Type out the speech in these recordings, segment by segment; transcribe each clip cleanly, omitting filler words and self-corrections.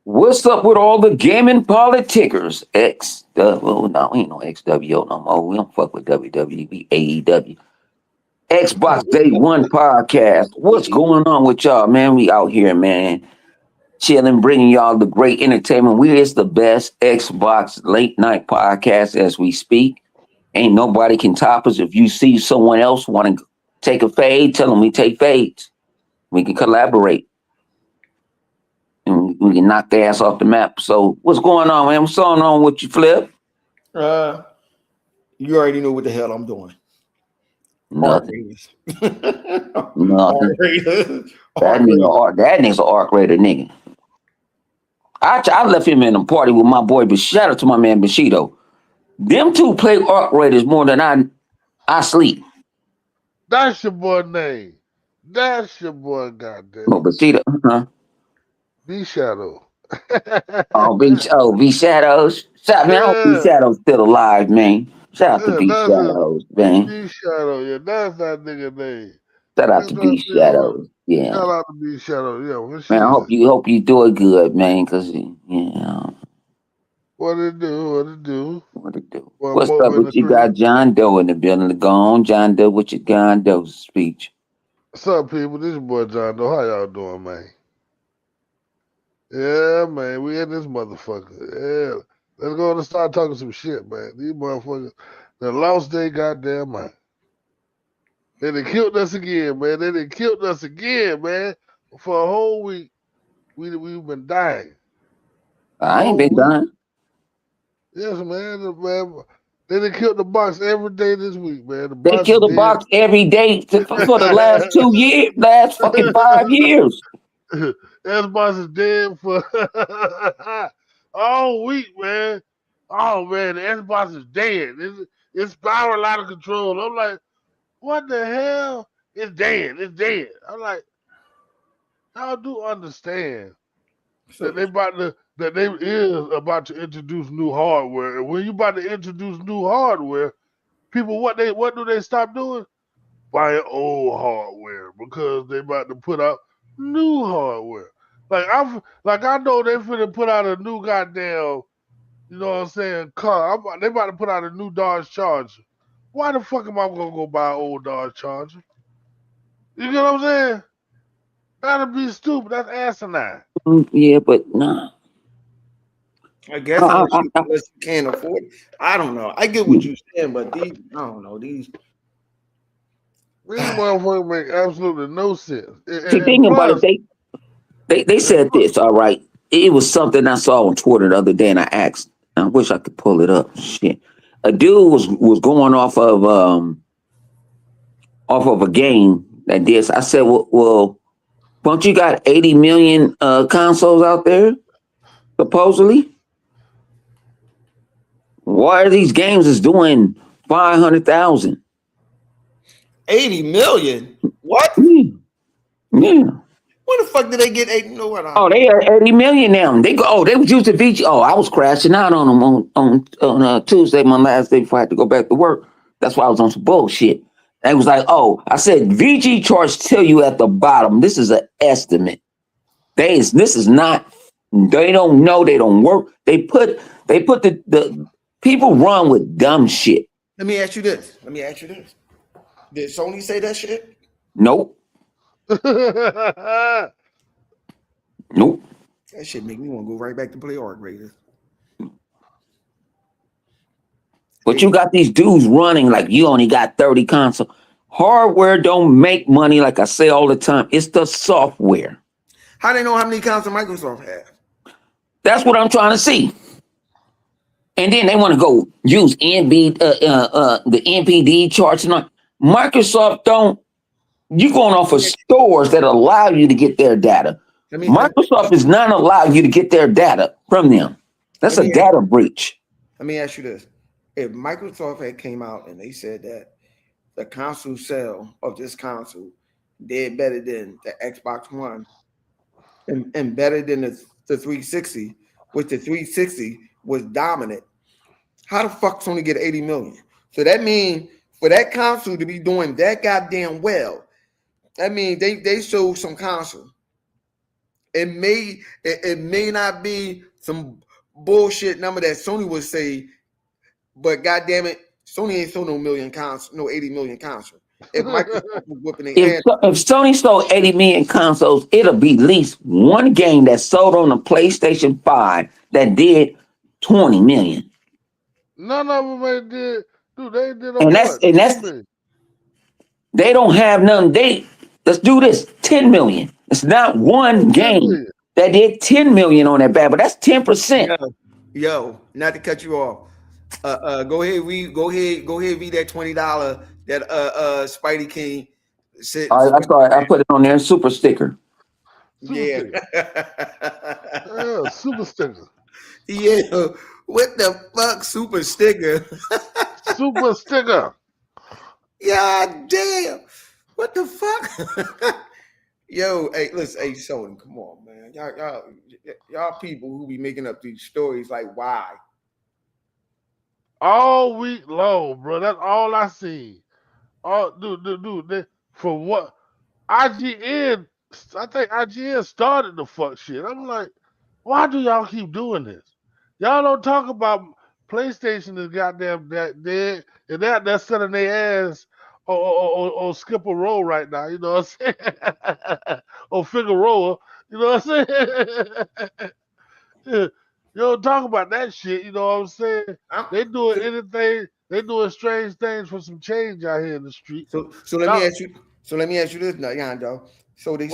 What's up with all the gaming politickers? Well, no, ain't no XWO no more. We don't fuck with WWE, AEW. Xbox Day One podcast. What's going on with y'all, man? We out here, man, chilling, bringing y'all the great entertainment. It's the best Xbox late night podcast as we speak. Ain't nobody can top us. If you see someone else want to take a fade, tell them we take fades. We can collaborate. And we can knock their ass off the map. So what's going on, man? What's going on with you, Flip? You already know what the hell I'm doing. Nothing. Nothing. That nigga's an arc raider nigga. I left him in a party with my boy, but shout out to my man Bushido. Them two play arc raiders more than I sleep. That's your boy name. That's your boy, goddamn. Oh, Bushido. B Shadow. B Shadows. Man, I hope B Shadows still alive, man. Shout out to B Shadows, man. B Shadow, yeah, that's that nigga name. Shout out to B Shadows, yeah. Shout out to B Shadow, yeah. Man, I hope you do it good, man, because What it do? What's up with you? Got John Doe in the building. Go on, John Doe, with your John Doe speech. What's up, people? This is your boy John Doe. How y'all doing, man? Yeah, man, we in this motherfucker. Yeah. Let's go and start talking some shit, man. These motherfuckers, they lost their goddamn mind. They done killed us again, man. For a whole week, we've been dying. I ain't been dying. Yes, man. They done killed the box every day this week, man. They killed the box every day for the last 2 years, last fucking 5 years. Xbox is dead for all week, man. Oh man, the Xbox is dead. It's spiraling out of control. I'm like, what the hell? It's dead. I'm like, y'all do understand that they is about to introduce new hardware. And when you about to introduce new hardware, people what do they stop doing? Buying old hardware because they about to put out new hardware. Like I know they finna put out a new goddamn, you know what I'm saying, car. They about to put out a new Dodge Charger. Why the fuck am I gonna go buy an old Dodge Charger? You know what I'm saying? That'd be stupid. That's asinine. Yeah, but nah. I guess unless you can't afford it. I don't know. I get what you're saying, but I don't know. These motherfuckers make absolutely no sense. See, thinking about it, they said this, all right. It was something I saw on Twitter the other day, and I asked. I wish I could pull it up. Shit, a dude was going off of a game that did. I said, well, don't you got 80 million consoles out there? Supposedly, why are these games is doing 500,000? 80 million? What? Yeah. Where the fuck did they get 80 million? Oh, they are 80 million now. They was using VG. Oh, I was crashing out on them on Tuesday, my last day before I had to go back to work. That's why I was on some bullshit. They was like, oh, I said VG charts tell you at the bottom. This is an estimate. This is not. They don't know. They don't work. They put the people run with dumb shit. Let me ask you this. Did Sony say that shit? Nope. Nope. That shit make me want to go right back to play Arc Raiders. But you got these dudes running like you only got 30 consoles. Hardware don't make money, like I say all the time. It's the software. How they know how many consoles Microsoft has? That's what I'm trying to see. And then they want to go use the NPD charts and all. Microsoft don't. You're going off of stores that allow you to get their data. Microsoft is not allowing you to get their data from them. That's a data breach. Let me ask you this. If Microsoft had came out and they said that the console sale of this console did better than the Xbox One and better than the 360, which the 360 was dominant, how the fuck Sony get 80 million? So that means for that console to be doing that goddamn well, that means they sold some console It may not be some bullshit number that Sony would say, but goddamn it, Sony ain't sold no 80 million consoles. If Microsoft was whipping their ass, If Sony sold 80 million consoles, it'll be at least one game that sold on the PlayStation 5 that did 20 million. None of them ain't did. Dude, they did And that's they don't have none. Let's do this 10 million. It's not one game that did 10 million on that bad, but that's 10%. yo, not to cut you off. Go ahead, read that $20 that Spidey King said. I put it on there, super sticker. Yeah. Super sticker. Yeah. What the fuck, super sticker? Super sticker. God damn. What the fuck? Yo, hey, listen, hey, Sony, come on, man. Y'all people who be making up these stories, like, why? All week long, bro. That's all I see. Dude. For what? IGN, I think IGN started the fuck shit. I'm like, why do y'all keep doing this? Y'all don't talk about PlayStation is goddamn that dead, and they're selling their ass on Skip a Roll right now. You know what I'm saying? Or Figueroa. You know what I'm saying? You don't talk about that shit. You know what I'm saying? They doing anything. They doing strange things for some change out here in the street. So let me ask you. So let me ask you this, Yando. So they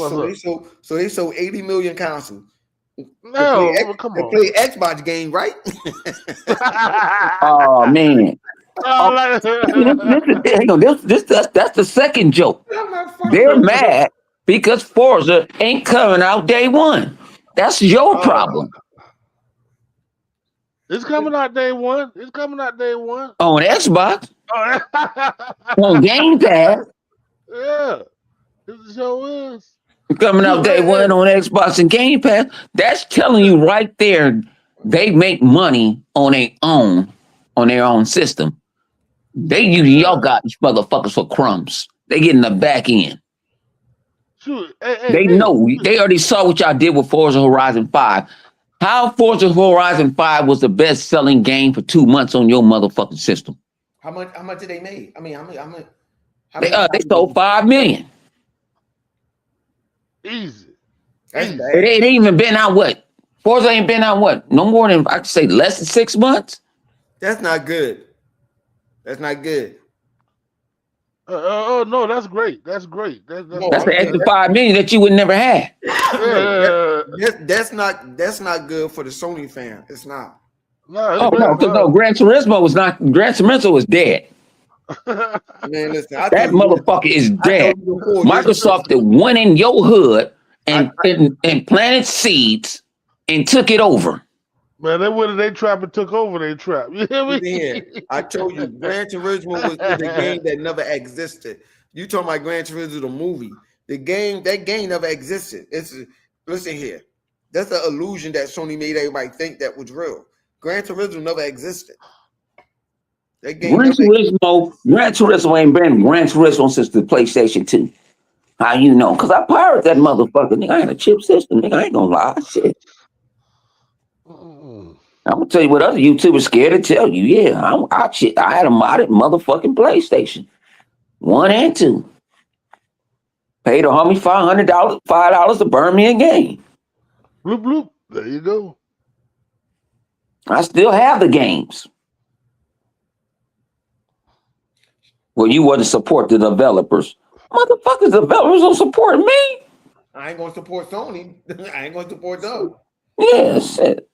sold 80 million consoles. No, come on. They play Xbox game, right? Oh man. That's the second joke. They're mad because Forza ain't coming out day one. That's your problem. It's coming out day one. It's coming out day one. On Xbox. On Game Pass. Yeah. It sure is. Coming out day one on Xbox and Game Pass. That's telling you right there they make money on their own system. They use y'all got these motherfuckers for crumbs. They get in the back end. Sure. They know. They already saw what y'all did with Forza Horizon 5. How Forza Horizon 5 was the best-selling game for 2 months on your motherfucking system. How much did they make? I mean, they sold 5 million. Easy. That's bad. It ain't even been out what? Forza ain't been out what? No more than, I could say, less than 6 months? That's not good. That's not good. No, that's great. That's great. That's an extra 5 million that you would never have. That's not good for the Sony fan. It's not. No, Gran Turismo was dead. Man, listen, that motherfucker is dead. Microsoft that went in your hood and planted seeds and took it over. Man, they went in their trap and took over their trap. You hear me? Yeah, I told you, Gran Turismo was a game that never existed. You talking about Gran Turismo, the movie? That game never existed. Listen here, that's an illusion that Sony made everybody think that was real. Gran Turismo never existed. That game Gran Turismo ain't been Gran Turismo since the PlayStation 2. How you know? Because I pirated that motherfucker. Nigga, I had a chip system. Nigga, I ain't gonna lie. Shit. I'm gonna tell you what other YouTubers scared to tell you. Yeah, I had a modded motherfucking PlayStation 1 and 2. Paid a homie $5 to burn me a game. Bloop bloop. There you go. I still have the games. Well, you want to support the developers. Motherfuckers, developers don't support me. I ain't gonna support Sony. I ain't gonna support them. Yeah, shit.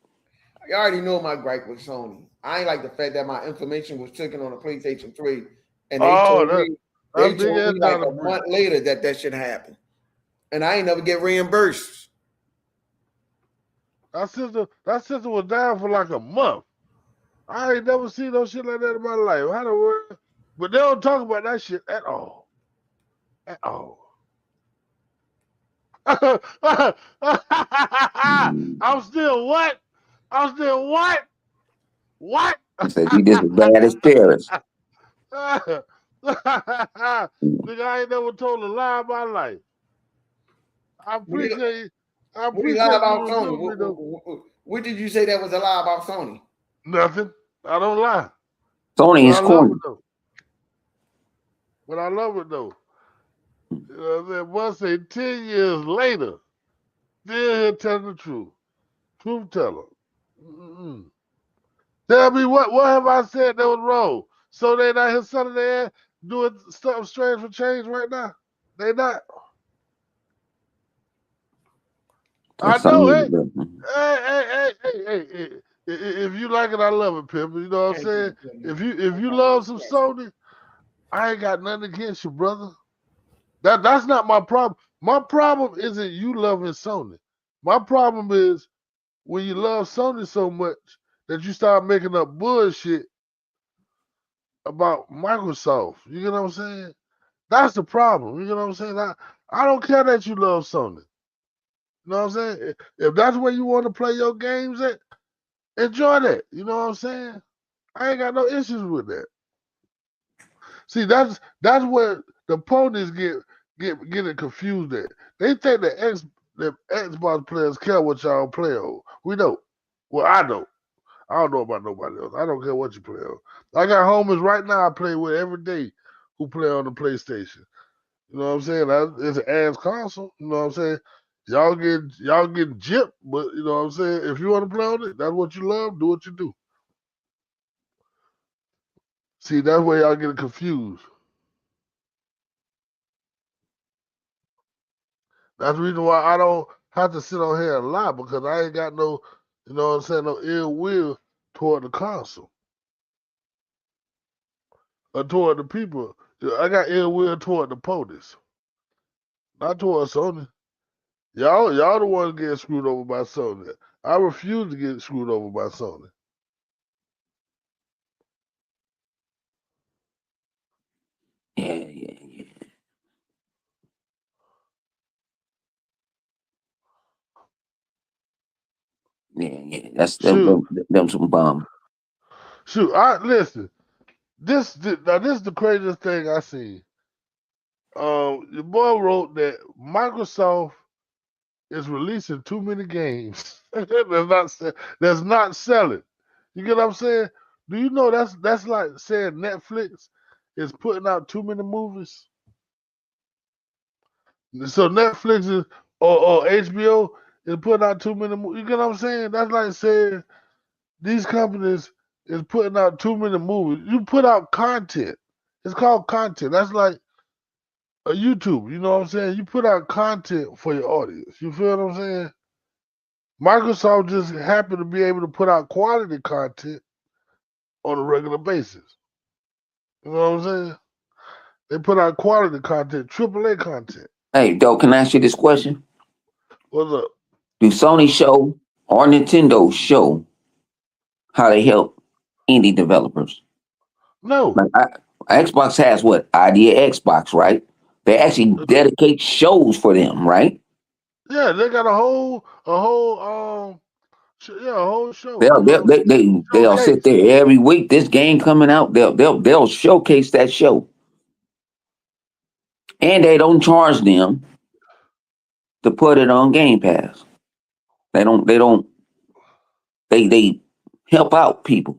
You already know my gripe with Sony. I ain't like the fact that my information was taken on a PlayStation 3, and they told me like a month later that should happen, and I ain't never get reimbursed. That sister was down for like a month. I ain't never seen no shit like that in my life. How the world? But they don't talk about that shit at all. At all. I'm still what? What? I said, you just as bad as Paris. Nigga, I ain't never told a lie in my life. I appreciate I What we lie appreciate about you Sony? reviewing me though. What did you say that was a lie about Sony? Nothing. I don't lie. Sony But is I love corny. it though. But I love it though. You know what I'm saying? Once say 10 years later, still here telling the truth. Truth teller. Mm-mm. Tell me what have I said that was wrong? So they not here selling their ass doing something strange for change right now? They not. I know, hey, hey. If you like it, I love it, Pimp. You know what I'm saying? If you love some Sony, I ain't got nothing against you, brother. That's not my problem. My problem isn't you loving Sony. My problem is when you love Sony so much that you start making up bullshit about Microsoft. You get what I'm saying? That's the problem. You get what I'm saying? I don't care that you love Sony. You know what I'm saying? If that's where you want to play your games at, enjoy that. You know what I'm saying? I ain't got no issues with that. See, that's where the ponies getting confused at. They think the Xbox players care what y'all play on. We don't. Well, I don't. I don't know about nobody else. I don't care what you play on. I got homies right now I play with every day who play on the PlayStation. You know what I'm saying? It's an ass console. You know what I'm saying? Y'all get gypped, but you know what I'm saying? If you want to play on it, that's what you love, do what you do. See, that's where y'all getting confused. That's the reason why I don't have to sit on here a lot because I ain't got no, you know what I'm saying, no ill will toward the console or toward the people. I got ill will toward the POTUS, not toward Sony. Y'all the ones getting screwed over by Sony. I refuse to get screwed over by Sony. Yeah. That's Shoot, them some bum. shoot. I listen. This is the craziest thing I seen. The boy wrote that Microsoft is releasing too many games that's not selling. You get what I'm saying? Do you know that's like saying Netflix is putting out too many movies? So Netflix is or HBO is putting out too many movies. You get what I'm saying? That's like saying these companies is putting out too many movies. You put out content. It's called content. That's like a YouTube. You know what I'm saying? You put out content for your audience. You feel what I'm saying? Microsoft just happened to be able to put out quality content on a regular basis. You know what I'm saying? They put out quality content, AAA content. Hey, Doe, can I ask you this question? What's up? Do Sony show or Nintendo show how they help indie developers? No. Like Xbox has what? Idea Xbox, right? They actually dedicate shows for them, right? Yeah, they got a whole a whole show. They'll You know what I'm saying? they'll sit Showcase. there every week. This game coming out, they'll showcase that show, and they don't charge them to put it on Game Pass. They help out people.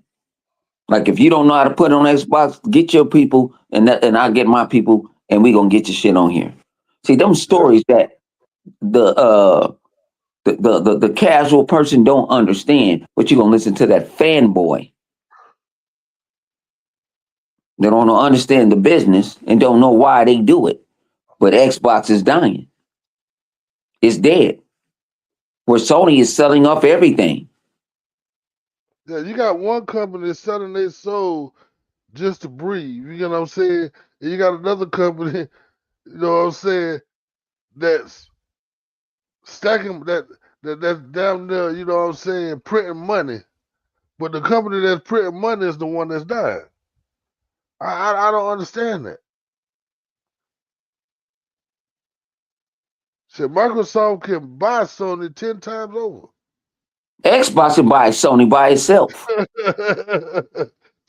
Like if you don't know how to put it on Xbox, get your people, and I'll get my people, and we gonna get your shit on here. See them stories that the casual person don't understand, but you gonna listen to that fanboy. They don't understand the business and don't know why they do it. But Xbox is dying. It's dead. Where Sony is selling off everything. Yeah, you got one company selling their soul just to breathe. You know what I'm saying? And you got another company, you know what I'm saying, that's stacking that's down there, you know what I'm saying, printing money. But the company that's printing money is the one that's dying. I don't understand that. Shit, Microsoft can buy Sony 10 times over. Xbox can buy Sony by itself.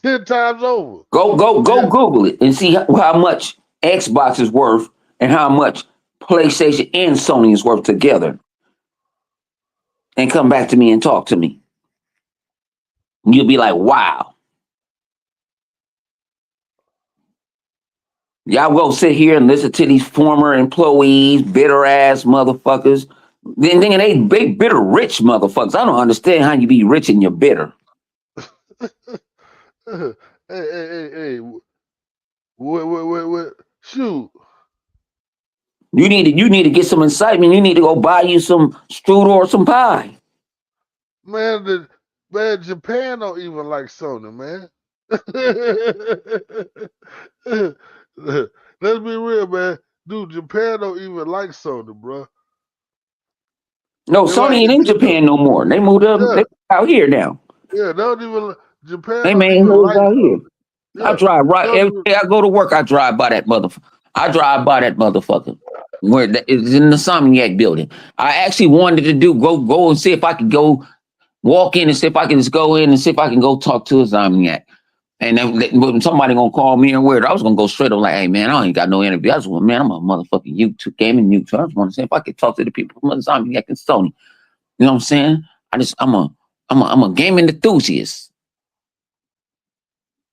10 times over. Go Google it and see how much Xbox is worth and how much PlayStation and Sony is worth together. and come back to me and talk to me. You'll be like, wow. Y'all go sit here and listen to these former employees, bitter ass motherfuckers. Then they bitter rich motherfuckers. I don't understand how you be rich and you're bitter. Hey. What? Shoot. You need to get some incitement. You need to go buy you some strudel or some pie. Man, Japan don't even like Sony, man. Let's be real, man. Dude, Japan don't even like Sony, bro. No, They Sony like ain't in Japan no more. They moved up. Yeah. They out here now. Yeah, they don't even Japan They don't made even moves like out here. Sony. I Yeah. drive right Don't every even- day I go to work. I drive by that motherfucker. I drive by that motherfucker. Where it's in the Somniac building. I actually wanted to go and see if I could go walk in and see if I can just go in and see if I can go talk to a Somniac. And then when somebody gonna call me and weird, I was gonna go straight up like, hey man, I ain't got no interview. I just want, man, I'm a motherfucking YouTube gaming YouTube. I just want to see if I could talk to the people from Somniac and Sony. You know what I'm saying? I'm a gaming enthusiast.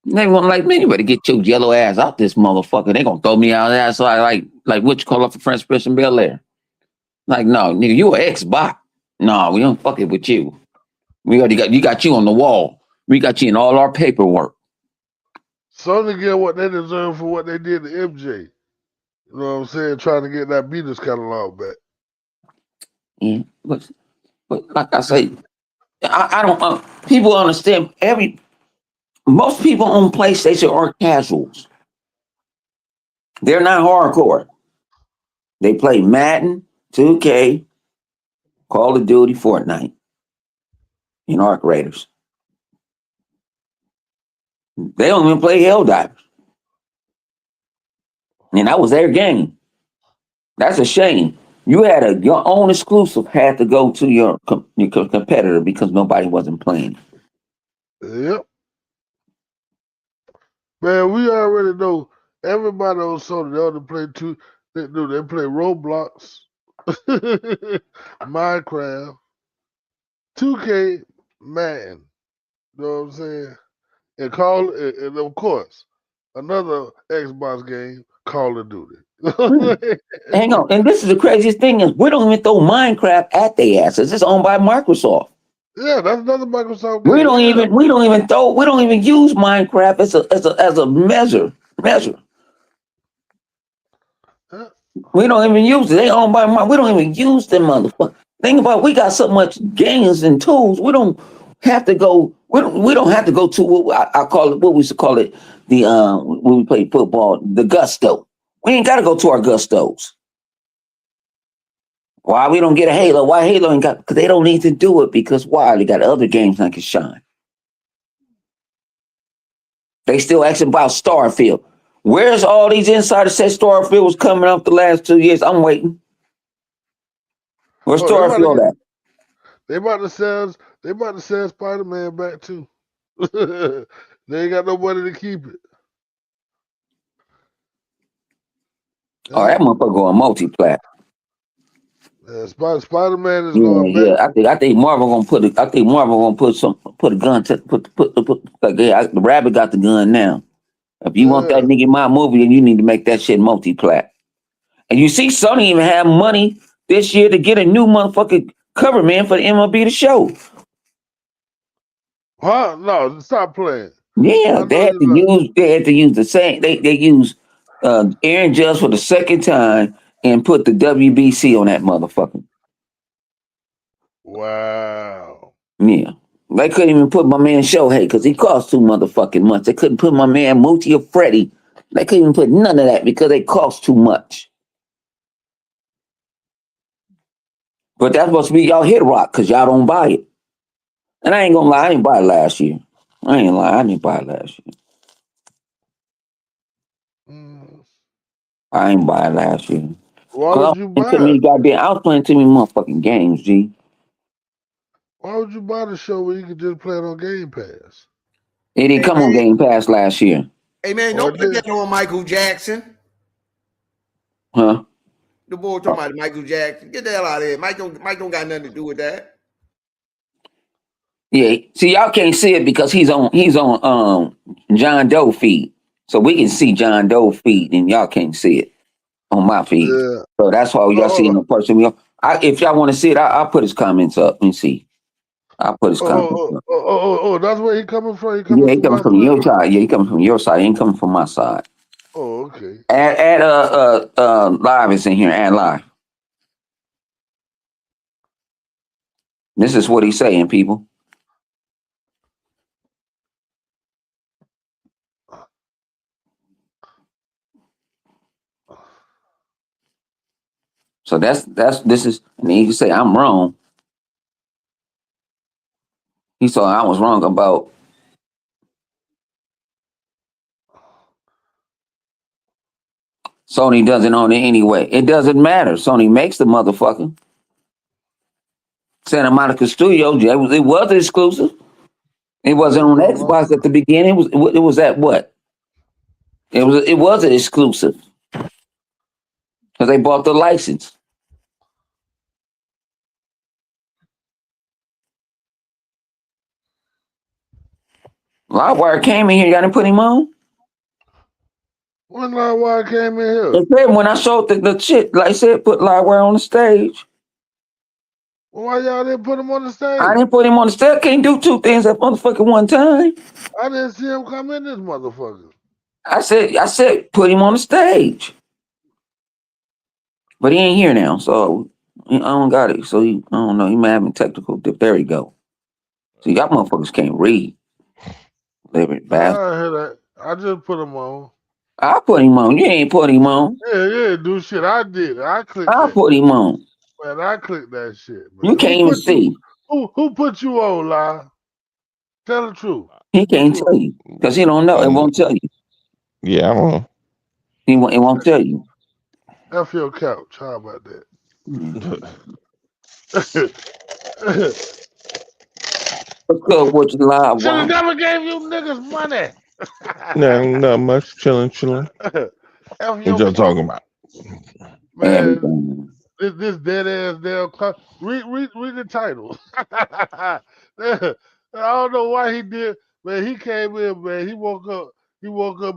They want like, man, you better get your yellow ass out this motherfucker. They gonna throw me out there. So I like what you call up for French Christian Bel Air. Like, no, nigga, you an ex-bot. No, we don't fuck it with you. We already got you on the wall. We got you in all our paperwork. Sony get what they deserve for what they did to MJ. You know what I'm saying? Trying to get that Beatles catalog back. Yeah, but like I say, I don't. People understand. Most people on PlayStation are casuals. They're not hardcore. They play Madden, 2K, Call of Duty, Fortnite, and Arc Raiders. They don't even play Helldivers. And that was their game. That's a shame. You had your own exclusive had to go to your competitor because nobody wasn't playing. Yep. Man, we already know everybody on Sony, they only play they play Roblox, Minecraft, 2K, Madden. You know what I'm saying? And of course, another Xbox game, Call of Duty. Hang on. And this is the craziest thing is we don't even throw Minecraft at their asses. It's owned by Microsoft. Yeah, that's another Microsoft game. We don't even use Minecraft as a measure. Yeah. We don't even use it. They owned by we don't even use them motherfuckers. Think about it, we got so much games and tools. We don't have to go. We don't have to go to what I call it. What we used to call it the when we played football, the gusto. We ain't got to go to our gustos. Why we don't get a Halo? Why Halo ain't got? Because they don't need to do it. Because why? They got other games that can shine. They still asking about Starfield. Where's all these insiders said Starfield was coming up the last 2 years? I'm waiting. Where's Starfield at? They about to sell Spider-Man back too. They ain't got nobody to keep it. Oh, that motherfucker going multi-plat. Yeah, Spider-Man is going back. Yeah, I think Marvel gonna put a gun to the rabbit got the gun now. If you want that nigga in my movie, then you need to make that shit multi-plat. And you see, Sony even have money this year to get a new motherfucking cover man for the MLB The Show. Huh? No, stop playing. Yeah, they had to use the same. They use Aaron Judge for the second time and put the WBC on that motherfucker. Wow. Yeah. They couldn't even put my man Shohei because he cost too motherfucking much. They couldn't put my man Moochie or Freddie. They couldn't even put none of that because they cost too much. But that's supposed to be y'all hit rock because y'all don't buy it. And I ain't gonna lie, I didn't buy it last year. I didn't buy it last year. I ain't buy it last year. Why would you buy it? I was playing too many motherfucking games, G. Why would you buy the show when you could just play it on Game Pass? It didn't come on Game Pass last year. Hey man, don't forget on Michael Jackson. Huh? The boy talking about Michael Jackson. Get the hell out of here. Mike don't got nothing to do with that. Yeah. See, y'all can't see it because he's on John Doe feed. So we can see John Doe feed and y'all can't see it on my feed. Yeah. So that's why y'all see Oh, him in person. If y'all want to see it, I'll put his comments up and see. I'll put his comments up. that's where he coming from. He coming Yeah, he from coming my from side. your side. Yeah, he coming from your side. He ain't coming from my side. Oh, okay. Add live is in here. Add live. This is what he's saying, people. So this is, and he can say I'm wrong. He saw I was wrong about Sony doesn't own it anyway. It doesn't matter. Sony makes the motherfucker. Santa Monica Studios, it was exclusive. It wasn't on Xbox at the beginning. It was at what? It was an exclusive because they bought the license. Livewire came in here. Y'all didn't put him on. When Livewire came in here? It said when I showed the shit, like I said, put Livewire on the stage. Why y'all didn't put him on the stage? I didn't put him on the stage. Can't do two things at motherfucking one time. I didn't see him come in this motherfucker. I said put him on the stage. But he ain't here now, so I don't got it. So I don't know. He might have been technical. There he go. See, y'all motherfuckers can't read. Liberty bastard. I hear that. I just put him on. I put him on. You ain't put him on. Yeah, do shit. I did. I clicked I that. put him on. Man, I clicked that shit, man. You can't even see. Who put you on, Lie? Tell the truth. He can't tell you because he don't know. It won't tell you. Yeah, I don't know. It won't tell you. F your couch. How about that? What's good with you, Live? Should have never gave you niggas money. No, not much. Chilling. F What your y'all talking about? man. Everything. This dead ass damn. Read the title. I don't know why he did, man. He came in, man. He woke up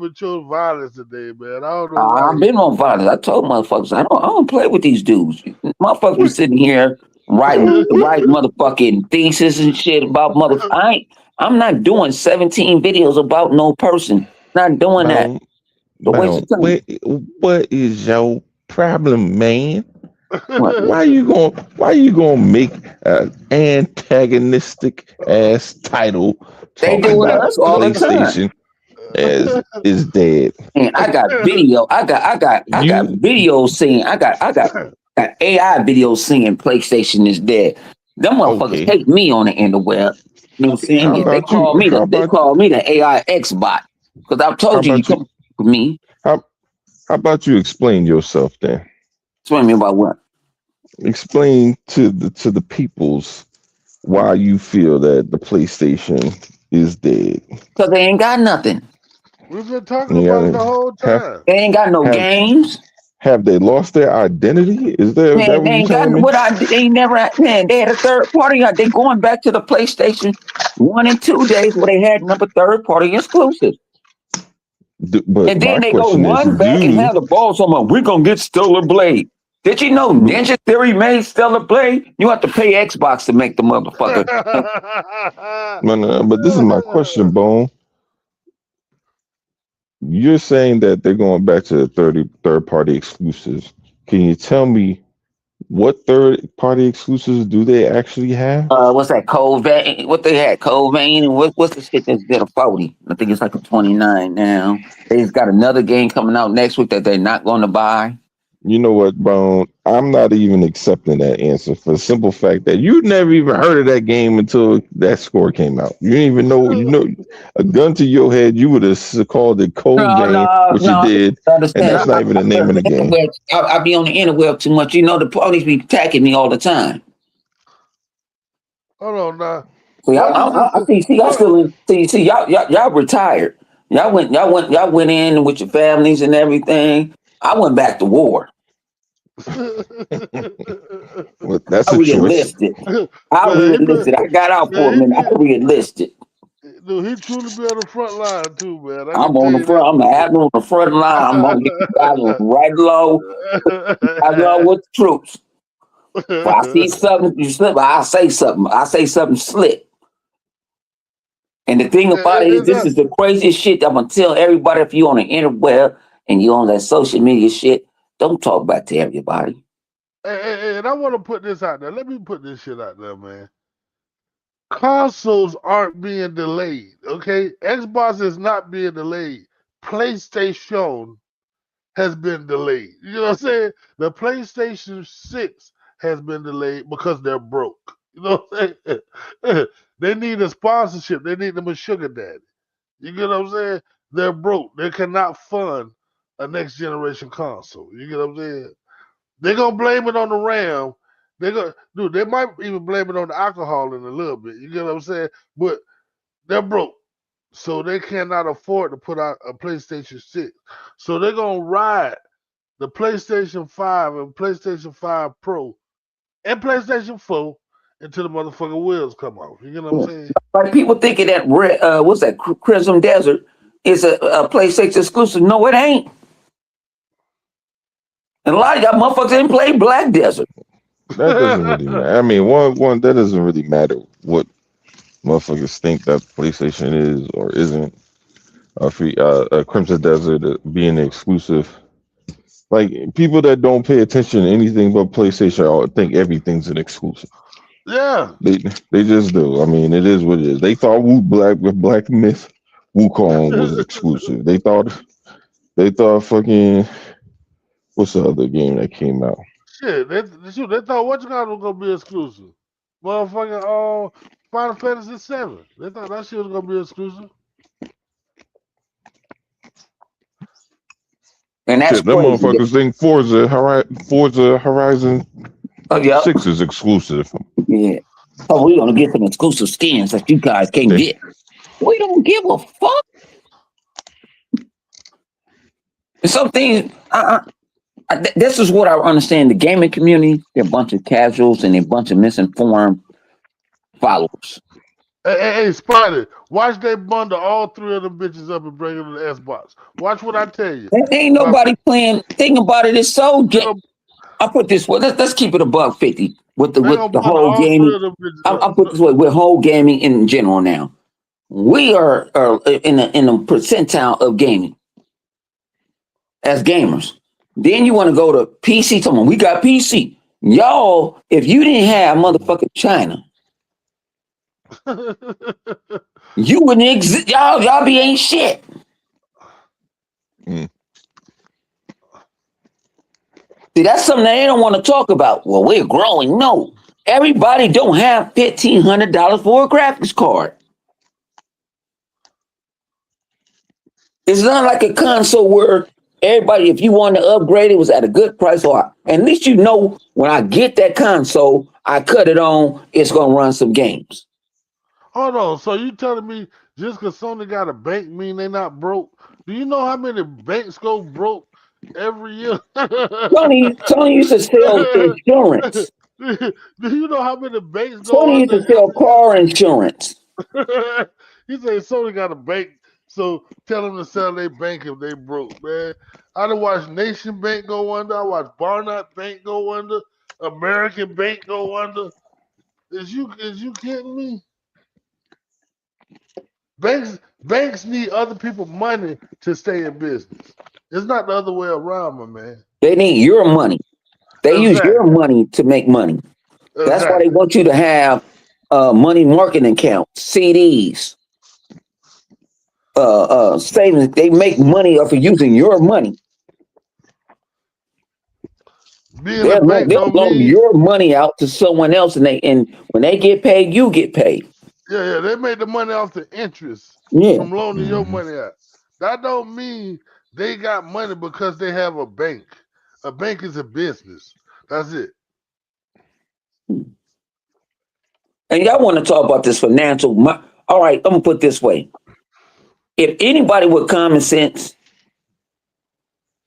and chose violence today, man. I don't know why. I've been on violence. I told motherfuckers I don't play with these dudes. Motherfuckers be sitting here writing motherfucking thesis and shit about I'm not doing 17 videos about no person. Not doing that. What is your problem, man? Why you gonna make an antagonistic ass title They talking do it about us all the time. PlayStation as is dead? And I got video. I got videos saying I got AI videos saying PlayStation is dead. Them motherfuckers hate me on the interweb. You know what I'm saying? They call me the AI X bot because I've told you come for me. How about you explain yourself then? Explain me about what? Explain to the peoples why you feel that the PlayStation is dead. Because they ain't got nothing. We've been talking about it the whole time. They ain't got no games. Have they lost their identity? Is there? Man, That they ain't got they never. Man, they had a third party. They going back to the PlayStation 1 and 2 days where they had number third party exclusive. And then they go run back and have the balls on them. We're gonna get Stellar Blade. Did you know Ninja Theory made Stellar Blade? You have to pay Xbox to make the motherfucker. No, but this is my question, Bone. You're saying that they're going back to the third party exclusives. Can you tell me what third party exclusives do they actually have? What's that? Code Vein? What they had? Code Vein? And what's the shit that's at a 40? I think it's like a 29 now. They just got another game coming out next week that they're not going to buy. You know what, Bone? I'm not even accepting that answer for the simple fact that you never even heard of that game until that score came out. You didn't even know. You know, a gun to your head, you would have called it Code Game, which you did, and that's not even the name of the game. I be on the interweb too much. You know, the police be attacking me all the time. Hold on now. See, y'all still in. See, y'all retired. Y'all went in with your families and everything. I went back to war. Well, that's I a choice. re-enlisted. Man, I he been, re-enlisted. I got out for a man, minute. I re-enlisted. dude, he truly be on the front line too, man. I I'm can tell on the you front. that I'm the admiral on the front line. I'm gonna get you right along with the troops. If I see something you slip, I say something. I say something slip. And the thing about it is, this is the craziest shit. I'm gonna tell everybody. If you on the interweb and you on that social media shit, don't talk back to everybody. And I want to put this out there. Let me put this shit out there, man. Consoles aren't being delayed, okay? Xbox is not being delayed. PlayStation has been delayed. You know what I'm saying? The PlayStation 6 has been delayed because they're broke. You know what I'm saying? They need a sponsorship. They need them a sugar daddy. You get what I'm saying? They're broke. They cannot fund a next generation console. You get what I'm saying? They're gonna blame it on the RAM. They might even blame it on the alcohol in a little bit. You get what I'm saying? But they're broke. So they cannot afford to put out a PlayStation 6. So they're gonna ride the PlayStation 5 and PlayStation 5 Pro and PlayStation 4 until the motherfucking wheels come off. You get what I'm saying? Like people thinking that what's that Crimson Desert is a PlayStation exclusive. No, it ain't. And a lot of y'all motherfuckers didn't play Black Desert. That doesn't really matter. I mean, one that doesn't really matter what motherfuckers think that PlayStation is or isn't. Crimson Desert being exclusive. Like people that don't pay attention to anything but PlayStation think everything's an exclusive. Yeah. They just do. I mean, it is what it is. They thought Black Myth Wukong was exclusive. They thought fucking what's the other game that came out? Shit, they thought what you got was gonna be exclusive. Motherfucking Final Fantasy 7. They thought that shit was gonna be exclusive. And that's Shit, them crazy. motherfuckers think Forza Horizon Yeah. 6 is exclusive. Yeah. Oh, we're gonna get some exclusive skins that you guys can't get. We don't give a fuck. Some things, this is what I understand. The gaming community, they're a bunch of casuals and they're a bunch of misinformed followers. Hey, Spider, watch they bundle all three of them bitches up and bring them to the Xbox. Watch what I tell you. Ain't nobody playing. Thing about it is so. I put this way. Let's keep it above 50 with the whole gaming. I'll put this way with whole gaming in general. Now we are in a percentile of gaming as gamers. Then you want to go to PC. Come on, we got PC. Y'all, if you didn't have motherfucking China, you wouldn't exist. Y'all be ain't shit. Mm. See, that's something they don't want to talk about. Well, we're growing. No, everybody don't have $1,500 for a graphics card. It's not like a console where everybody, if you want to upgrade, it was at a good price. Or at least you know when I get that console, I cut it on, it's gonna run some games. Hold on. So you telling me just because Sony got a bank mean they not broke? Do you know how many banks go broke every year? Sony used to sell insurance. Do you know how many banks go Sony used to sell car insurance. He said Sony got a bank, so tell them to sell their bank if they broke, man. I done watched Nation Bank go under. I watched Barnett Bank go under. American Bank go under. Is you kidding me? Banks need other people money to stay in business. It's not the other way around, my man. They need your money. They use your money to make money. That's why they want you to have money marketing accounts, CDs, savings. They make money off of using your money. They'll loan your money out to someone else, and when they get paid, you get paid. Yeah, they make the money off the interest from loaning your money out. That don't mean they got money because they have a bank. A bank is a business. That's it. And y'all want to talk about this financial? All right, I'm gonna put it this way: if anybody with common sense,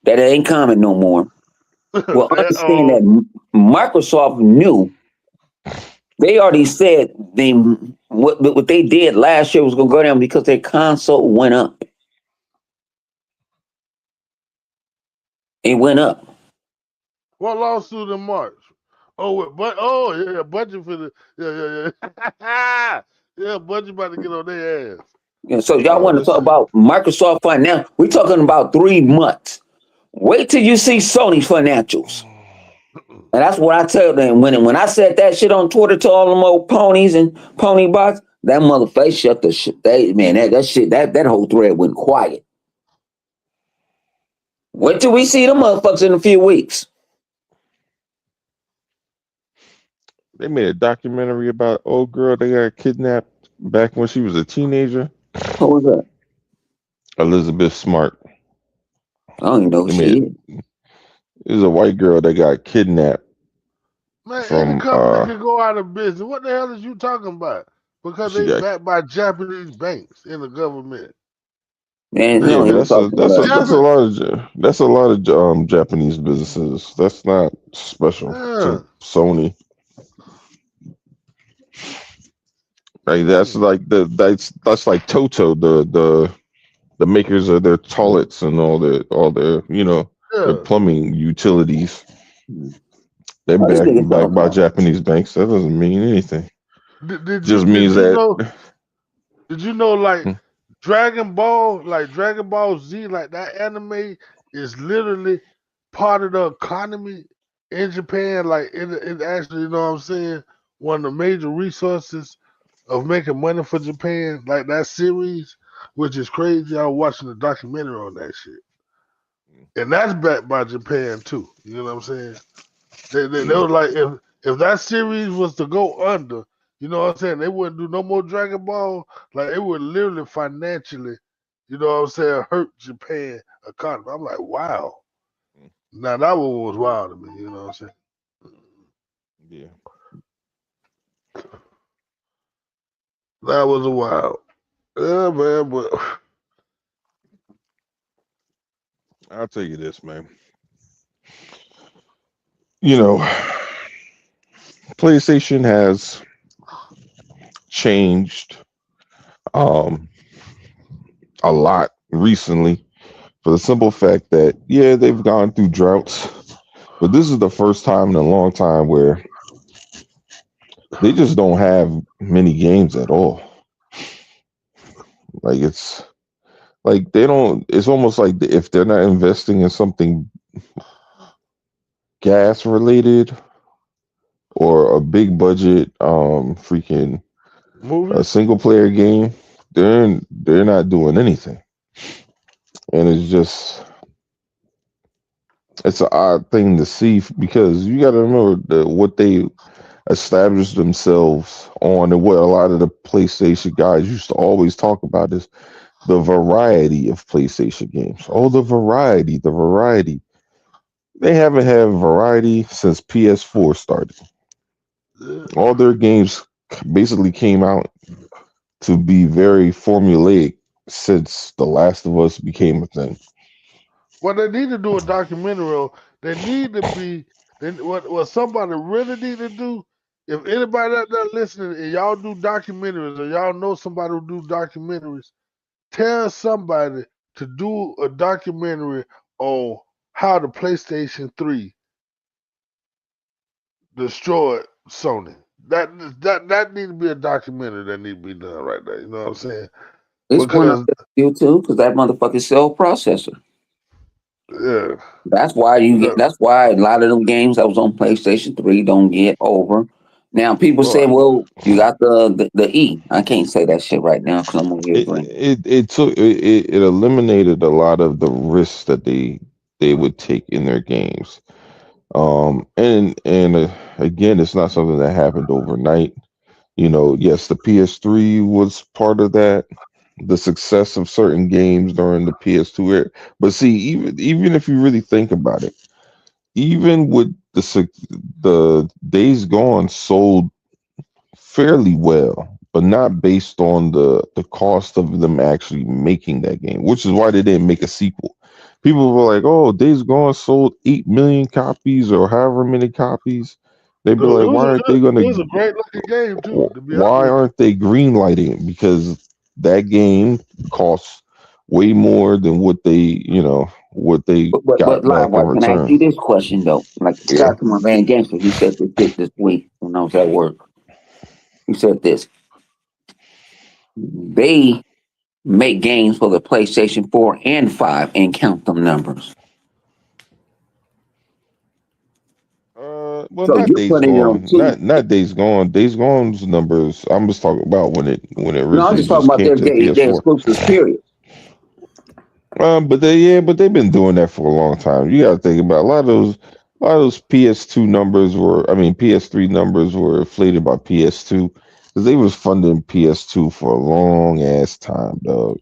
that ain't common no more. Well, understand that Microsoft knew. They already said what they did last year was going to go down because their console went up. It went up. What lawsuit in March? Yeah, budget for the yeah, budget about to get on their ass. Yeah, so y'all want to This talk is- about Microsoft fund now? We're talking about 3 months. Wait till you see Sony's financials. And that's what I tell them. When I said that shit on Twitter to all them old ponies and pony bots, that motherfucker shut the shit. That whole thread went quiet. Wait till we see them motherfuckers in a few weeks. They made a documentary about old girl that got kidnapped back when she was a teenager. What was that? Elizabeth Smart. I don't even know who They she made is. It was a white girl that got kidnapped. Man, From, any company can go out of business. What the hell is you talking about? Because She they got- backed by Japanese banks in the government. Man, Yeah, no, but he was talking about that's a lot of Japanese businesses. That's not special Yeah. to Sony. Like that's that's like Toto, the makers of their toilets and all their Yeah. their plumbing utilities. They're Oh, this nigga backed talking by about- Japanese banks. That doesn't mean anything. Did you know like Hmm. Dragon Ball Z, like that anime is literally part of the economy in Japan. Like it actually, you know what I'm saying, one of the major resources of making money for Japan, like that series, which is crazy. I was watching a documentary on that shit. And that's backed by Japan too. You know what I'm saying? They were like, if that series was to go under, you know what I'm saying, they wouldn't do no more Dragon Ball. Like it would literally financially, you know what I'm saying, hurt Japan economy. I'm like, wow. Now that one was wild to me, you know what I'm saying? Yeah. That was a wild. Yeah, man, but I'll tell you this, man. You know, PlayStation has changed a lot recently for the simple fact that they've gone through droughts, but this is the first time in a long time where they just don't have many games at all. Like it's almost like if they're not investing in something gas related or a big budget freaking movie? a single player game, they're not doing anything. And it's an odd thing to see because you got to remember what they established themselves on, and what a lot of the PlayStation guys used to always talk about is the variety of PlayStation games. Oh, the variety. They haven't had variety since PS4 started. All their games basically came out to be very formulaic since The Last of Us became a thing. What they need to do a documentary on, they need to be, what somebody really need to do, if anybody out there listening and y'all do documentaries or y'all know somebody who do documentaries, tell somebody to do a documentary on how the PlayStation 3 destroyed Sony. That need to be a documentary that need to be done right there. You know what I'm saying? It's one Because of YouTube because that motherfucker cell processor. yeah, That's why that's why a lot of them games that was on PlayStation 3 don't get over. Now people say, well, you got the E. I can't say that shit right now because I'm over here drinking. It eliminated a lot of the risks that they would take in their games. And again, it's not something that happened overnight. You know, yes, the PS3 was part of that, the success of certain games during the PS2 era. But see, even if you really think about it, even with the Days Gone sold fairly well, but not based on the cost of them actually making that game, which is why they didn't make a sequel, people were like, "Oh, Days Gone sold 8 million copies or however many copies." They'd be No, like, "Why aren't they gonna? it was a great looking game too. To be honest Why with you. aren't they greenlighting it? Because that game costs way more than what they, what they But got live back in wire, can I ask you return." this question though? Like shout Yeah. out to my man Gangster, he said this week when I was at work. He said this. They make games for the PlayStation 4 and 5 and count them numbers. Well, So not you're Days putting it on Gone, two. not Days Gone. Days Gone's numbers. I'm just talking about when it No, I'm originally just talking just about came to the their PS4. exclusives, period. But they've been doing that for a long time. You got to think about a lot of those PS2 numbers were, I mean, PS3 numbers were inflated by PS2 because they was funding PS2 for a long ass time, dog.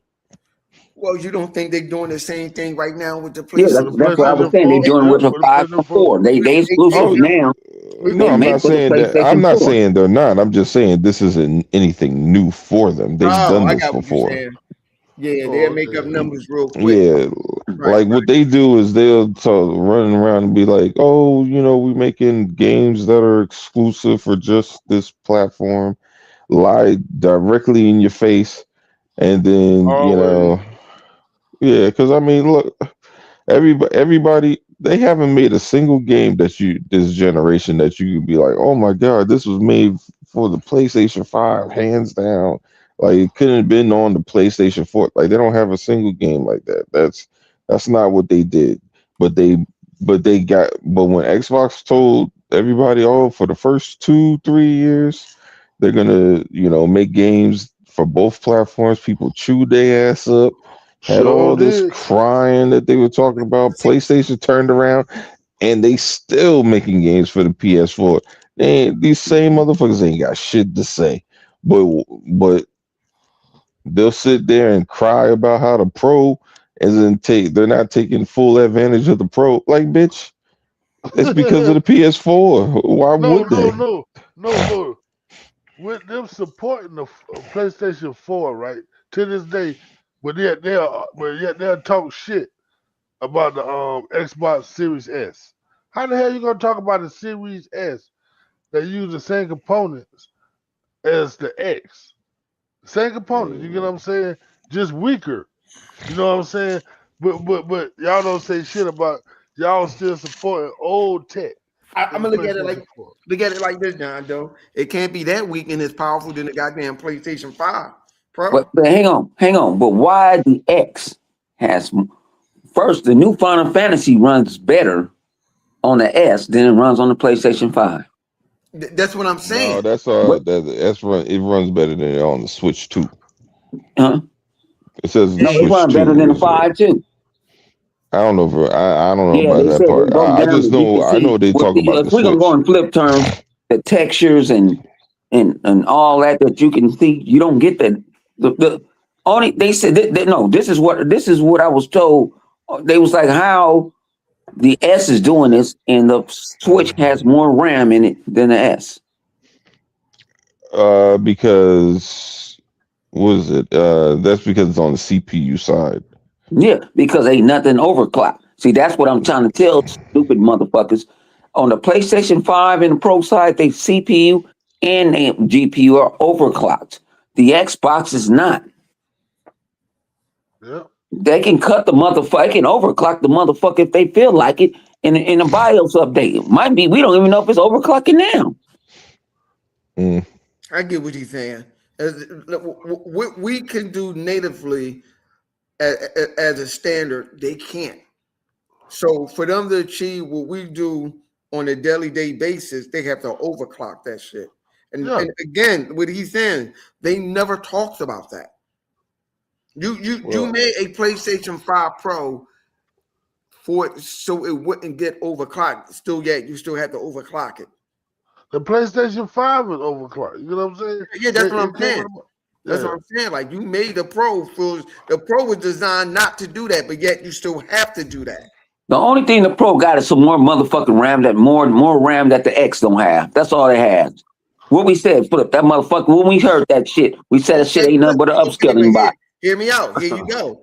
Well, you don't think they're doing the same thing right now with the Yeah, For the PlayStation that's what I 5? was PlayStation saying. They're 4, doing yeah, with the for the 5 and PlayStation 4. 4. They exclusive Oh now. no, They I'm not make for the saying that. I'm PlayStation not 4. saying they're not. I'm just saying this isn't anything new for them. They've Oh, done I this got what you're before. saying. Yeah, they'll Oh, make up okay. numbers real quick. Yeah, Right, like what they do is they'll run around and be like, "Oh, we're making games that are exclusive for just this platform." Lie directly in your face, and then Always. yeah. Because I mean, look, everybody, they haven't made a single game that this generation that you could be like, "Oh my God, this was made for the PlayStation 5, hands down." Like it couldn't have been on the PlayStation 4. Like they don't have a single game like that. That's not what they did. But but when Xbox told everybody, "Oh, for the first 2-3 years, they're gonna, make games for both platforms," people chewed their ass up, had Sure all this did. crying that they were talking about. see, PlayStation turned around and they still making games for the PS4. These same motherfuckers ain't got shit to say. But they'll sit there and cry about how the Pro isn't they're not taking full advantage of the Pro. Like, bitch, it's because of the PS4. Why No, would no, they? no, no. With them supporting the PlayStation 4, right? To this day, but yet they'll talk shit about the Xbox Series S. How the hell you gonna talk about the Series S that use the same components as the X? Same components, you get what I'm saying? Just weaker. You know what I'm saying? But y'all don't say shit about y'all still supporting old tech I'm in the gonna PlayStation 4. look at it like this, John Doe. It can't be that weak and as powerful than the goddamn PlayStation 5 Pro. But hang on. But why the X has first the new Final Fantasy runs better on the S than it runs on the PlayStation 5. That's what I'm No, saying. What it runs better than it on the Switch too. huh? It says the No, it Switch runs better 2 than the is. 5 too. I don't know if I don't know Yeah, about they that said they part. broke I down just that you can know see they with talk the about if the we're gonna go Switch. in flip terms, the textures and all that you can see, you don't get the only they said that no, this is what I was told. They was like how the S is doing this and the Switch has more RAM in it than the S. Because what is it? That's because it's on the CPU side. Yeah, because ain't nothing overclocked. See, that's what I'm trying to tell stupid motherfuckers. On the PlayStation 5 and the Pro side, they CPU and the GPU are overclocked. The Xbox is not. Yeah. They can cut the motherfucker, they can overclock the motherfucker if they feel like it in a BIOS update. It might be, we don't even know if it's overclocking now. Mm. I get what he's saying. What we can do natively as a standard, they can't. So for them to achieve what we do on a daily day basis, they have to overclock that shit. Yeah. And again, what he's saying, they never talked about that. You Well, made a PlayStation 5 Pro for it so it wouldn't get overclocked. Still, yet you still have to overclock it. The PlayStation 5 is overclocked. You know what I'm saying? Yeah, that's what I'm It came saying. with That's yeah. what I'm saying. Like you made the Pro for the Pro was designed not to do that, but yet you still have to do that. The only thing the Pro got is some more motherfucking RAM that more RAM that the X don't have. That's all it has. What we said, flip that motherfucker. When we heard that shit, we said that shit Okay, ain't nothing but an okay, but upscaling bot. hear me out. Here you go.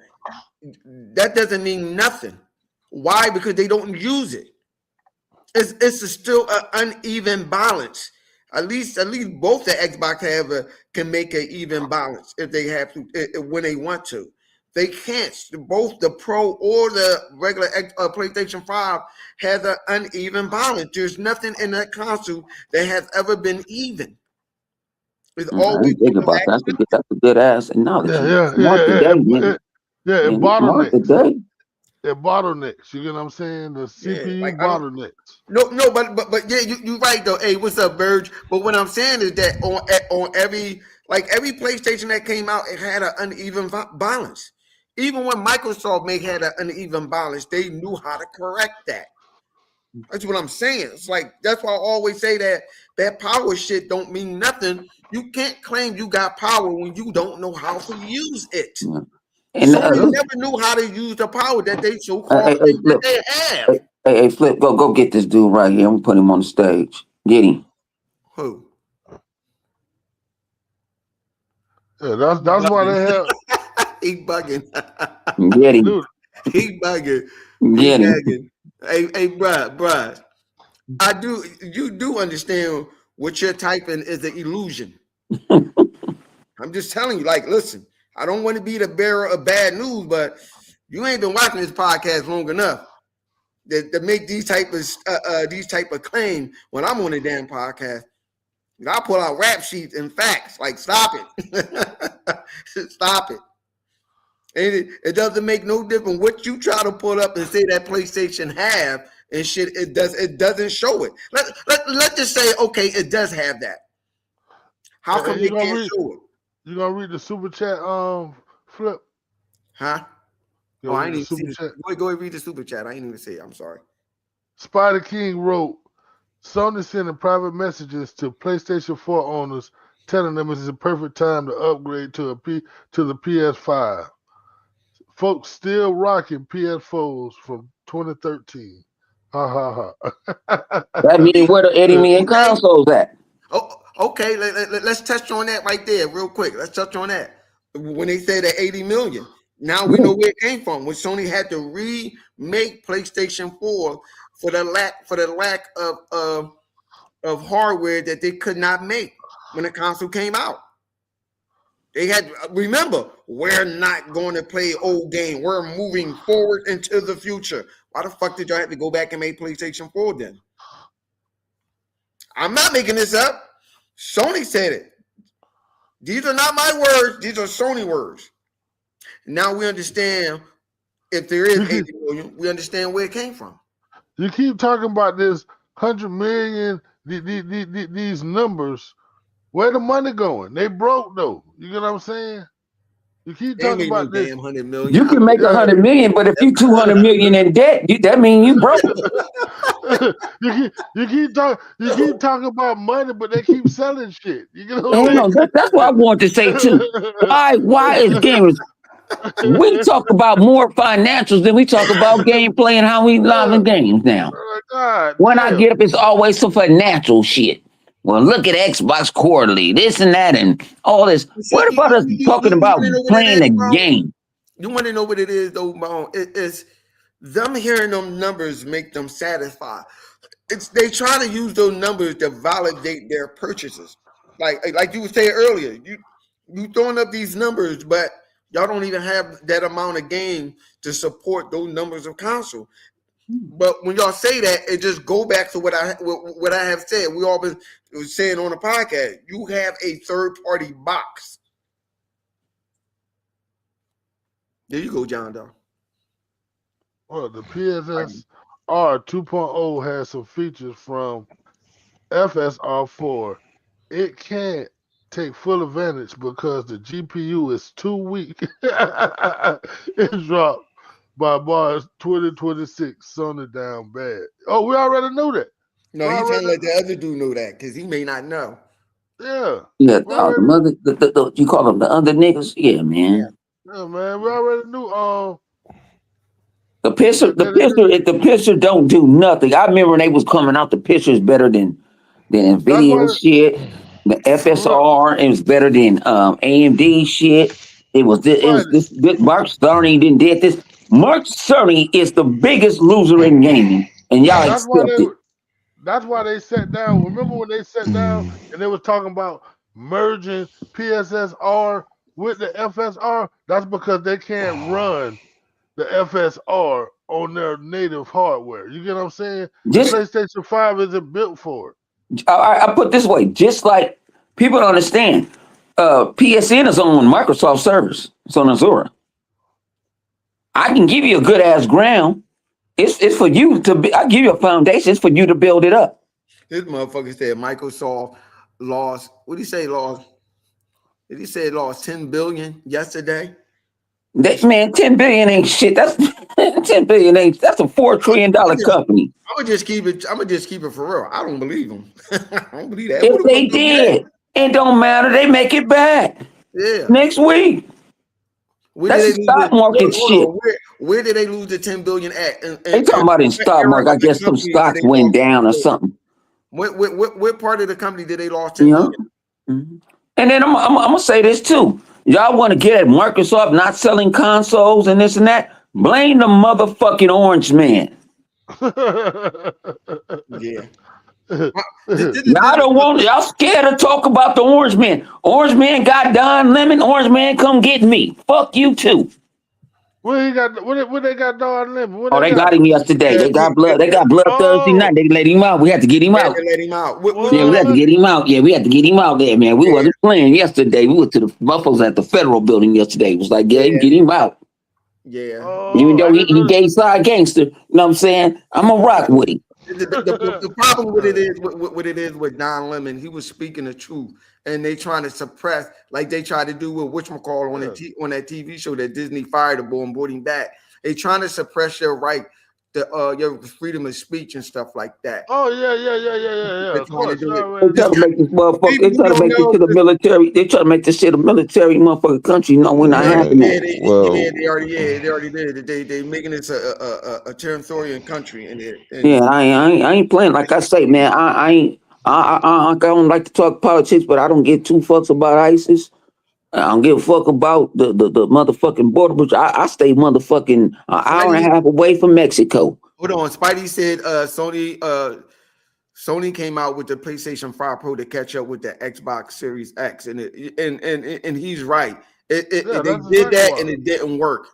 That doesn't mean nothing. Why? Because they don't use it. It's still an uneven balance. At least both the Xbox can make an even balance if they have to when they want to. They can't. Both the Pro or the regular PlayStation 5 has an uneven balance. There's nothing in that console that has ever been even. It's I always didn't think about that. That's a good ass analogy. Yeah, Smart today, man. it Smart bottlenecks. today. It bottlenecks. You get what I'm saying? The CPU like, bottlenecks. No, but yeah, you're right though. Hey, what's up, Burge? But what I'm saying is that on every PlayStation that came out, it had an uneven balance. Even when Microsoft had an uneven balance, they knew how to correct that. That's what I'm saying. It's like that's why I always say that power shit don't mean nothing. You can't claim you got power when you don't know how to use it. Yeah. And So they never knew how to use the power that they so-called Flip. they have. Hey, Flip, go get this dude right here. I'm gonna put him on the stage. Get him. Who? Yeah, that's why they have. He bugging. Get him. Dude, He bugging. Get him. Bugging. Hey, bruh. You do understand what you're typing is an illusion. I'm just telling you, like, listen, I don't want to be the bearer of bad news, but you ain't been watching this podcast long enough to make these type of claims when I'm on the damn podcast. I pull out rap sheets and facts. Like, stop it. Stop it. And it doesn't make no difference what you try to pull up and say that PlayStation have and shit. It doesn't show it. Let's just say, okay, it does have that. How come they can't show it? You gonna read the super chat, Flip? Huh? Oh, I ain't even see it. Go ahead, read the super chat. I ain't even see it. I'm sorry. Spider King wrote, Sony sending private messages to PlayStation 4 owners telling them it's the perfect time to upgrade to the PS5. Folks still rocking PS4s from 2013. Ha ha ha. That means where the enemy and consoles at. Oh, okay. Let's touch on that right there real quick. Let's touch on that. When they say that 80 million, now we know where it came from. When Sony had to remake PlayStation 4 for the lack of hardware that they could not make when the console came out. They had, remember, we're not going to play old game. We're moving forward into the future. Why the fuck did y'all have to go back and make PlayStation 4 then? I'm not making this up. Sony said it. These are not my words. These are Sony words. Now we understand if there is 80 million, we understand where it came from. You keep talking about this 100 million, these numbers. Where the money going? They broke though. You get what I'm saying? You keep talking about this. Damn 100 million. You can make 100 million, but if you 200 million in debt, that means you broke. you keep talking about money, but they keep selling shit. You get what I'm saying? No, that's what I want to say too. Why is gamers? We talk about more financials than we talk about gameplay and how we live in games now. Oh God, when I get up, it's always some financial shit. Well, look at Xbox quarterly, this and that, and all this. What about us talking about playing the game? You want to know what it is, though, Mo? It's them hearing them numbers make them satisfied. They try to use those numbers to validate their purchases. Like you were saying earlier, you throwing up these numbers, but y'all don't even have that amount of game to support those numbers of console. But when y'all say that, it just go back to what I have said. We all been saying on the podcast. You have a third-party box. There you go, John Doe. Well, the PSVR 2.0 has some features from FSR4. It can't take full advantage because the GPU is too weak. It dropped by March 2026. Sony down bad. Oh, we already knew that. No, he's trying to let the other dude know that because he may not know. Yeah. Yeah, you call them the other niggas? Yeah, man. Yeah, man. We already knew. The picture don't do nothing. I remember when they was coming out, the picture is better than NVIDIA shit. The FSR, it was better than AMD shit. It was this Mark Cerny didn't did this. Mark Cerny is the biggest loser in gaming, and y'all That's why accept they. it. That's why they sat down. Remember when they sat down and they was talking about merging PSSR with the FSR? That's because they can't run the FSR on their native hardware. You get what I'm saying? The Just PlayStation 5 isn't built for it. I put it this way, just like people don't understand, PSN is on Microsoft servers. It's on Azure. I can give you a good ass ground. It's for you to be, I give you a foundation. It's for you to build it up. This motherfucker said Microsoft lost. What did he say? Lost? Did he say it lost 10 billion yesterday? That man, 10 billion ain't shit. That's 10 billion ain't. That's a $4 trillion company. I'm gonna just keep it. I'm gonna just keep it for real. I don't believe him. I don't believe that. If they did, it don't matter. They make it back Yeah. next week. That's the stock market shit. Where did they lose the 10 billion at? They talking about in stock market. I guess some stocks went down or something. What part of the company did they lose 10 billion? Mm-hmm. And then I'm gonna say this too. Y'all want to get at Microsoft not selling consoles and this and that? Blame the motherfucking orange man. Yeah. Y'all don't want. Y'all scared to talk about the orange man. Orange man got Don Lemon. Orange man come get me. Fuck you too. Where he got? Where they got Don Lemon? Oh, they got him yesterday. They got blood. They got blood Thursday night. They let him out. We had to get him out. Let him out. Yeah, we had to get him out. Yeah, we had to get him out there, man. We wasn't playing yesterday. We went to the Buffaloes at the Federal Building yesterday. It was like, yeah, get him out. Yeah. Even though he gay side gangster, you know what I'm saying? I'm gonna rock with him. The problem with it is what it is with Don Lemon. He was speaking the truth, and they trying to suppress, like they tried to do with whatchamacallit on that TV show that Disney fired the boy and brought him back. They trying to suppress your right to your freedom of speech and stuff like that. Oh yeah. They try to make this motherfucker. They try to make this shit a military. They try to make this shit a military motherfucking country. No, we're not having that. They already did. They making this a territorial country. And yeah, I ain't playing. Like I say, man, I don't like to talk politics, but I don't give two fucks about ISIS. I don't give a fuck about the motherfucking border bridge. I stay motherfucking an hour and a half away from Mexico. Hold on, Spidey said Sony came out with the PlayStation 5 Pro to catch up with the Xbox Series X, and he's right. They did that and it didn't work.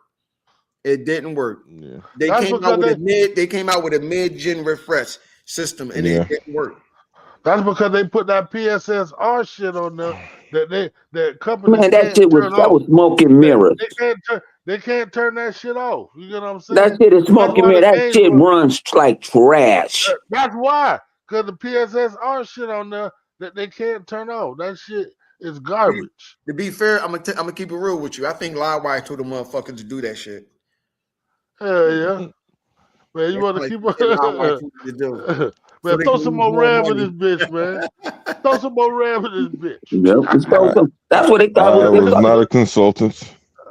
It didn't work. Yeah. They came out with a mid-gen refresh system, and it didn't work. That's because they put that PSSR shit on there that company. Man, that shit was smoke and mirrors. They can't turn that shit off. You know what I'm saying? That shit is smoke and mirrors. That shit runs like trash. That's why, because the PSSR shit on there that they can't turn off. That shit is garbage. To be fair, I'm gonna keep it real with you. I think Livewire told the motherfuckers to do that shit. Hell yeah. Man, you want to keep on. Man, throw some more RAM in this bitch, man. Throw some more RAM in this bitch. Yep. That's what they thought. I was not a consultant.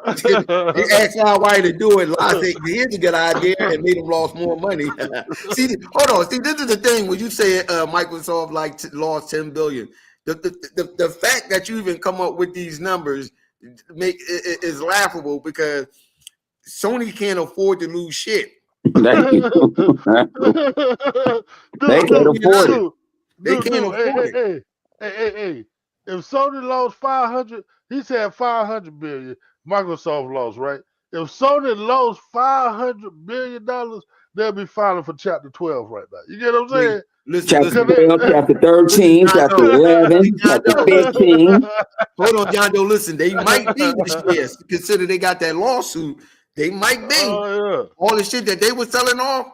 They asked Livewire to do it. I said, here's a good idea, and made them lost more money. See, hold on. See, this is the thing when you say Microsoft lost 10 billion. The fact that you even come up with these numbers is laughable because Sony can't afford to lose shit. They can't afford it. They can't afford it. Hey. If Sony lost 500, he said 500 billion. Microsoft lost, right? If Sony lost $500 billion, they'll be filing for Chapter 12 right now. You get what I'm saying? Chapter 12, Chapter 13, Chapter 11, Chapter 15. Hold on, John Doe. Listen, they might be this year. Consider they got that lawsuit. They might be. All the shit that they were selling off.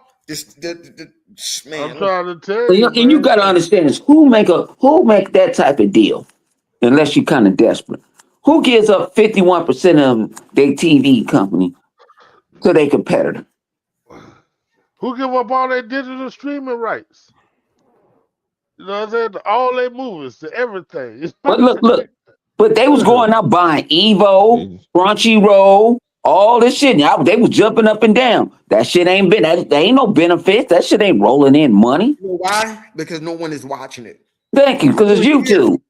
Man, I'm trying to tell you. And you got to understand this. Who make that type of deal? Unless you're kind of desperate. Who gives up 51% of their TV company to their competitor? Who give up all their digital streaming rights? You know what I'm saying? All their movies, to everything. But look. But they was going out buying Evo, Crunchyroll, all this shit. Now they was jumping up and down. That shit ain't been. There ain't no benefits. That shit ain't rolling in money. You know why? Because no one is watching it. Thank you. Because it's YouTube.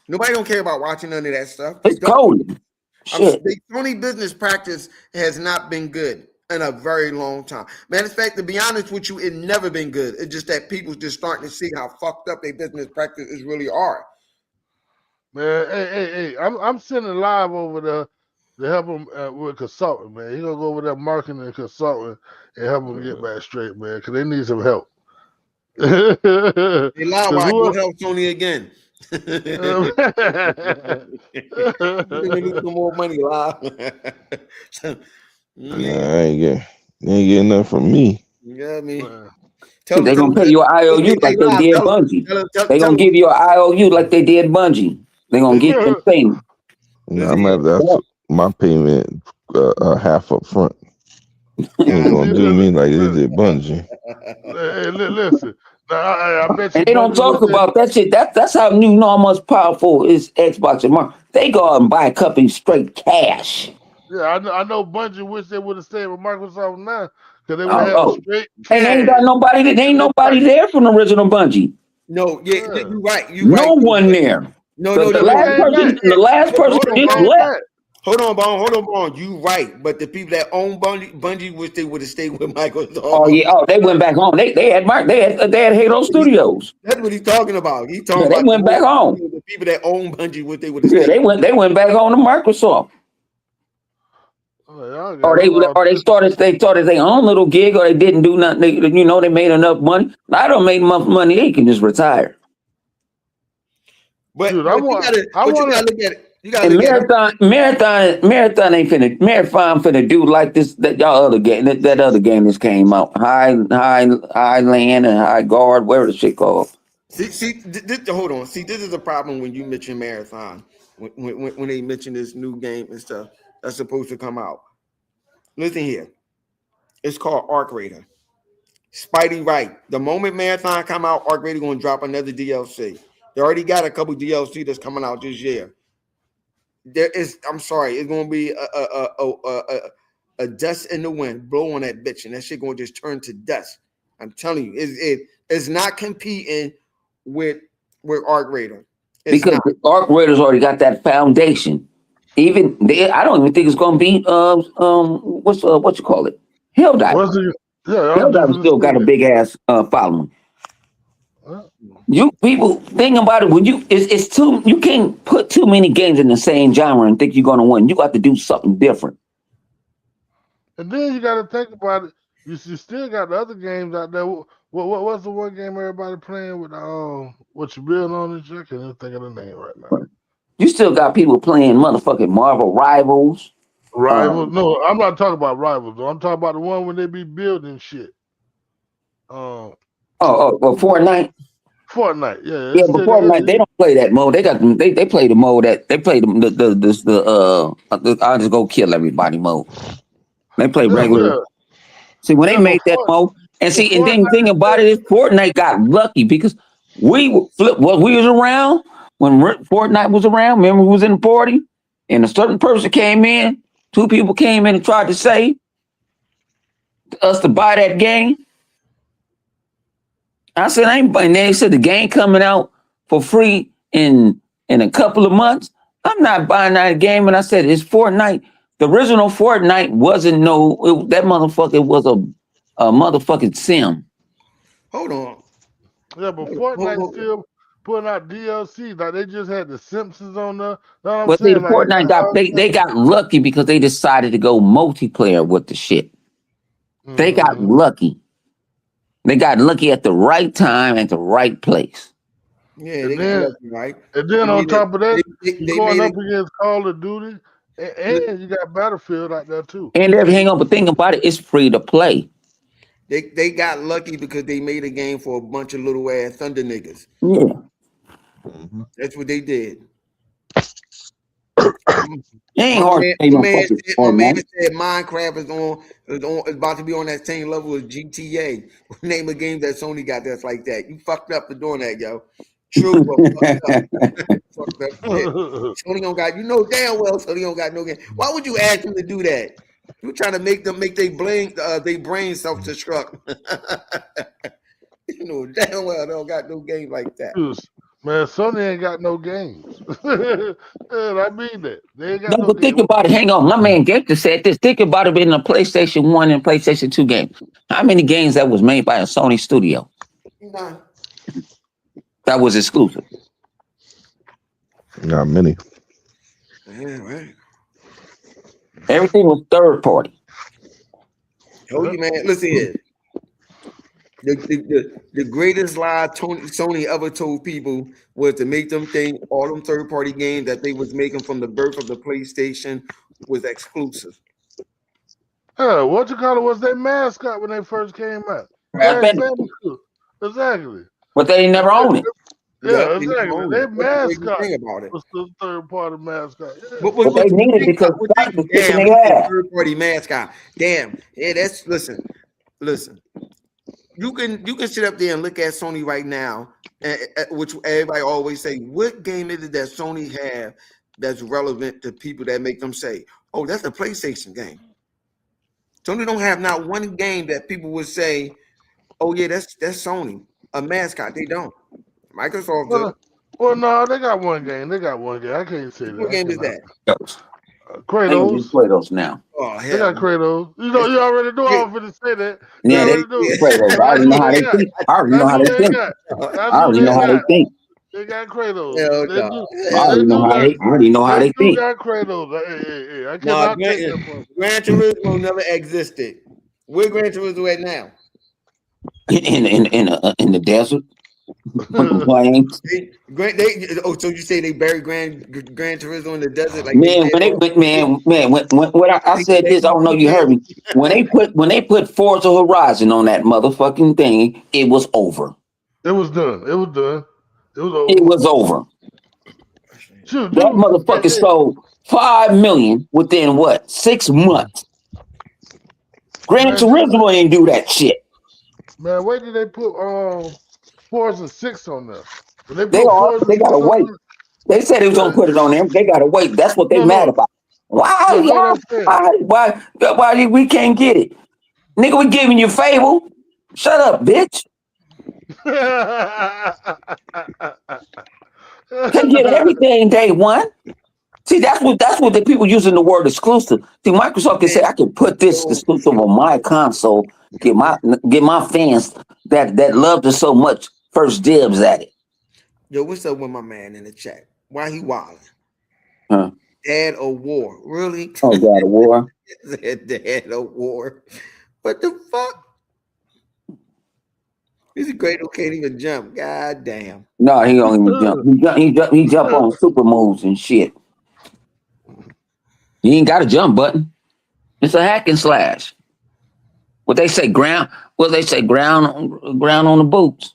Nobody don't care about watching none of that stuff. It's coding. Shit. The Sony business practice has not been good. in a very long time. Matter of fact, to be honest with you, it never been good. It's just that people just starting to see how fucked up their business practices really are. Man, hey, I'm sending live over there to help him with consulting, man. He gonna go over there marketing and consulting and help him get back straight, man, because they need some help. Hey, Lyle, why go help Tony again? They need some more money, Lyle. I ain't getting nothing from me. Yeah, I mean, They're gonna pay you an IOU like they did Bungie. They're gonna give you an IOU like they did Bungie. They're gonna get the thing. I'm at my payment half up front. You ain't gonna do me like they did Bungie. Hey, listen. I bet you and they don't talk about that shit. That's how you know how much powerful is Xbox and Mark. They go out and buy a company straight cash. Yeah, I know Bungie wish they would have stayed with Microsoft now because they would have had straight cash. And they ain't got nobody. There ain't nobody there from the original Bungie. No, you're right. No one there. No. The last person just left. Hold on, Bone. You right, but the people that own Bungie wish they would have stayed with Microsoft. Oh yeah. Oh, they went back home. They had Halo Studios. That's what he's talking about. He's talking about they went back home. The people that own Bungie wish they would have. Yeah, they went back home to Microsoft. Or they started their own little gig, or they didn't do nothing. They made enough money. I don't make enough money. They can just retire. But you gotta look at it. You gotta look Marathon ain't finna do like this that y'all other game that other game that came out. Highland and High Guard, whatever the shit called. Hold on. See, this is the problem when you mention Marathon. When they mention this new game and stuff that's supposed to come out. Listen here. It's called Arc Raider. Spidey right. The moment Marathon come out, Arc Raider gonna drop another DLC. They already got a couple DLC that's coming out this year. I'm sorry, it's gonna be a dust in the wind, blow on that bitch, and that shit gonna just turn to dust. I'm telling you, it's not competing with Arc Raider. Because Arc Raiders already got that foundation. I don't even think it's gonna be what you call it? Helldiver. Helldiver still got a big ass following. You people think about it when it's too you can't put too many games in the same genre and think you're gonna win. You got to do something different. And then you got to think about it. You still got the other games out there. What's the one game everybody playing with? What you build on this? I can't think of the name right now. You still got people playing motherfucking Marvel Rivals. No, I'm not talking about Rivals. Though. I'm talking about the one when they be building shit. Well, Fortnite. Fortnite, yeah. Yeah, but Fortnite they don't play that mode. They play the mode that they play I'll just go kill everybody mode. They play regular. Yeah. See when they made that mode, and then the thing about it is Fortnite got lucky because we was around when Fortnite was around. Remember, we was in the party, and a certain person came in. 2 people came in and tried to say us to buy that game. I said, and they said the game coming out for free in a couple of months. I'm not buying that game. And I said, it's Fortnite. The original Fortnite wasn't that motherfucker was a motherfucking sim. Hold on. Yeah, but Fortnite still putting out DLC. Like they just had the Simpsons on there. But Fortnite they got lucky because they decided to go multiplayer with the shit. Mm-hmm. They got lucky. They got lucky at the right time at the right place. Yeah, they got lucky, right? And then on top of that, you're going up against Call of Duty, and you got Battlefield out there too. And hang on, but think about it, it's free to play. They got lucky because they made a game for a bunch of little ass Thunder niggas. Yeah. That's what they did. It ain't hard. My man said Minecraft is about to be on that same level as GTA. Name a game that Sony got that's like that. You fucked up for doing that, yo. True, fucked up. Sony don't got, damn well Sony don't got no game. Why would you ask them to do that? You're trying to make their brain self-destruct. Damn well they don't got no game like that. Man, Sony ain't got no games. And I mean that. They ain't got No, no but think games. about it. Hang on. My man Gator said this. Think about it in the PlayStation 1 and PlayStation 2 games. How many games that was made by a Sony studio Nah. that was exclusive? Not many. Yeah, right. Everything was third party. Told you, man. Listen here. The greatest lie Sony ever told people was to make them think all them third-party games that they was making from the birth of the PlayStation was exclusive. Yeah, what you call it was their mascot when they first came out. Crash Crash Bandicoot. Bandicoot. Exactly. But they never own it. Yeah, They exactly. own Their it. That's the crazy mascot thing about it. was the third party mascot. Yeah. But they need it because Fox was kicking damn, their ass. third-party mascot. Damn. Yeah, that's listen. You can sit up there and look at Sony right now, which everybody always say, what game is it that Sony have that's relevant to people that make them say, oh, that's a PlayStation game. Sony don't have not one game that people would say, oh yeah, that's Sony, a mascot. They don't. Microsoft does. Well, no, they got one game. I can't say that. What game is that? Kratos. Kratos now. Oh They hell. got Kratos. You know, you already know I was going to say that. You Yeah, they already know. Kratos. I already know how they think. I already know how they think. I already know how they think. They got Kratos. Hell They no. do. I already know how they. I already know how they They do think. got Kratos. Hey, I No, cannot take that from them. Gran Turismo never existed. Where Gran Turismo at now? In the desert. Plains. So you say they buried Gran Turismo in the desert? Like Man, when I said this, I don't know you heard me. When they put Forza Horizon on that motherfucking thing, it was over. It was done. It was done. It was over. It was over. Shoot, That motherfucker sold 5 million within what 6 months. Gran Turismo ain't do that shit. Man, wait till they put Forza 6 on there. When They gotta wait. They said they was gonna put it on them. They gotta wait. That's what they mad about. Why we can't get it? Nigga, we giving you Fable. Shut up, bitch. Can get everything day one. See, that's what the people using the word exclusive. See, Microsoft can say I can put this exclusive on my console, get my fans that loved it so much first dibs at it. Yo, what's up with my man in the chat? Why he wilding? Huh? Dad of War, really? Oh, God of War. Dad of War. What the fuck? He's a great who can't even jump. God damn. No, he don't even jump. He jump on super moves and shit. You ain't got a jump button. It's a hack and slash. What they say, ground on the boots.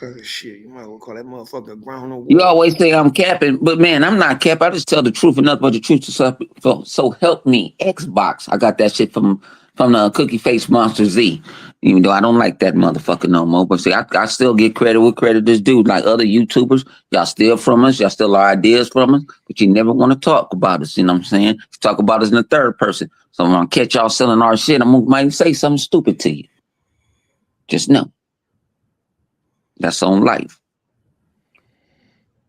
Oh, shit, you might well call that motherfucker ground on. You always say I'm capping, but man, I'm not capping. I just tell the truth and nothing but the truth. So help me. Xbox. I got that shit from the Cookie Face Monster Z. Even though I don't like that motherfucker no more. But see, I still get credit where credit is due. Like other YouTubers, y'all steal from us. Y'all steal our ideas from us. But you never want to talk about us. You know what I'm saying? Talk about us in the third person. So when I catch y'all selling our shit, might say something stupid to you. Just know. That's on life.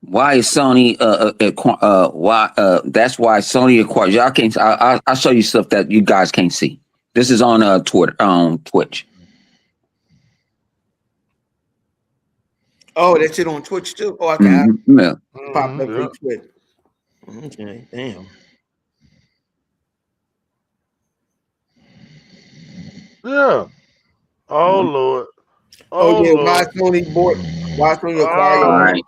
Why is Sony that's why Sony acquired y'all can't I'll show you stuff that you guys can't see. This is on Twitter, on Twitch. Oh, that shit on Twitch too? Oh, okay. Yeah. Pop up on Twitch. Okay, damn. Yeah. Oh Lord. Oh yeah, Lord. why Sony acquired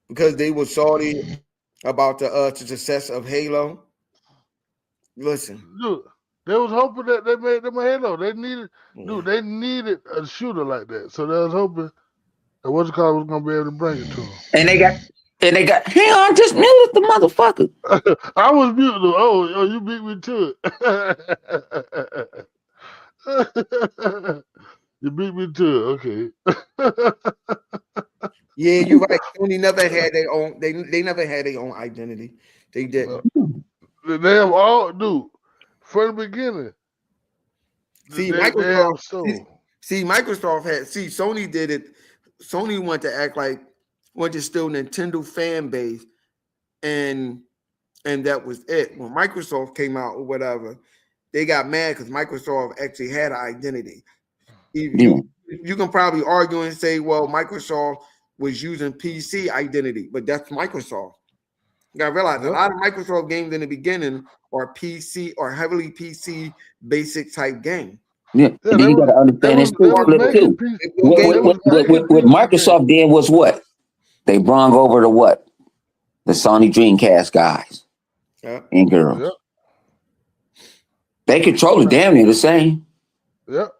because they were salty about the success of Halo. Listen, dude, they was hoping that they made them a Halo. They needed a shooter like that. So they was hoping that was gonna be able to bring it to them. And they got hang on, just muted the motherfucker. I was muted. Oh, you beat me to it. You beat me to it. Okay. yeah, you're right. Sony never had their own. They never had their own identity. They didn't. They have all, dude, from the beginning. See, See, Microsoft Sony did it. Sony wanted to act like wanted to steal Nintendo fan base, and that was it. When Microsoft came out or whatever, they got mad because Microsoft actually had an identity. You can probably argue and say, well, Microsoft was using PC identity, but that's Microsoft. You gotta realize a lot of Microsoft games in the beginning are PC or heavily PC basic type game. Yeah, and then you got to understand this too. What Microsoft did was what? They brung over to what? The Sony Dreamcast guys and girls. Yep. They control it damn near the same. Yep.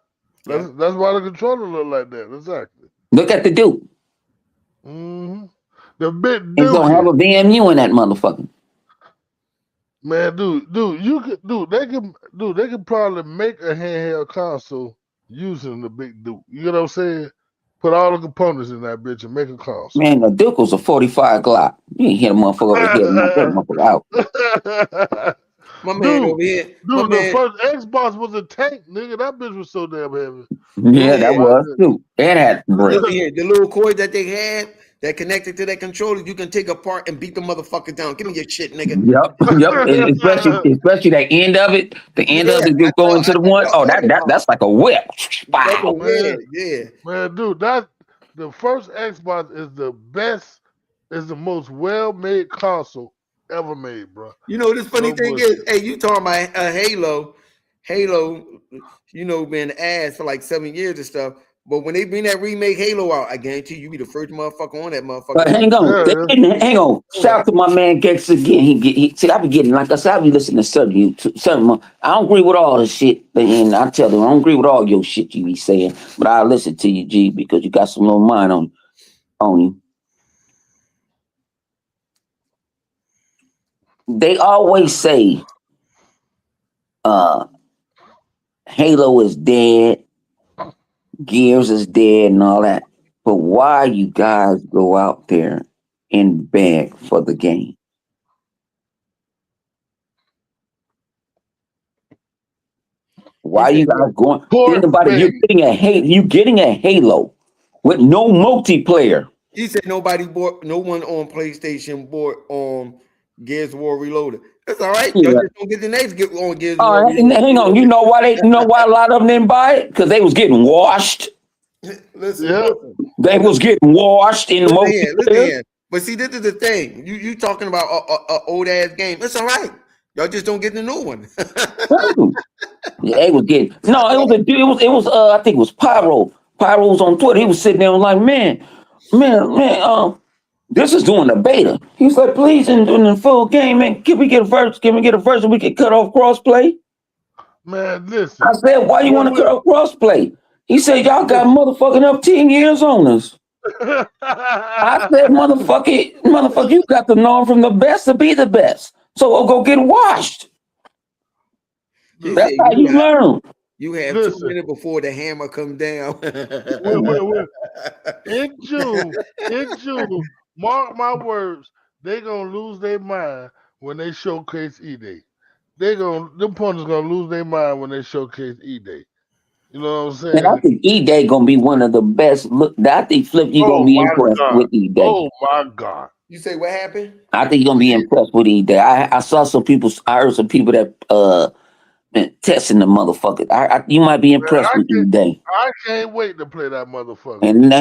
That's why the controller look like that. Exactly. Look at the Duke. Mm-hmm. The big Duke. It's gonna have a VMU in that motherfucker. Man, they can probably make a handheld console using the big Duke. You know what I'm saying? Put all the components in that bitch and make a console. Man, the Duke was a 45 Glock. You ain't hit a motherfucker over here, knock that motherfucker out. My man over here. Dude, the first Xbox was a tank, nigga. That bitch was so damn heavy. Yeah, that was too. And had break. The little cord that they had that connected to that controller, you can take apart and beat the motherfucker down. Give me your shit, nigga. Yep. And especially that end of it. The end of it just going to the one. Oh, that's like a whip. Wow. Man, dude, the first Xbox is the best, is the most well-made console ever made, bro. You know, this funny thing is, hey, you talking about Halo, you know, been ass for like 7 years and stuff. But when they bring that remake Halo out, I guarantee you be the first motherfucker on that motherfucker. But hang on. Shout out to my man Gex again. See, I be getting, like I said, I be listening to certain. I don't agree with all the shit, and I tell them I don't agree with all your shit you be saying. But I listen to you, G, because you got some little mind on you. They always say Halo is dead, Gears is dead and all that. But why you guys go out there and beg for the game? Why you guys going? You're getting a Halo with no multiplayer. He said no one on PlayStation bought Gears of War Reloaded. That's all right. Yeah. Y'all just don't get the next get on Gears of War Reloaded. Hang on. You know why a lot of them didn't buy it? Because they was getting washed. Listen. They was getting washed in the multiplayer. But see, this is the thing. You talking about a old ass game. It's all right. Y'all just don't get the new one. Yeah, they was getting it was I think it was Pyro. Pyro was on Twitter. He was sitting there like, man, this is doing the beta. He's like, please, in the full game, man, can we get a verse? Can we get a verse so we can cut off crossplay? Man, listen. I said, why you want to cut off crossplay? He said, y'all got motherfucking up 10 years on us. I said, motherfucker, you got to know from the best to be the best. So I'll go get washed. That's how you learn. You have 2 minutes before the hammer comes down. Wait. In June, mark my words, they're gonna lose their mind when they showcase E-Day. Them pundits gonna lose their mind when they showcase E-Day. You know what I'm saying? And I think E-Day gonna be one of the best. I think Flip, you gonna be impressed with E-Day. Oh my God! You say what happened? I think you're gonna be impressed with E-Day. I saw some people. I heard some people that testing the motherfucker. You might be impressed with E-Day. I can't wait to play that motherfucker. And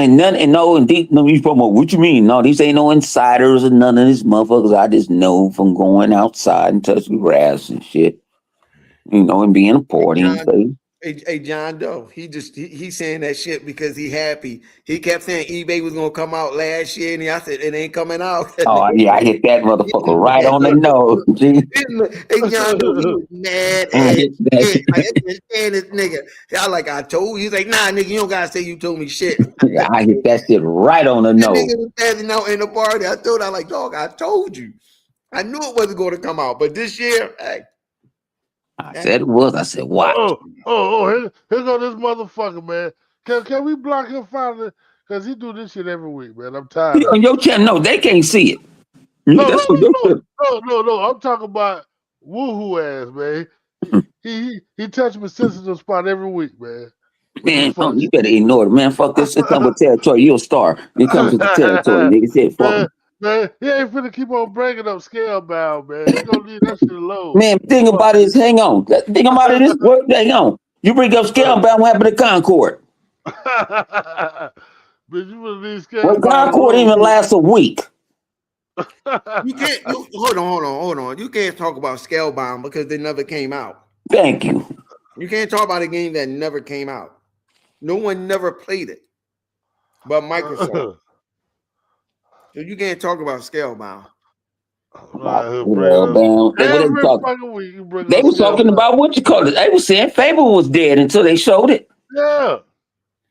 you promote. What you mean? No, these ain't no insiders or none of these motherfuckers. I just know from going outside and touching grass and shit. You know, and being a party and stuff. Hey, John Doe, he's saying that shit because he happy. He kept saying eBay was gonna come out last year, and I said it ain't coming out. Oh yeah, I hit that motherfucker right on the nose. Hey, John Doe, he was mad. I understand this nigga. I told you. He's like, nah, nigga, you don't gotta say you told me shit. Yeah, I hit that shit right on the nose. Nigga was passing out in the party. I told her, like, dog, I told you. I knew it wasn't going to come out, but this year, hey. I said it was. I said, what? Here go this motherfucker, man. Can we block him finally? Because he do this shit every week, man. I'm tired. On your channel, no, they can't see it. No. I'm talking about woohoo ass, man. He touched my sensitive spot every week, man. Man, Fuck. you better ignore it, man. Fuck this. It comes with territory. You're a star. It comes with the territory. Nigga said, fuck. Man, he ain't finna keep on breaking up Scalebound, man. He gonna leave that shit alone. Man, thing about it is, hang on. Thing about it is, hang on. You bring up Scalebound, what happened to Concord? But you would leave Well, Scalebound Concord alone. even lasts a week. You can't. Hold on. You can't talk about Scalebound because they never came out. Thank you. You can't talk about a game that never came out. No one never played it, but Microsoft. So you can't talk about Scalebound. Well, man, Every fucking week you bring they up was talking Scalebound. about what you call it. They was saying Fable was dead until they showed it. Yeah.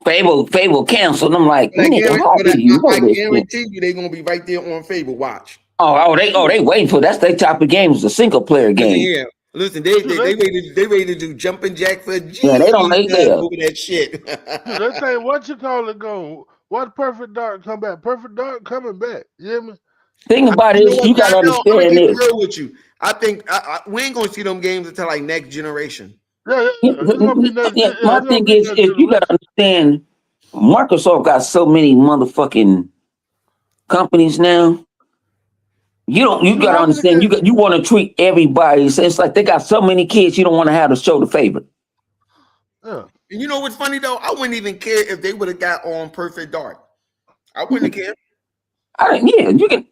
Fable canceled. I'm like, But I nigga, how do you know this shit? guarantee you they're gonna be right there on Fable. Watch. They waiting for that's their type of game. It's a single player game. Yeah. Listen, they ready to do jumping jack for G. Yeah, they don't like that. over that shit. Let's say what you call it go. What Perfect Dark come back? Perfect Dark coming back. You hear me? Thing about it is, you gotta understand this. Real with you. I think we ain't gonna see them games until like next generation. My thing is, if you gotta understand, Microsoft got so many motherfucking companies now. You gotta understand. You want to treat everybody. So it's like they got so many kids. You don't want to have to show the favorite. Yeah. And you know what's funny though? I wouldn't even care if they would have got on Perfect Dark. I wouldn't have cared. You can.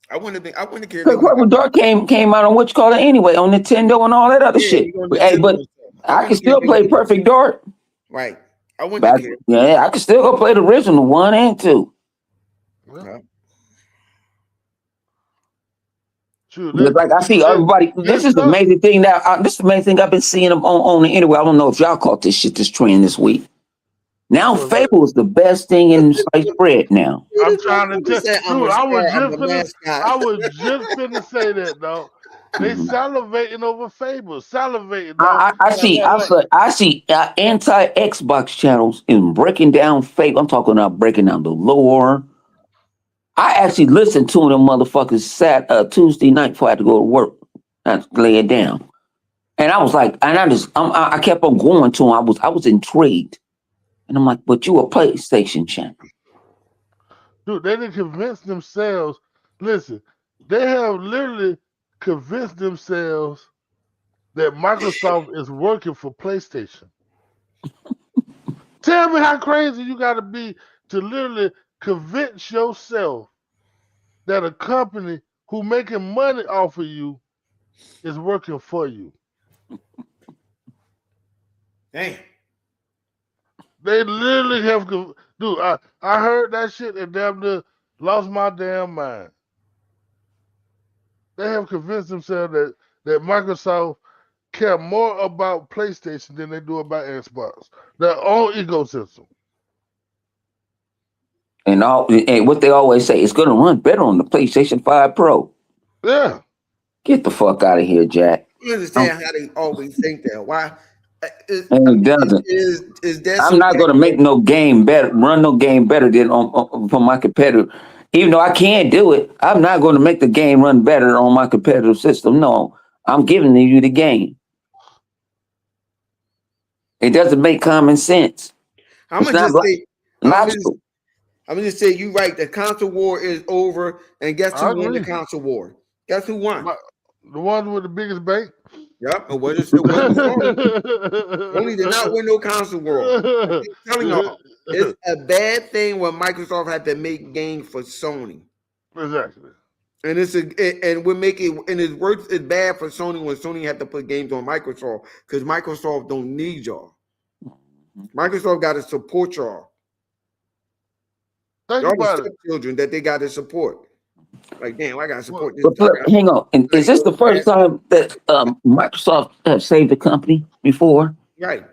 I wouldn't have cared. Perfect Dark came out on what you call it anyway, on Nintendo and all that other shit. Hey, but I can still play Perfect Dark. Right. I wouldn't care. Yeah, I can still go play the original 1 and 2. Yeah. Just like I see everybody. This is the amazing thing now. This is the main thing I've been seeing on the internet. I don't know if y'all caught this trend this week. Now Fable is the best thing in sliced bread now. I'm trying to tell you, I was just finna say that, though. They salivating over Fable, salivating. I see anti-Xbox channels in breaking down Fable. I'm talking about breaking down the lore. I actually listened to them motherfuckers Tuesday night before I had to go to work. I had to lay it down, and I was like, I kept on going to them. I was intrigued, and I'm like, but you a PlayStation champion, dude. They didn't convince themselves. Listen, they have literally convinced themselves that Microsoft is working for PlayStation. Tell me how crazy you got to be to literally convince yourself that a company who making money off of you is working for you. Damn. They literally have, dude. I heard that shit and damn near lost my damn mind. They have convinced themselves that Microsoft care more about PlayStation than they do about Xbox. Their own ecosystem. and what they always say, it's going to run better on the PlayStation 5 Pro. Yeah. Get the fuck out of here, Jack. You understand how they always think that? Why? It doesn't. I'm not going to make no game better, run no game better than for my competitor. Even though I can't do it, I'm not going to make the game run better on my competitive system. No, I'm giving you the game. It doesn't make common sense. I'm gonna just say you're right. The console war is over, and guess who won the console war? Guess who won? The one with the biggest bank. Yep, it wasn't Sony. Sony did not win no console war. I'm telling y'all, it's a bad thing when Microsoft had to make games for Sony. Exactly. And it's bad for Sony when Sony had to put games on Microsoft because Microsoft don't need y'all. Microsoft got to support y'all. Y'all the children that they got to support. Like, damn, I got to support this. But hang on, and is this the first time that Microsoft have saved the company before? Right.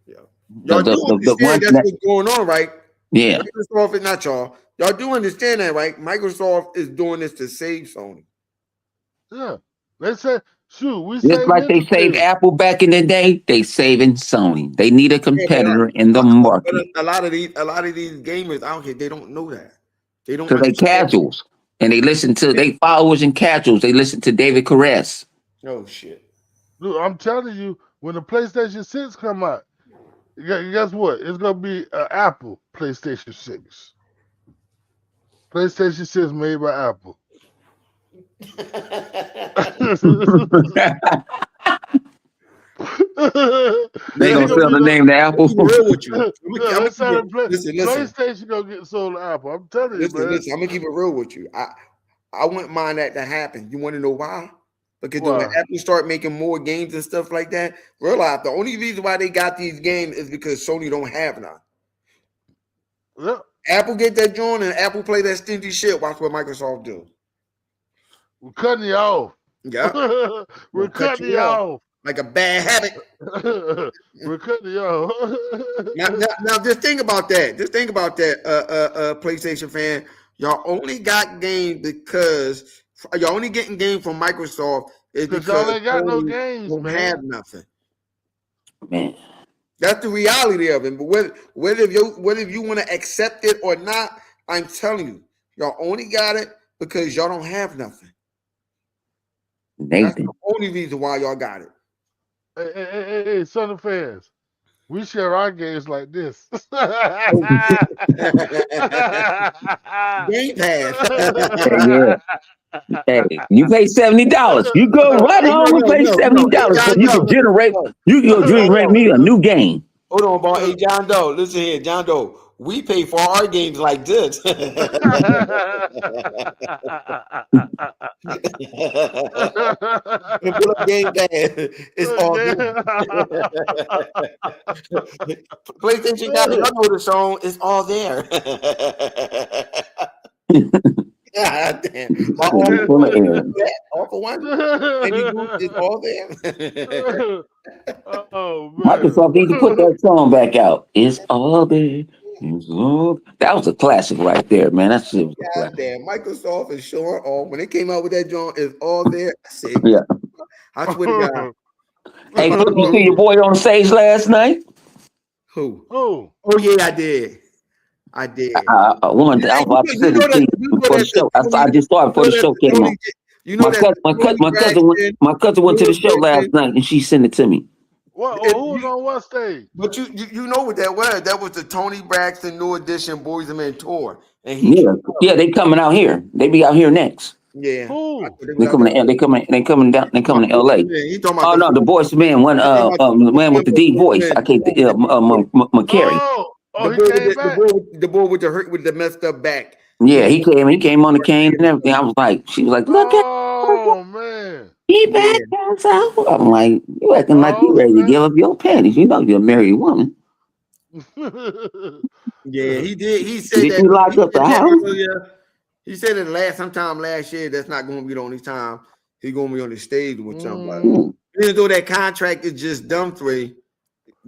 Yeah. Y'all do understand that's what's going on, right? Yeah. Microsoft is not y'all. Y'all do understand that, right? Microsoft is doing this to save Sony. Yeah. They said, shoot, just like they saved Apple back in the day, they saving Sony. They need a competitor in the market. But a lot of these gamers out here, they don't know that. They don't. So they casuals, and they listen to they followers and casuals. They listen to David Caress. Oh shit! Dude, I'm telling you, when the PlayStation 6 come out, Guess what? It's gonna be an Apple PlayStation 6. PlayStation 6 made by Apple. They gonna sell the name to Apple. I'm gonna keep it real with you. Listen. PlayStation gonna get sold to Apple. I'm telling you, man. Listen. I'm gonna keep it real with you. I wouldn't mind that to happen. You want to know why? Because when Apple start making more games and stuff like that, realize the only reason why they got these games is because Sony don't have none. Yep. Apple get that joint and Apple play that stingy shit. Watch what Microsoft do. We're cutting you off. Yeah, We're cutting you off. like a bad habit. We're cutting you off. now, just think about that. PlayStation fan. Y'all only got games because y'all only getting games from Microsoft is because y'all ain't got no games, don't man. have nothing. Man, that's the reality of it. But whether if you want to accept it or not, I'm telling you, y'all only got it because y'all don't have nothing. Nathan. That's the only reason why y'all got it. Hey, Son of Fans. We share our games like this. Game Pass. Yeah. Hey, you pay $70. You go right home and pay $70 so you can generate. You can generate me a new game. Hold on, boy. Hey, John Doe, listen here, John Doe. We pay for our games like this. Pull up Game Pass. It's all there. PlayStation got it. Y'all know the song. It's all there. God damn. All for one. It's all there. Oh, man. Microsoft need to put that song back out. It's all there. That was a classic right there, man. That's it. God damn. Microsoft is showing off. When they came out with that joint, it's all there. I said, yeah. I swear to God. Hey, you see your boy on stage last night? Who? Oh, yeah, I did. I just started before the show came on. You know my cousin went to the show last night and she sent it to me. What? Who was on what stage? But you know what that was? That was the Tony Braxton New Edition Boys and Men tour. And they coming out here. They be out here next. Yeah. Who? They coming to LA. Oh no, the Boys Man one man with the deep voice. I can't McCary. The boy with the messed up back. Yeah, he came on the cane and everything. I was like, she was like, look at man. He back down south. I'm like, you acting like you ready to give up your panties. You know you're a married woman. Yeah, he did. He said did that. You lock up the house? He said it sometime last year. That's not going to be the only time he's going to be on the stage with somebody. Even though that contract is just dumb three,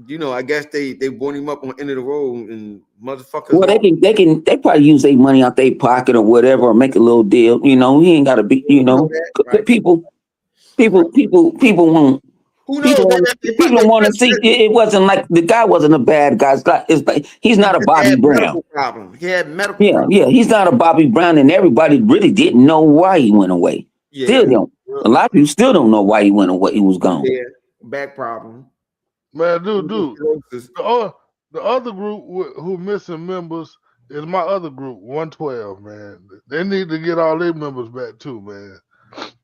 you know, I guess they brought him up on the end of the road and motherfuckers. Well, they probably use their money out their pocket or whatever, or make a little deal. You know, he ain't got to be. You know, right. People won't. People want to see. It wasn't like the guy wasn't a bad guy. It's like he's not a Bobby Brown. He had medical. Yeah. He's not a Bobby Brown, and everybody really didn't know why he went away. Yeah. Still don't. A lot of people still don't know why he went away. He was gone. Yeah, back problem. Man, dude. The other group who missing members is my other group, 112. Man, they need to get all their members back too, man.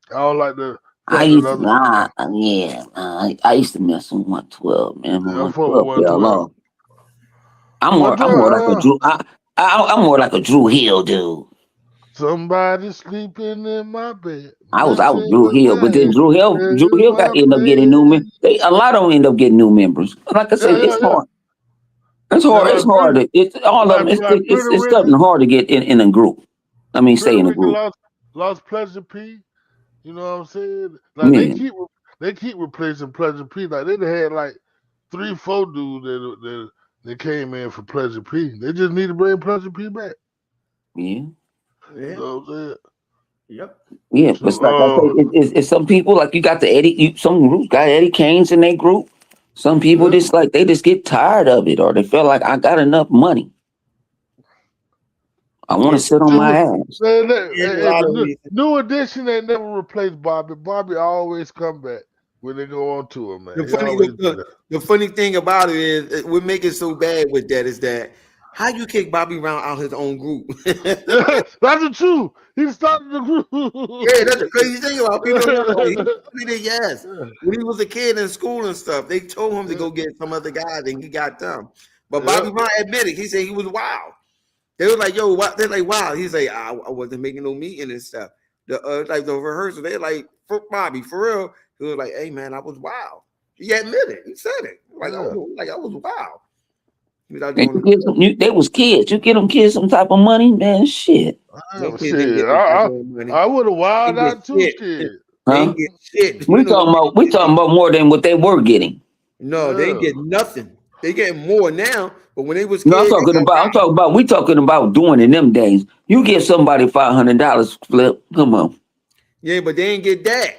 I don't like the. I used to mess with 112, man. 112. I'm more like a Drew Hill dude. Somebody sleeping in my bed. I was Drew Hill, but then Drew Hill got end up getting new members. A lot of them end up getting new members. Like I said, it's hard. It's hard. It's hard. It's all of them. It's something hard to get in a group. I mean, stay in a group. Lost Pleasure P. You know what I'm saying? Like they keep replacing Pleasure P. Like they had like 3-4 dudes that came in for Pleasure P. They just need to bring Pleasure P back. Yeah. You know what I'm saying? Yep. Yeah, but it's some people like you got some groups got Eddie Kane's in their group. Some people just get tired of it, or they feel like I got enough money. I want to sit on my ass. New Edition ain't never replaced Bobby. Bobby always come back. when they go on tour, man. The He funny, always do that. the funny thing about it is, what make it so bad with that is that how you kick Bobby Brown out his own group? That's the truth. He started the group. Yeah, that's the crazy thing about people. Don't know. He did, yes. When he was a kid in school and stuff, they told him to go get some other guys, and he got them. But Bobby Brown admitted, he said he was wild. They were like, "Yo, what?" They're like, "Wow." He's like, "I wasn't making no meeting and stuff." Like the rehearsal, they're like, "For Bobby, for real." He was like, "Hey, man, I was wild." He admitted, he said it. Like, I was wild. He was out doing They was kids. You get them kids some type of money, man. Shit. Shit. I would have wild out too, shit. They ain't get shit. We talking about more than what they were getting. No, they ain't get nothing. They getting more now, but when they was No, kids, we talking about doing in them days. You give somebody $500, Flip. Come on. Yeah, but they ain't get that.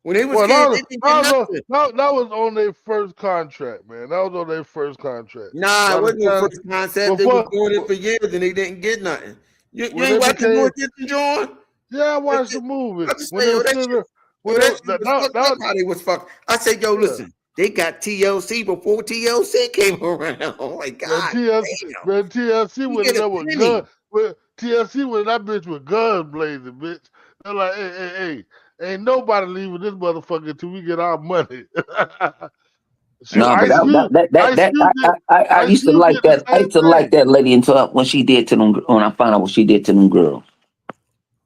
When they was kids, they didn't get nothing. That was on their first contract, man. That was on their first contract. Nah, it wasn't their first concept. They were doing it for years and they didn't get nothing. You ain't watching New Edition, John? Yeah, I watched the movie. How they was fucked. I said, yo, listen, they got TLC before TLC came around. Oh my God. TLC was there with guns. TLC was that bitch with guns blazing, bitch. They're like, hey, ain't nobody leaving this motherfucker until we get our money. I used to like that. I used to like that lady until when she did to them. When I found out what she did to them girls.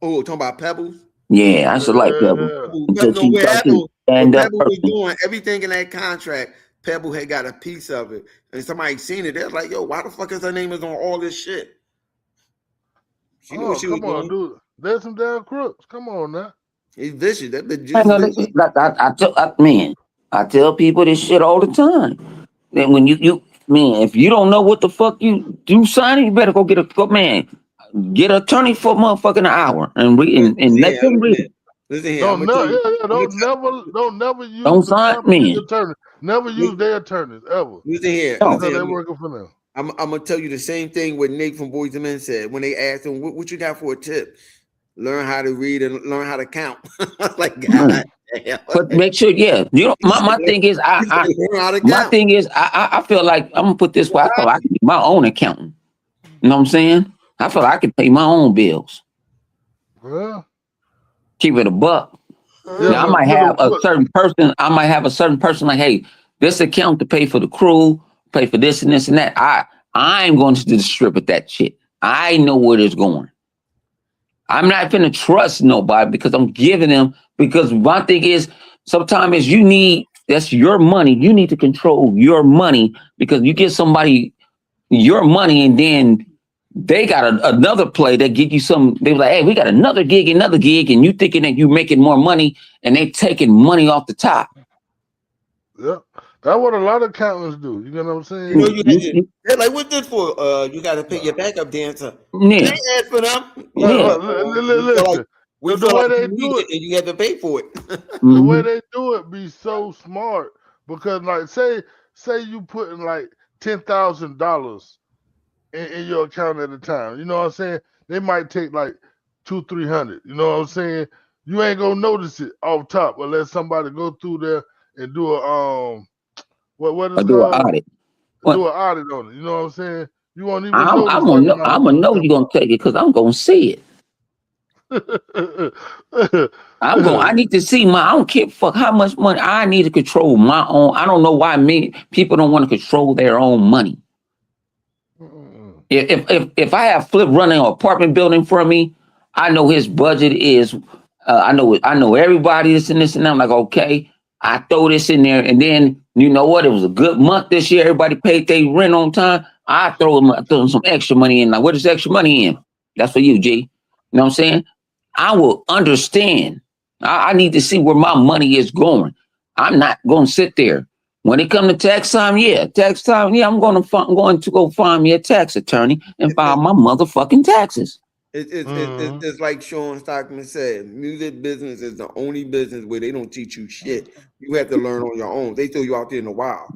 Oh, talking about Pebbles? Yeah, I used to like Pebbles. Pebbles was doing everything in that contract. Pebble had got a piece of it, and somebody seen it. They're like, "Yo, why the fuck is her name is on all this shit?" She knew what she was doing. Dude. There's some damn crooks. Come on now. He's vicious. That I tell people this shit all the time. Then when if you don't know what the fuck you do signing, you better go get an attorney for motherfucking an hour and read and let them read. Listen here, don't never use don't sign me. Attorney. Never use their attorneys ever. Listen here, they're working for them. I'm gonna tell you the same thing what Nate from Boys and Men said when they asked him what you got for a tip. Learn how to read and learn how to count. I was like, God damn. But make sure, my thing is, I feel like I'm gonna put this way. I feel like I can be my own accountant. You know what I'm saying? I feel like I can pay my own bills. Yeah. Keep it a buck. Yeah, now, I might have a certain person. Like, hey, this account to pay for the crew, pay for this and this and that. I ain't going to distribute that shit. I know where it's going. I'm not going to trust nobody because I'm giving them, because my thing is sometimes that's your money. You need to control your money, because you give somebody your money and then they got another play that give you some, they were like, hey, we got another gig, and you thinking that you making more money and they taking money off the top. Yeah. That's what a lot of accountants do. You know what I'm saying? They're like, what's this for? You got to pay your backup dancer. Yeah. They ask for them. Listen, the way they do it, and you have to pay for it. The way they do it be so smart, because like say you putting like $10,000 in your account at a time. You know what I'm saying? They might take like $200-300. You know what I'm saying? You ain't gonna notice it off top unless somebody go through there and do a what is it do called? An audit. Do an audit on it. You know what I'm saying? You won't even I'm gonna know you're gonna take it because I'm gonna see it. I need to see I don't care fuck how much money. I need to control my own. I don't know why people don't want to control their own money. If I have Flip running an apartment building for me, I know his budget is. I know everybody this and this and that. I'm like, okay, I throw this in there, and then you know what? It was a good month this year. Everybody paid their rent on time. I throw them some extra money in. Now, what is extra money in? That's for you, G. You know what I'm saying? I will understand. I need to see where my money is going. I'm not going to sit there. When it comes to tax time, I'm going to go find me a tax attorney and file my motherfucking taxes. It's like Sean Stockman said, music business is the only business where they don't teach you shit. You have to learn on your own. They throw you out there in the wild.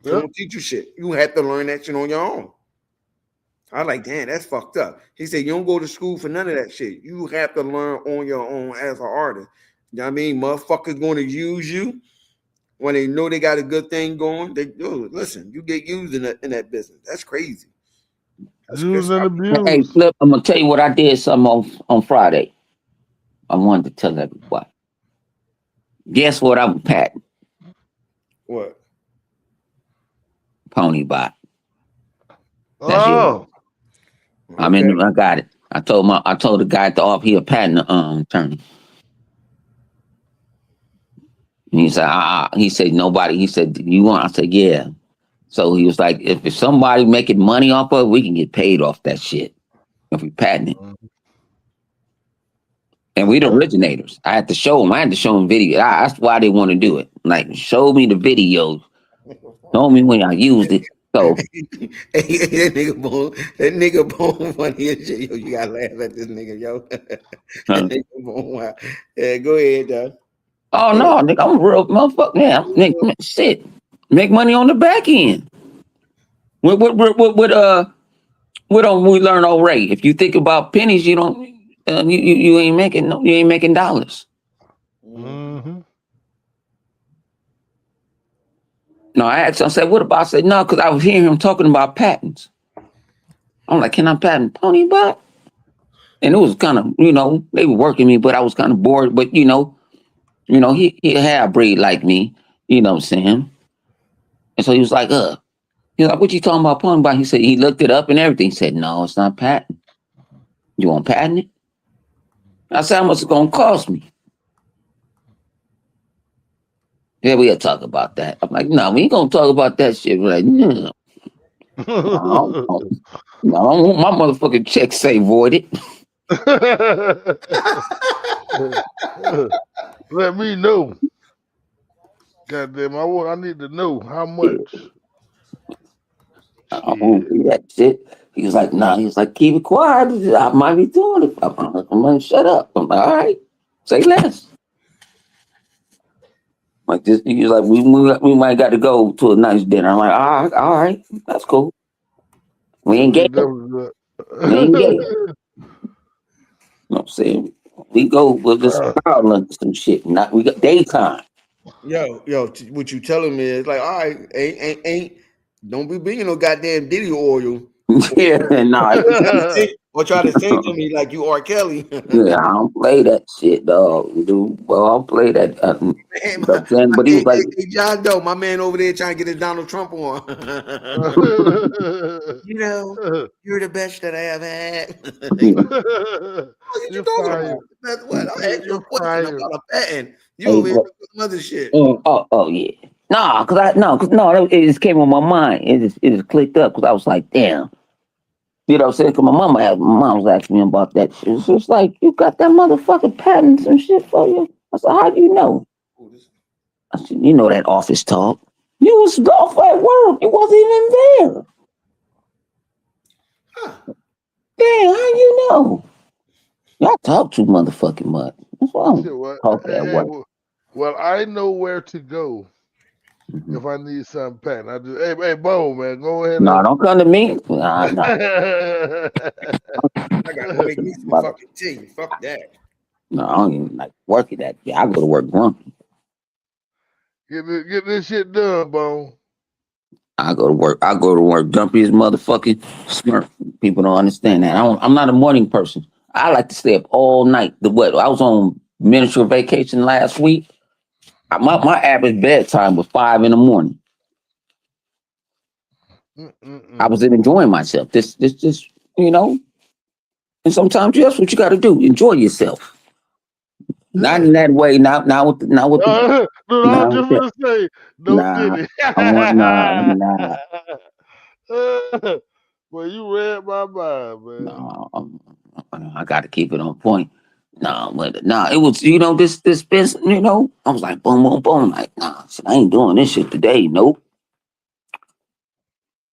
They don't teach you shit. You have to learn that shit on your own. I like, damn, that's fucked up. He said, you don't go to school for none of that shit. You have to learn on your own as an artist. You know what I mean? Motherfuckers going to use you when they know they got a good thing going. They listen, you get used in that business. That's crazy. That's Use and Hey, abuse. Flip, I'm gonna tell you what I did some on Friday. I wanted to tell everybody. Guess what I'm patting? What? Ponybot. That's it. Oh, I got it. I told the guy at the off he a patent attorney. And he said, he said nobody. He said, you want? I said, yeah. So he was like, if somebody making money off of it, we can get paid off that shit if we patent it. And we the originators. I had to show them video. That's why they want to do it. Like, show me the videos. Show me when I used it. So Hey, that nigga bone funny as shit. Yo, you gotta laugh at this nigga, yo. That nigga bone wild. Yeah, go ahead, dog. oh no, nigga, I'm a real motherfucker. Man, shit. Make money on the back end. What don't we learn already? If you think about pennies, you don't you ain't making dollars. mm-hmm. No, I asked him, I said, what about? I said, no, because I was hearing him talking about patents. I'm like, can I patent Ponybot? And it was kind of, they were working me, but I was kind of bored. But he a half-breed like me, you know what I'm saying? And so he was like, he's like, what you talking about Ponybot? He said, he looked it up and everything. He said, no, it's not patent. You want to patent it? I said, how much it's going to cost me? Yeah, we'll talk about that. I'm like, no, we ain't going to talk about that shit. We're like, no. No, I don't want my motherfucking check say voided. Let me know. Goddamn, I need to know how much. I won't do that shit. He was like, nah. He was like, keep it quiet. I might be doing it. I'm gonna shut up. I'm like, all right, say less. Like this, he was like, we might got to go to a nice dinner. I'm like, all right, that's cool. We ain't gay. We ain't gay. You know what I'm saying? We go with this power lunch some shit. Not we got daytime. Yo, what you telling me is like, all right, ain't don't be bringing no goddamn video oil. Yeah, nah. Or try to say to me like you R. Kelly. Yeah, I don't play that shit, dog. Dude, well, I don't play that. But he was like, hey, John Doe, my man over there trying to get his Donald Trump on. You're the best that I have had. You're fired. That's what I asked you a question fired. about a patent. You over here doing some other shit. Oh yeah. No, it just came on my mind. It just clicked up because I was like, damn. You know what I'm saying? Because my mom was asking me about that shit. It's just like, you got that motherfucking patents and shit for you. I said, how do you know? I said, you know that office talk. You was off at work. You wasn't even there. Huh. Damn, how you know? Y'all talk too motherfucking much. That's why I'm talking at work. Well, I know where to go if I need something patent. I just, hey, Bo, man, go ahead. No, don't come to me. Nah. I gotta make me some fucking tea. Fuck that. No, I don't even like working that. Yeah, I go to work grumpy. Get this shit done, Bo. I go to work grumpy as motherfucking smurf. People don't understand that. I'm not a morning person. I like to stay up all night. I was on miniature vacation last week. My average bedtime was 5 a.m. I was enjoying myself. This, and sometimes that's what you got to do. Enjoy yourself. Not in that way. Not with the. I was just gonna say, did it. Nah. Well, you read my mind, man. No, I got to keep it on point. It was, this business, I was like, boom, boom, boom. Like, nah, shit, I ain't doing this shit today. Nope.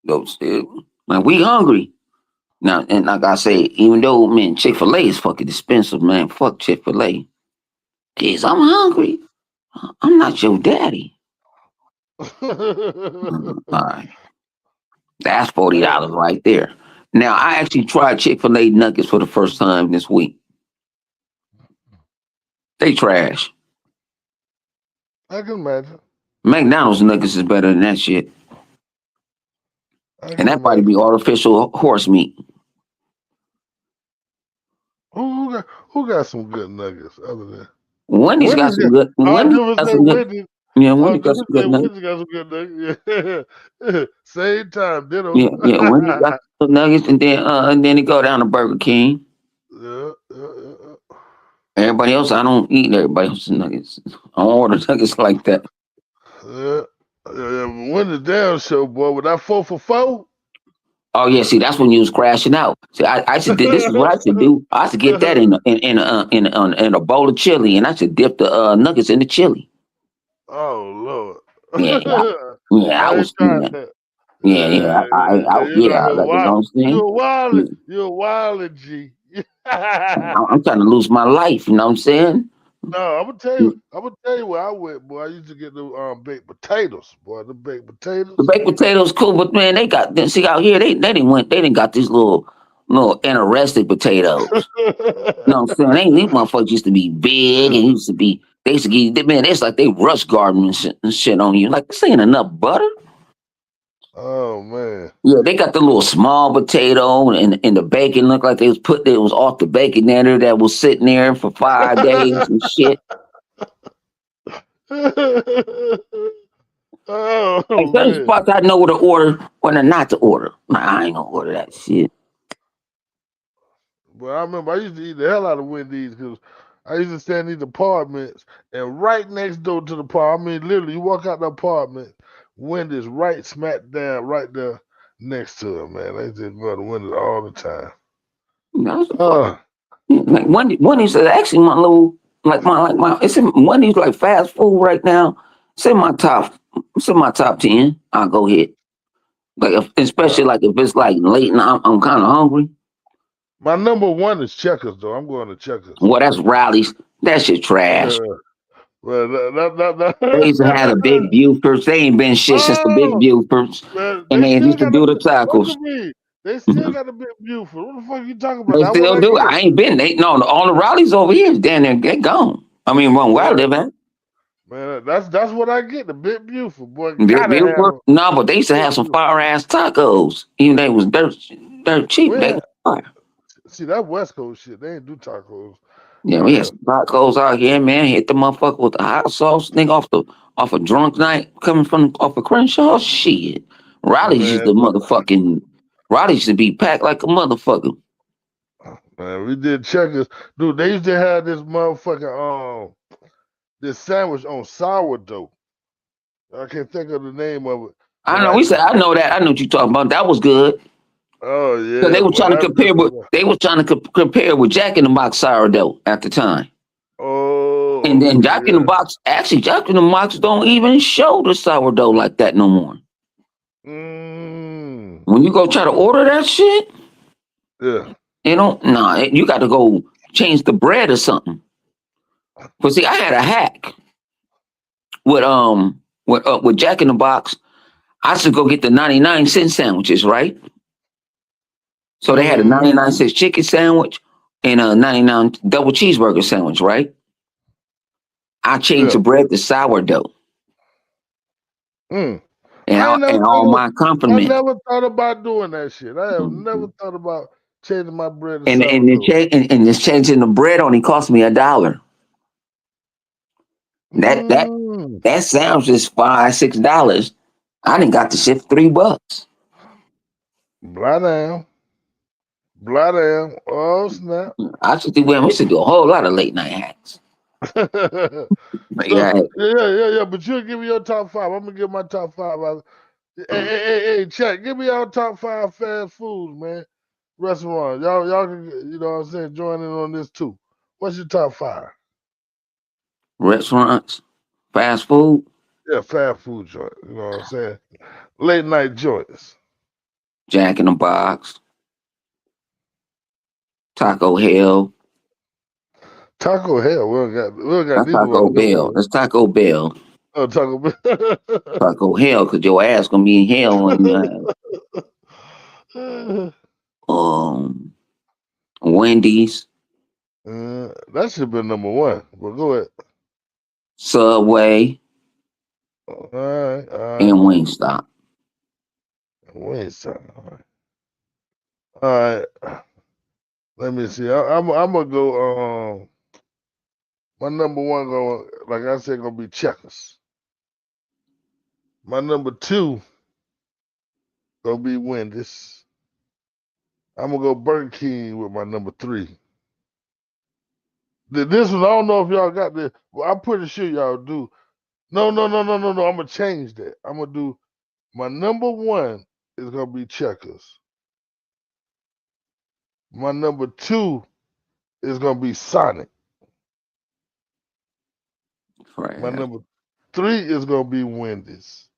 Man, we hungry. Now, and like I say, even though, man, Chick-fil-A is fucking expensive, man. Fuck Chick-fil-A. Jeez, I'm hungry. I'm not your daddy. All right. That's $40 right there. Now, I actually tried Chick-fil-A nuggets for the first time this week. They trash. I can imagine. McDonald's nuggets is better than that shit. I And can that probably imagine. be artificial horse meat. Who got some good nuggets other than Wendy's got Wendy's? some good. I'll Wendy's never got say some good. Wendy's. Yeah, I'll Wendy's got never some say good nuggets. Wendy's got some good nuggets. Yeah. Same time, ditto. Yeah. Wendy's got some nuggets, and then it go down to Burger King. Yeah. Everybody else, I don't eat everybody else's nuggets. I don't order nuggets like that. Yeah. Wendy's damn show, boy. With that 4 for 4. Oh yeah, see that's when you was crashing out. See, I should do this is what I should do. I should get that in a bowl of chili, and I should dip the nuggets in the chili. Oh Yeah, Lord. yeah, I I ain't was trying that. Yeah, you know, yeah, like you know what I'm saying. you're wild, G. I'm trying to lose my life. You know what I'm saying? No, I'm gonna tell you where I went, boy. I used to get the baked potatoes, boy. The baked potatoes. The baked potatoes cool, but man, they got see out here they didn't got these little interesting potatoes. You know what I'm saying? These motherfuckers used to be big and they used to give man, it's like they rush garden and shit on you. Like this ain't enough butter. Oh man. Yeah, they got the little small potato and the bacon looked like it was off the bacon there that was sitting there for 5 days and shit. Oh Like certain man. spots I know what to order, when not to order. Nah, I ain't gonna order that shit. But I remember I used to eat the hell out of Wendy's because I used to stay in these apartments, and right next door to the apartment, I mean, literally, you walk out the apartment, Wendy's right smack down, right there next to it, man. They just go to Wendy's all the time. That's the fuck. Oh, Like Wendy's is actually my little it's in Wendy's like fast food right now. It's in my top 10. I'll go ahead. Like especially like if it's like late and I'm kind of hungry. my number one is Checkers, though. I'm going to Checkers. Well, that's Rallies. That shit trash. Well, They used to have the big Buford's. They ain't been shit since the big oh, Buford's. man, And they they still used to got a do the what tacos. you mean? They still got a big Buford. What the fuck you talking about? They That one still I do. get. I ain't been. All the Rallies over here, down there, they gone. I mean, where I live at. Man, that's what I get. The big Buford, boy. Big Gotta have Buford? a No, but they used to big have some Buford. fire ass tacos. Even they was dirt cheap. They Well, was fire. see that West Coast shit. They ain't do tacos Yeah, out we had here. some tacos out here, man. Hit the motherfucker with the hot sauce. Nigga off a drunk night coming from off of Crenshaw. Shit. Rallies used to Man, be packed like a motherfucker. man, we did Checkers. Dude, they used to have this motherfucking this sandwich on sourdough. I can't think of the name of it. I But know. like, I know that. I know what you talking about. That was good. oh So yeah, they were boy, trying to that compare bitch with was- they were trying to compare with Jack in the Box sourdough at the time. Oh, And then okay, Jack in the Box, actually, Jack in the Box don't even show the sourdough like that no more. When you go try to order that shit, yeah. you don't. Nah, you got to go change the bread or something. But see, I had a hack with Jack in the Box. I should go get the 99-cent sandwiches, right? So they had a 99-cent chicken sandwich and a 99 double cheeseburger sandwich, right? I changed the bread to sourdough. Mm. And all my I compliments. never thought about doing that shit. I have Mhm. never thought about changing my bread to And sourdough. this changing the bread only cost me $1. Mm. That sandwich is $5-6. I didn't got the shit for $3. Blah down. Blah down. Oh snap. I should do we should do a whole lot of late night hacks. So But yeah, yeah. But you'll give me your top five. I'm gonna give my top five. Hey, check. Give me your top five fast foods, man. Restaurants. Y'all can, you know what I'm saying, join in on this too. What's your top five? restaurants, fast food, Yeah, fast food joint. You know what I'm saying? Late night joints. Jack in the Box, Taco Hell. Taco Hell. We don't got That's neither one Taco of them Bell. here. That's Taco Bell. Oh, Taco Bell. Taco Hell, cause your ass gonna be in hell when Wendy's, That should be number one. But go ahead. Subway. All right. and Wingstop. Wingstop. All right. Let me see. I'm gonna go. My number one going, like I said, gonna be Checkers. My number two gonna be Wendy's. I'm gonna go Burger King with my number three. This one, I don't know if y'all got this. Well, I'm pretty sure y'all do. No. I'm gonna change that. I'm gonna do my number one is gonna be Checkers. My number two is gonna be Sonic. My Trash. number three is gonna be Wendy's.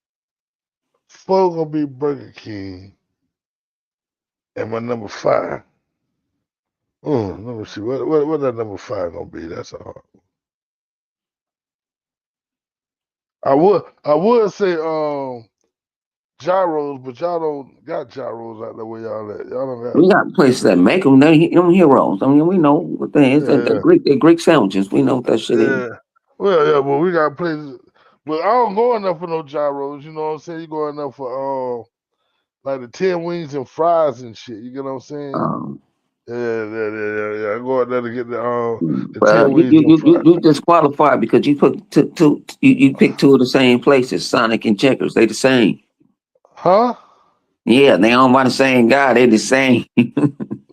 Four gonna be Burger King. And my number five. Let me see. What that number five gonna be? That's a hard one. I would say gyros, but y'all don't got gyros out there where y'all at. Y'all don't got. We got places that make them. Them heroes. I mean, we know what they is. Yeah. They're Greek sandwiches. We know what that shit is. Yeah. Well, yeah, but we got places. But I don't go enough for no gyros. You know what I'm saying? You go enough for like the 10 wings and fries and shit. You get what I'm saying? Yeah. I go out there to get the 10 wings and fries. You disqualified because you put you picked two of the same places, Sonic and Checkers. They the same. Huh? Yeah, they owned by the same guy. They the same.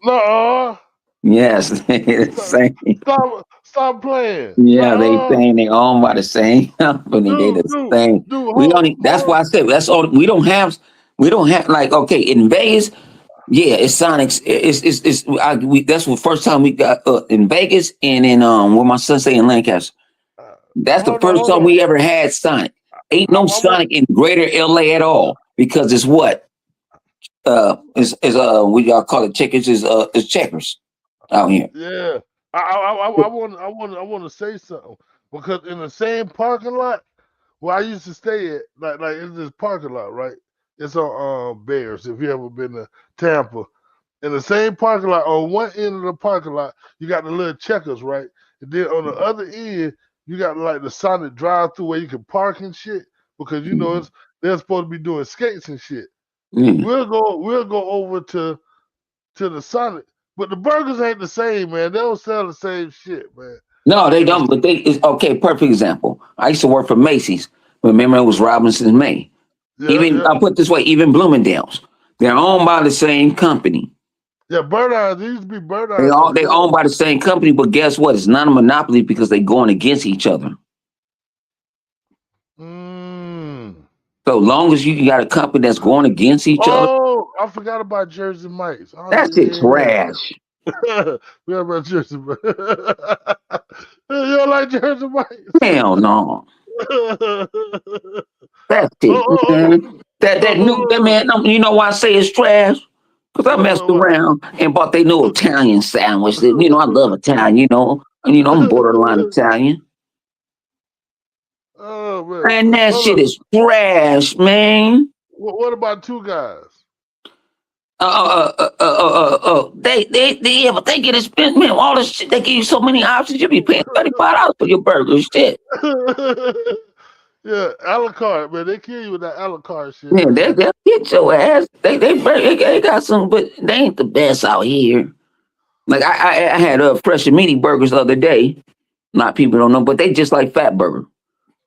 No. Yes, they the same. Stop playing. Yeah, they saying they owned by the same company. They the same. That's why I said that's all. We don't have like, okay, in Vegas. Yeah, it's Sonic's. That's the first time we got in Vegas and in where my son stay in Lancaster. That's the first time we ever had Sonic. Ain't no Sonic in Greater LA at all because it's what what y'all call it, Checkers is Checkers out here. Yeah, I want to say something because in the same parking lot where I used to stay at, like in this parking lot, right? It's on Bears. If you ever been to Tampa, in the same parking lot, on one end of the parking lot, you got the little Checkers, right? And then on the other end, you got like the Sonic drive-through where you can park and shit because you know they're supposed to be doing skates and shit. We'll go over to the Sonic, but the burgers ain't the same, man. They don't sell the same shit, man. No, they don't. But okay. Perfect example. I used to work for Macy's. Remember, it was Robinson's May. I'll put it this way, even Bloomingdale's, they're owned by the same company. Yeah, Bird Eyes. They used to be Bird Eyes. They owned by the same company, but guess what? It's not a monopoly because they're going against each other. So long as you got a company that's going against each other. Oh, I forgot about Jersey Mike's. That's it, trash. We have about Jersey Mike's. You don't like Jersey Mike's? Hell no. That's it, man. That man. You know why I say it's trash? Because I messed around and bought their new Italian sandwich. I love Italian. I'm borderline Italian. Oh man! And that shit is trash, man. What about Two Guys? They get expensive, man. All this shit, they give you so many options. You be paying $35 for your burger, shit. Yeah, a la carte, man. They kill you with that a la carte shit. Yeah, they'll get your ass. They got some, but they ain't the best out here. Like I had fresh and meaty burgers the other day. Not people don't know, but they just like Fat Burger.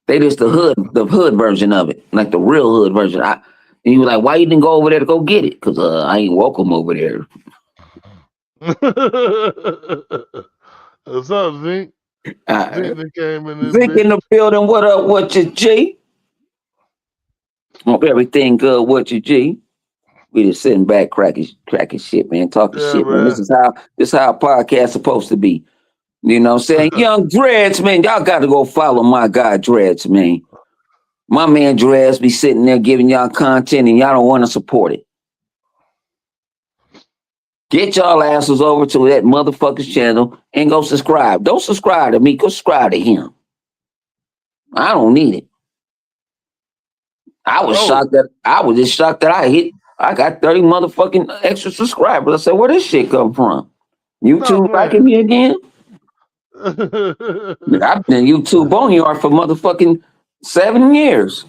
They just the hood version of it, like the real hood version. And you were like, why you didn't go over there to go get it? Because I ain't welcome over there. What's up, Zink? Zink in the building. What up? What you G? Hope everything good. What you G? We just sitting back, cracking shit, man. Talking shit, man. This is how a podcast supposed to be. You know what I'm saying? Young Dreads, man. Y'all got to go follow my guy Dreads, man. My man Dreads be sitting there giving y'all content and y'all don't want to support it. Get y'all asses over to that motherfucker's channel and go subscribe. Don't subscribe to me. Go subscribe to him. I don't need it. I was just shocked that I got 30 motherfucking extra subscribers. I said, where this shit come from? YouTube liking me again? I've been YouTube Boneyard for motherfucking 7 years.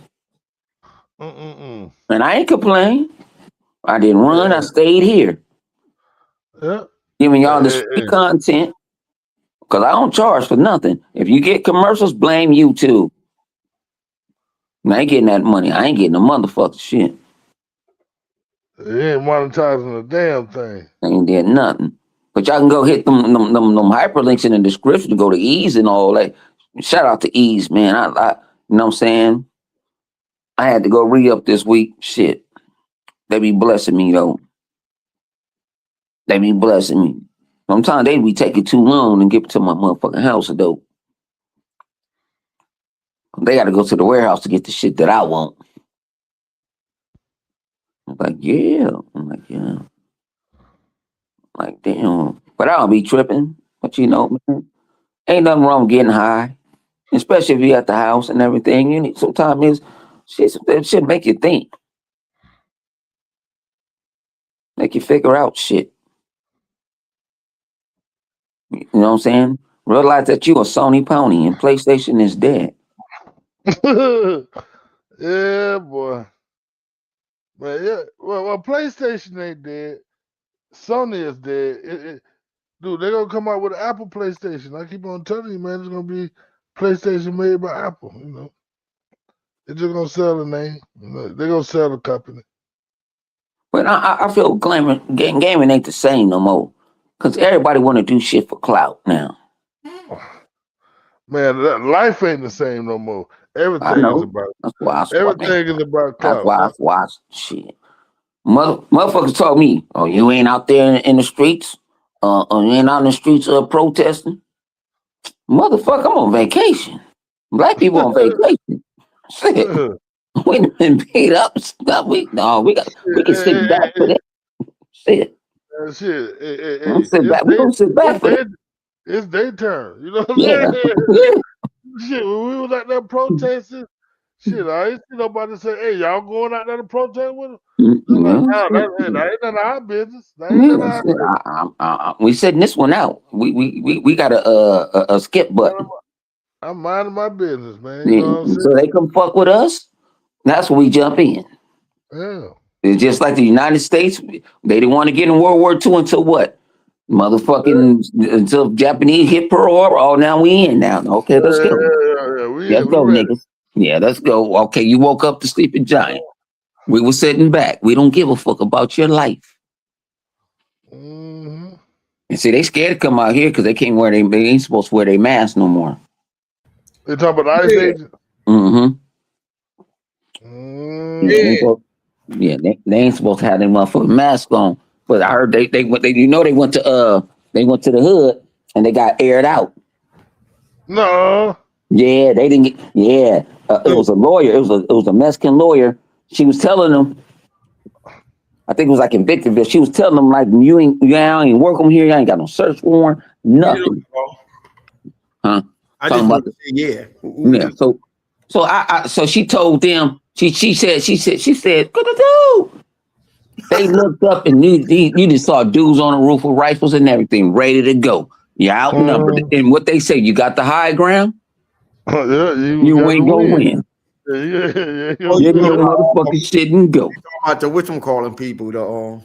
Mm-mm-mm. And I ain't complain. I didn't run. I stayed here, Yeah. giving y'all this Hey, free content because I don't charge for nothing. If you get commercials, blame YouTube. I ain't getting that money. I ain't getting the motherfucking shit. he ain't monetizing a damn thing. I ain't did nothing. But y'all can go hit them hyperlinks in the description to go to Ease and all that. Shout out to Ease, man. I you know what I'm saying? I had to go re-up this week. Shit. They be blessing me though. They be blessing me. Sometimes they be taking too long to get to my motherfucking house though. They gotta go to the warehouse to get the shit that I want. I'm like, yeah. I'm like, yeah. Like, damn. But I don't be tripping. But you know, man, ain't nothing wrong with getting high. Especially if you at the house and everything. You need sometimes that shit make you think. Make you figure out shit. You know what I'm saying? Realize that you a Sony pony and PlayStation is dead. Yeah, boy. Man, yeah. Well, PlayStation ain't dead. Sony is dead. Dude, they're gonna come out with an Apple PlayStation. I keep on telling you, man, it's gonna be PlayStation made by Apple. You know, they're just gonna sell the name. You know, they're gonna sell the company. But I feel gaming ain't the same no more. Cause everybody want to do shit for clout now. Man, life ain't the same no more. I Everything is know. about That's why everything is about that's clout. why I Man. watch shit. Motherfuckers told me, oh, you ain't out there in the streets? You ain't out in the streets protesting? Motherfucker, I'm on vacation. Black people on vacation. Shit. We done been paid up. We can sit back for that. Shit. Shit, We'll sit back. We're gonna sit back for that. it's their turn. You know what I'm Yeah. saying? Yeah. Shit, when we was out there protesting, shit, I ain't see nobody say, "Hey, y'all going out there to protest with them?" They're like, Well, "No, shit. that ain't none of our business. That ain't none of Yeah, our shit. We setting this one out. We got a skip button. I'm minding my business, man. You Yeah. know what I'm So they come fuck with us. That's when we jump in. saying? Yeah. It's just like the United States. They didn't want to get in World War II until what? Motherfucking until Japanese hit Pearl Harbor. Oh, now we in now. Okay, let's go. Let's We go, ready. niggas. Yeah, let's go. Okay, you woke up the sleeping giant. We were sitting back. We don't give a fuck about your life. Mm-hmm. And see, they scared to come out here because they can't wear they ain't supposed to wear their mask no more. They talking about the Ice Yeah. Age. Mm-hmm. Yeah. Yeah, they ain't supposed to have their motherfucking mask on. But I heard they went they went to the hood and they got aired out. No. Yeah, they didn't get. Yeah, it was a lawyer. It was a Mexican lawyer. She was telling them. I think it was like in Victorville. She was telling them like you ain't welcome here. You ain't got no search warrant. Nothing. Huh? I Talking just about want to say, yeah. yeah. So she told them. She said. "Good-a-do." They looked up and you just saw dudes on the roof with rifles and everything, ready to go. You're outnumbered. And what they say, you got the high ground. Yeah, You ain't gonna win. Yeah. Oh, Get you in your know, motherfucking shit and go. talking about the which one calling people, them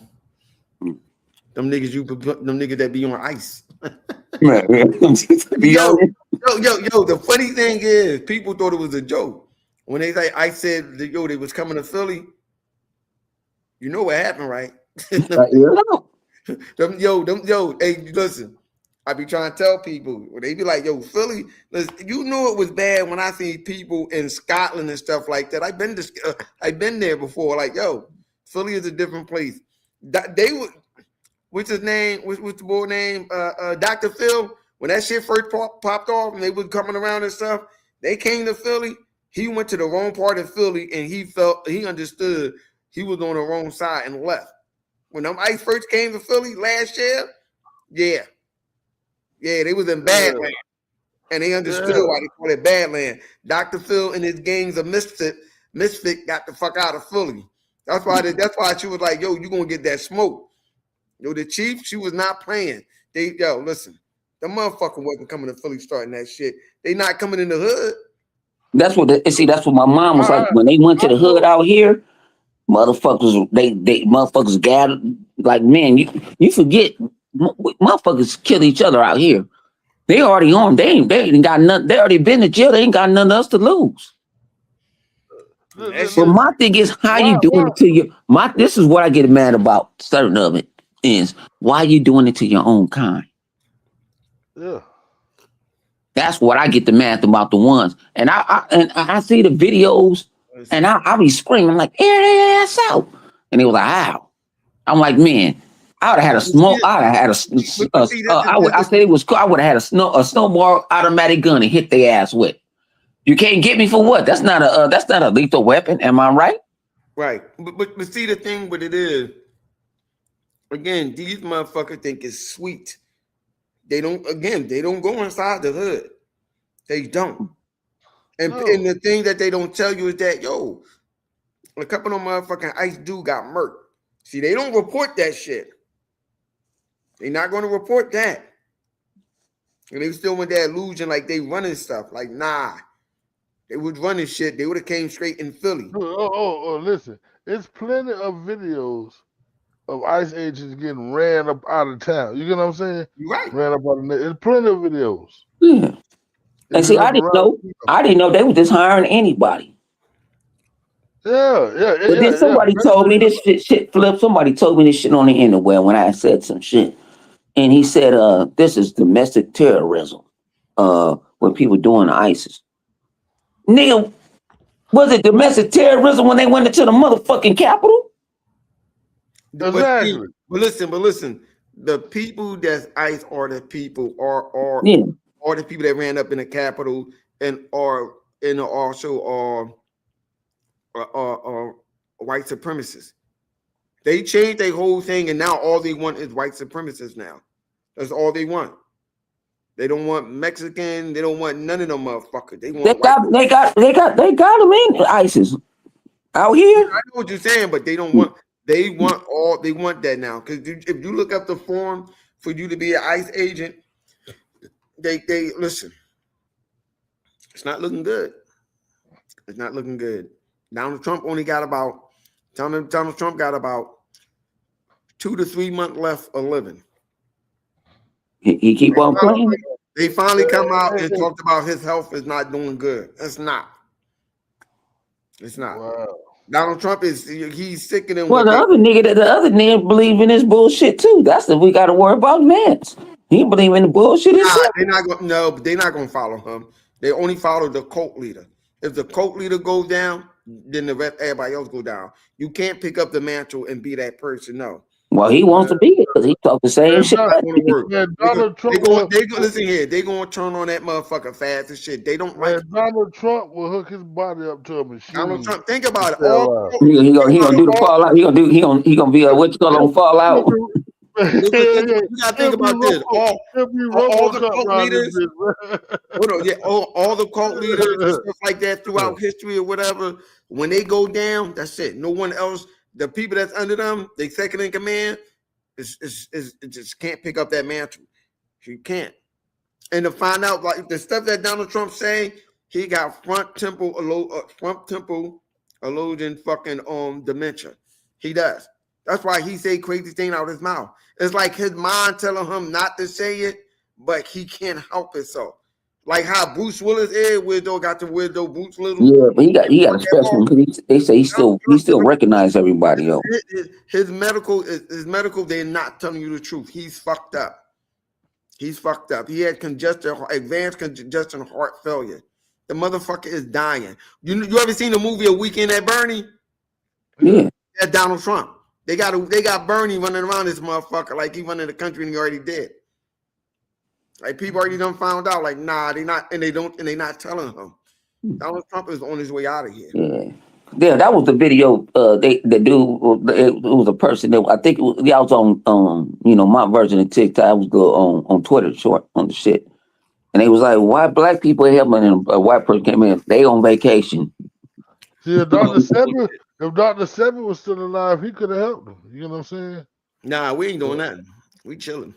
niggas that be on ice. Man, be Yo, honest. the funny thing is, people thought it was a joke. When they say I said that, they was coming to Philly, you know what happened, right? Hey, listen. I be trying to tell people, they be like, yo, Philly, listen, you knew it was bad when I see people in Scotland and stuff like that. I've been there before. Like, yo, Philly is a different place. They would, what's his name? What's the boy name? Dr. Phil. When that shit first popped off and they was coming around and stuff, they came to Philly. He went to the wrong part of Philly and he understood he was on the wrong side and left. When them ice first came to Philly last year, yeah, they was in Badland, and they understood why they call it Badland. Dr. Phil and his gangs of misfit got the fuck out of Philly. That's why she was like, yo, you gonna get that smoke. Yo, the chief, she was not playing. Listen, the motherfucker wasn't coming to Philly starting that shit. They not coming in the hood. That's what that's what my mom was like when they went to the hood out here. Motherfuckers, they motherfuckers gathered like, man, you forget motherfuckers kill each other out here. They already on. They ain't got nothing. They already been to jail. They ain't got nothing else to lose. But my thing is, how you doing it to you? This is what I get mad about. Certain of it is why you doing it to your own kind. Yeah. That's what I get the mad about the ones. And I see the videos and I be screaming like, air their ass out. And they was like, how? I'm like, man, I would have had a smoke. I would have had I would have had a snowball automatic gun and hit their ass with. You can't get me for what? That's not a lethal weapon. Am I right? Right. But see, the thing with it is, again, these motherfuckers think it's sweet. They don't go inside the hood. They don't. And the thing that they don't tell you is that, yo, a couple of motherfucking ICE dude got murked. See, they don't report that shit. They're not going to report that. And they still with that illusion like they running stuff. Like, nah. They was running shit. They would have came straight in Philly. Listen. There's plenty of videos of ICE agents getting ran up out of town. You get what I'm saying? Right. Ran up out of There's plenty of videos. Yeah. And see, I didn't know they were just hiring anybody. Yeah. But then somebody told me this shit flipped. Somebody told me this shit on the interweb when I said some shit. And he said, this is domestic terrorism. When people doing the ISIS. Nigga, was it domestic terrorism when they went into the motherfucking Capitol? Exactly. But listen. The people that's ICE are the people are the people that ran up in the Capitol and also white supremacists. They changed their whole thing, and now all they want is white supremacists. Now, that's all they want. They don't want Mexican. They don't want none of them motherfuckers. They got them in ISIS out here. I know what you're saying, but they don't want. They want that now. Because if you look up the form for you to be an ICE agent, they listen. It's not looking good. It's not looking good. Donald Trump got about 2 to 3 months left of living. He keep on playing. They finally come out and talked about his health is not doing good. It's not. Wow. Donald Trump he's sicker than. Well, the other nigga believe in this bullshit too. That's what we got to worry about, man. He believe in the bullshit. They're not gonna follow him. They only follow the cult leader. If the cult leader goes down, then the rest, everybody else go down. You can't pick up the mantle and be that person. No. Well, he wants to be it because he talk the same shit. Listen here. They gonna turn on that motherfucker fast and shit. They don't like. Donald Trump will hook his body up to a machine. Donald Trump, think about it. He gonna do the fallout. He gonna be what you call on Fallout. You gotta think about this. All the cult leaders, all the cult leaders and stuff like that throughout history or whatever. When they go down, that's it. No one else. The people that's under them, they second in command, it just can't pick up that mantle. You can't. And to find out like the stuff that Donald Trump saying, he got front temple illusion fucking dementia. He does. That's why he say crazy thing out of his mouth. It's like his mind telling him not to say it, but he can't help it. So, like how Bruce Willis is, Weirdo got the Weirdo Bruce Willis. Yeah, but he got a special one because they say he still recognize everybody else. His medical. They're not telling you the truth. He's fucked up. He had advanced congestion heart failure. The motherfucker is dying. You ever seen the movie A Weekend at Bernie? Yeah. That's Donald Trump. They got Bernie running around this motherfucker like he running the country and he already did. Like people already done found out. Like nah, they not, and they not telling him. Donald Trump is on his way out of here. Yeah, that was the video. It was a person that I think I was on my version of TikTok. I was on Twitter short on the shit, and they was like, "Why black people helping?" And a white person came in. They on vacation. See, if Dr. Seven was still alive, he could have helped him. You know what I'm saying? Nah, we ain't doing nothing. We chilling.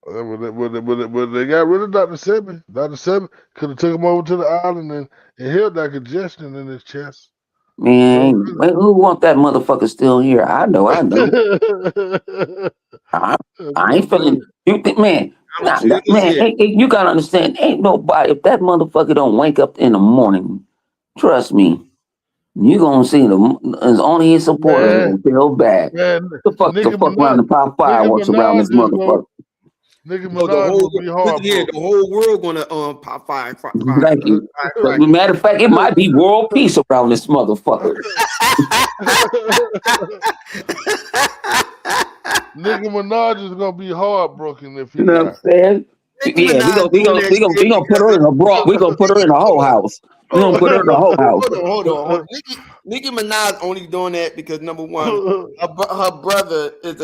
But they got rid of Dr. Sebi. Dr. Sebi could have took him over to the island and healed that congestion in his chest. Man, who want that motherfucker still here? I know. I ain't feeling. You think, man? Man, hey, you gotta understand. Ain't nobody. If that motherfucker don't wake up in the morning, trust me, you gonna see it's only his supporters gonna feel bad. Man, The fuck around the pop fireworks around this motherfucker. Nicki Minaj will be hard. The whole world gonna pop fire. Thank you. Matter of fact, it might be world peace around this motherfucker. Nicki Minaj is gonna be heartbroken if he. You know what I'm saying? Yeah, we gonna put her in a bra. We gonna put her in a whole house. We gonna put her in the whole house. Hold on. Nicki Minaj only doing that because number one, her brother is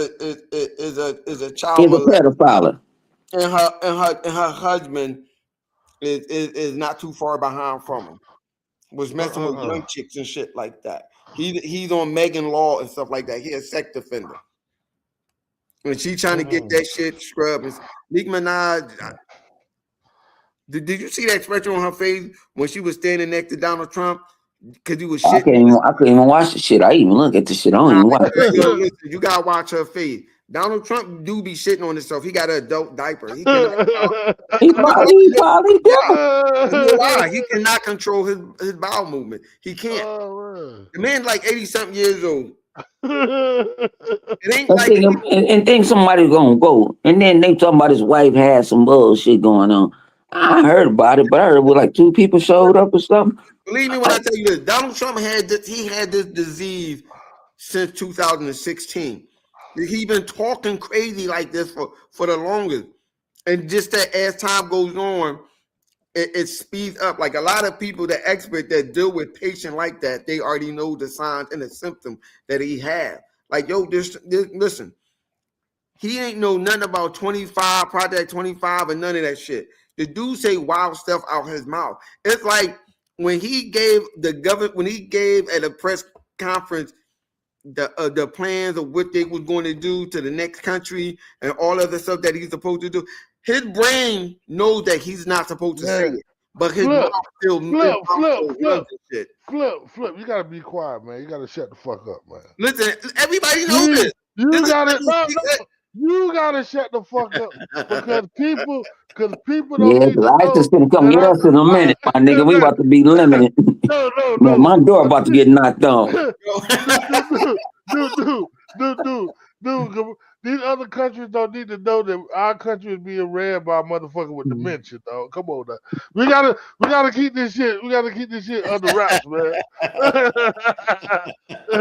a child. He's a pedophile. And her husband is not too far behind from him. Was messing with young chicks and shit like that. He's on Megan Law and stuff like that. He's a sex offender. When she trying to get that shit scrubbed, Nicki Minaj. Did you see that expression on her face when she was standing next to Donald Trump? Because he was shit. I couldn't even watch the shit. I even look at the shit. I don't even watch it. Listen, you gotta watch her face. Donald Trump do be shitting on himself. He got an adult diaper. He probably he cannot control his bowel movement. He can't. The man's like 80-something years old. It ain't and think somebody's gonna go, and then they talking about his wife had some bullshit going on. I heard about it, but I heard with like 2 people showed up or something. Believe me when I tell you this, Donald Trump had this disease since 2016. He's been talking crazy like this for the longest. And just that as time goes on, it speeds up. Like a lot of people, the experts that deal with patients like that, they already know the signs and the symptoms that he had. Like, yo, listen, he ain't know nothing about 25, Project 25 and none of that shit. The dude say wild stuff out his mouth. It's like when he gave at a press conference the plans of what they was going to do to the next country and all of the stuff that he's supposed to do. His brain knows that he's not supposed to say it, but his mouth still Flip. You gotta be quiet, man. You gotta shut the fuck up, man. Listen, everybody knows this. You gotta shut the fuck up because people don't. Yeah, the ISIS gonna come get us in a minute, my nigga. We about to be limited. No. Man, my door about to get knocked on. Dude. These other countries don't need to know that our country is being ran by a motherfucker with dementia, dog. Come on, now. We gotta keep this shit. We gotta keep this shit under wraps, man.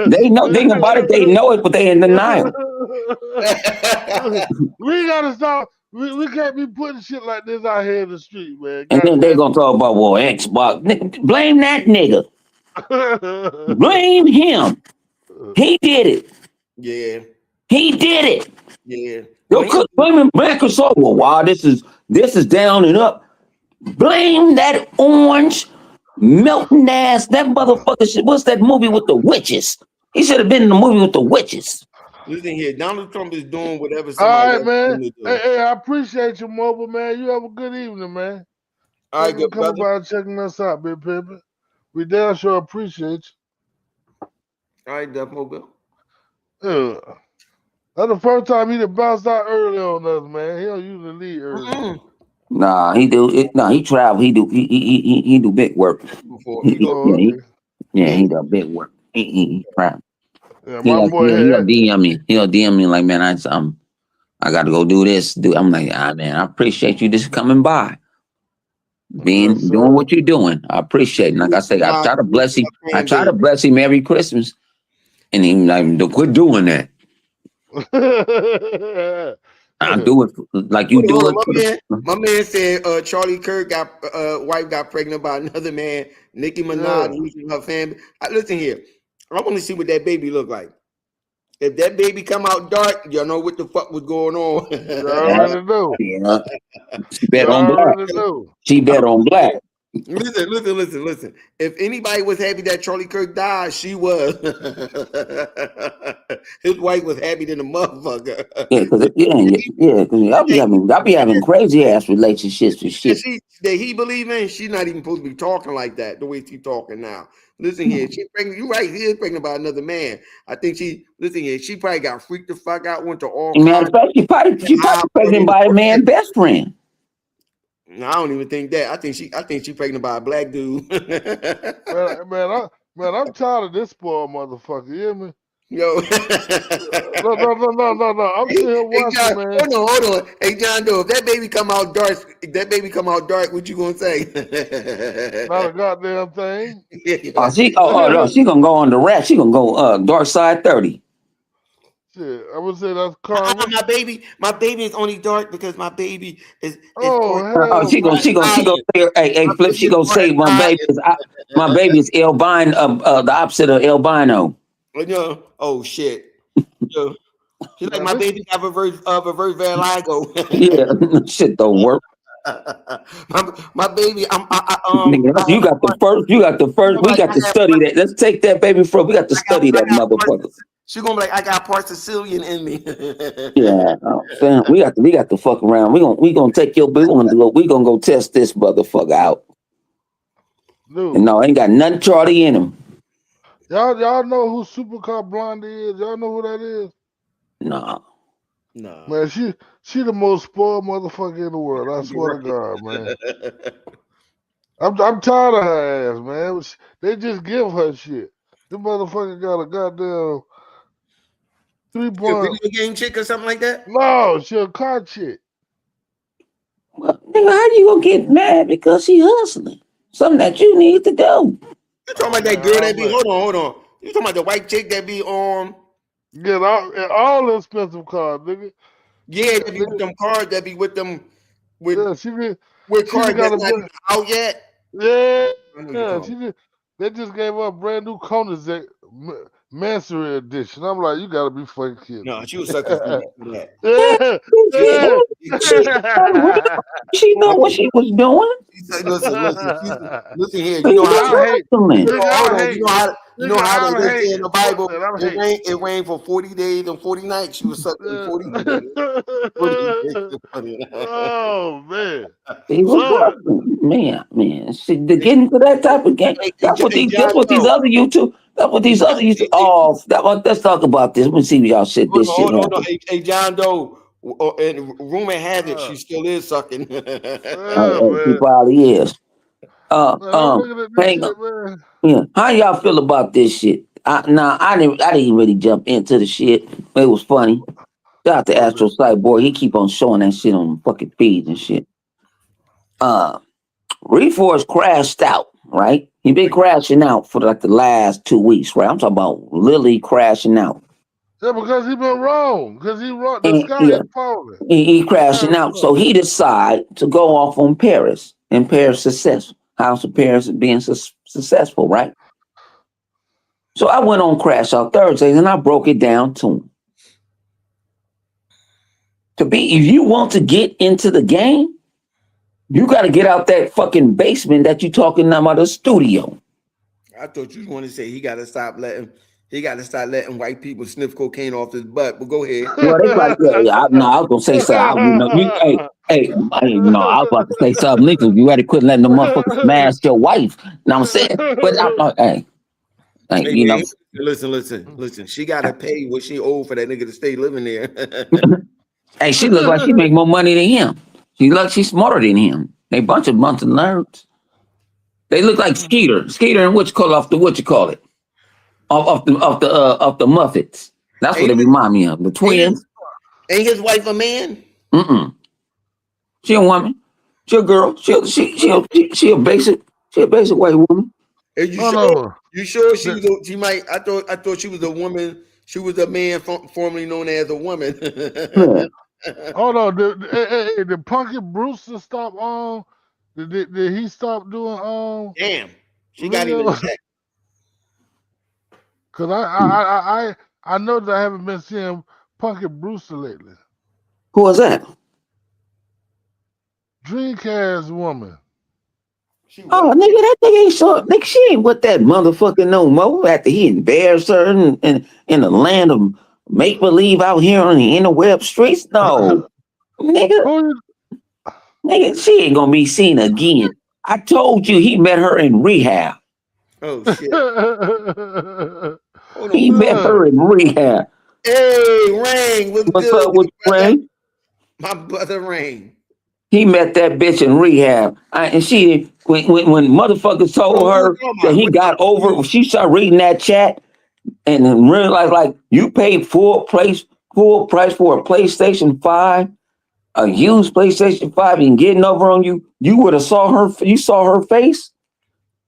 They know. Think about it. They know it, but they in denial. We gotta stop. We can't be putting shit like this out here in the street, man. And then they're gonna talk about Xbox. Blame that nigga. Blame him. He did it. Yeah. He did it. Yeah. You're blaming Microsoft. Well, wow, this is down and up. Blame that orange melting ass. That motherfucker. What's that movie with the witches? He should have been in the movie with the witches. Listen here, Donald Trump is doing whatever. All right, man. Hey, I appreciate you, Mobile, man. You have a good evening, man. All right, good brother. Come by checking us out, Big Pimpin'. We damn sure appreciate you. All right, Duff Mobile. That's the first time he done bounced out early on us, man. He don't usually leave early. Nah, he do it. Nah, he travel. He do big work. He do big work. He travel. Yeah, my boy. He'll DM me. He'll DM me like, man, I got to go do this. I'm like, man, I appreciate you just coming by. Doing what you're doing. I appreciate it. Like I say, I try to bless him. I try to bless him every Christmas. And he like, quit doing that. I do it like you do it. My man said Charlie Kirk wife got pregnant by another man. Nicki Minaj using her family. Listen here. I want to see what that baby look like. If that baby come out dark, y'all know what the fuck was going on. I already know. Yeah. She bet on black. She bet on black. Listen. If anybody was happy that Charlie Kirk died, she was. His wife was happy than a motherfucker. Yeah, because y'all be having crazy ass relationships and shit. That he believe in, she's not even supposed to be talking like that, the way she's talking now. Listen here, she pregnant. You're right, he is pregnant by another man. I think she probably got freaked the fuck out, went to all Man, kinds. she probably pregnant by a man's best friend. No, I don't even think that. I think she pregnant by a black dude. man, I'm tired of this spoiled motherfucker. You hear me? Yo. No. I'm sitting here watching, man. Hold on. Hey, John Doe, if that baby come out dark, what you gonna say? Not a goddamn thing. No, she gonna go on the rat. She gonna go dark side 30. Shit, I would say that's karma. My baby is only dark because my baby is. She gonna say, hey, Flip. She gonna say my baby is albino, the opposite of albino. Oh shit. She's like, my baby got reverse vertigo. Yeah, shit don't work. my baby, you got the first. We got to study that. Let's take that baby from. We got to study that motherfucker. She's gonna be like, I got part Sicilian in me. Yeah, we got to fuck around. We gonna take your baby. We gonna go test this motherfucker out. Dude. And no, ain't got nothing Charlie in him. Y'all know who Supercar Blondie is? Y'all know who that is? Nah. Man, she the most spoiled motherfucker in the world. I swear to God, man. I'm tired of her ass, man. They just give her shit. The motherfucker got a goddamn 3 point video game chick or something like that. No, she a car chick. Well, nigga, how you gonna get mad because she hustling? Something that you need to do. You talking about that girl that be? Hold on. You talking about the white chick that be on? Get all expensive cars, nigga. Yeah, that be with them cars. That be with them. With cars that's not even out yet. Yeah. They just gave her a brand new Koenigsegg Mansory edition. I'm like, you gotta be fucking kidding. No, she was sucking for that. She know what she was doing. Listen here. You know how they say in the Bible, it rained for 40 days and 40 nights. She was sucking 40 days. Oh man. Man. See, to get into that type of game. That's what these other YouTube. Let's talk about this. Let me see if y'all said this shit. Hold on. Hey, John Doe. And rumor has it she still is sucking. She probably is. How y'all feel about this shit? I didn't really jump into the shit. It was funny. Shout out to Astro Sight boy. He keep on showing that shit on fucking feeds and shit. Reforce crashed out, right? He been crashing out for like the last 2 weeks, right? I'm talking about literally crashing out. Yeah, because he been wrong. Because he wrong. The sky is falling. He crashing out. So he decided to go off on Paris. And Paris successful. House of Paris is being successful, right? So I went on Crash Out Thursdays and I broke it down to him. If you want to get into the game, you got to get out that fucking basement that you talking about, the studio. I thought you want to say he got to start letting white people sniff cocaine off his butt. But go ahead. Well, they like, I was gonna say something. I was about to say something. Nigga, you already quit letting the motherfuckers smash your wife. You know what I'm saying? But Listen. She got to pay what she owed for that nigga to stay living there. Hey, she look like she make more money than him. She's smarter than him. They bunch of nerds. They look like Skeeter and what you call it? Off the Muffets. That's what they remind me of. The twins. Ain't his wife a man? She a woman. She a girl. She a basic white woman. Are you sure? You sure she might? I thought she was a woman. She was a man formerly known as a woman. Hold on. Did Punky Brewster stop on? Did he stop doing Damn. She got him in the check. Cause I know that I haven't been seeing Punky Brewster lately. Who was that? Dreamcast woman. Oh, nigga, that nigga ain't so. Nigga, she ain't with that motherfucker no more. After he embarrassed her in the land of make believe out here on the interweb streets. No, nigga, Who nigga, she ain't gonna be seen again. I told you he met her in rehab. Oh shit. is- Hold He on. met her in rehab. Hey, Rain, what's What's good? up with Ray? My brother Rain. He met that bitch in rehab. And she, when motherfuckers told her that he got over, she started reading that chat and then realized like you paid full price for a PlayStation 5, a used PlayStation 5 and getting over on you, you would have saw her face.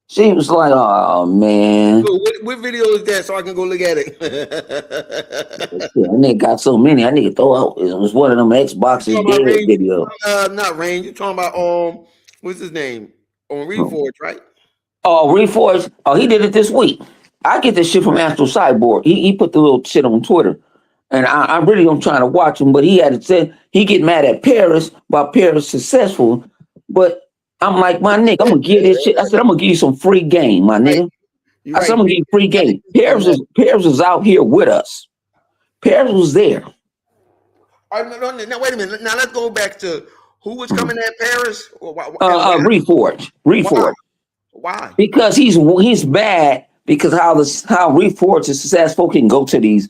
She was like, oh man. So what video is that so I can go look at it? That nigga got so many. I need to throw out. It was one of them Xboxes dead Rain, video. not Rain. You're talking about what's his name? On Reforge, right? Oh, Reforge. Oh, he did it this week. I get this shit from Astro Cyborg. He put the little shit on Twitter. And I really don't try to watch him, but he had it said he get mad at Paris about Paris successful. But I'm like, my nigga, I'm gonna give this shit. I said, I'm gonna give you some free game, my nigga. I said, I'm gonna give you free game. Paris is out here with us. Paris was there. All right, now wait a minute. Now let's go back to who was coming at Paris. Reforge. Why? Because he's bad because how Reforge is successful can go to these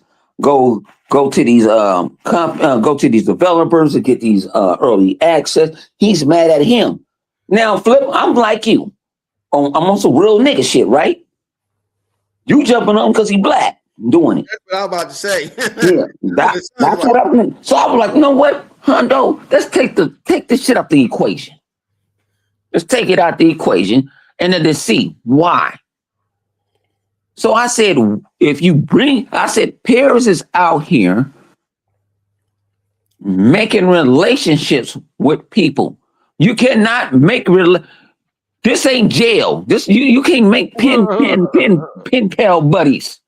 developers and get these early access. He's mad at him. Now, Flip, I'm like you. I'm on some real nigga shit, right? You jumping on him because he black, doing it. That's what I was about to say. Yeah, that's what I'm. So I was like, you know what, Hondo, let's take this shit out the equation. Let's take it out the equation and then to see why. So I said, Paris is out here making relationships with people. You cannot make this ain't jail. This you can't make pen pal buddies.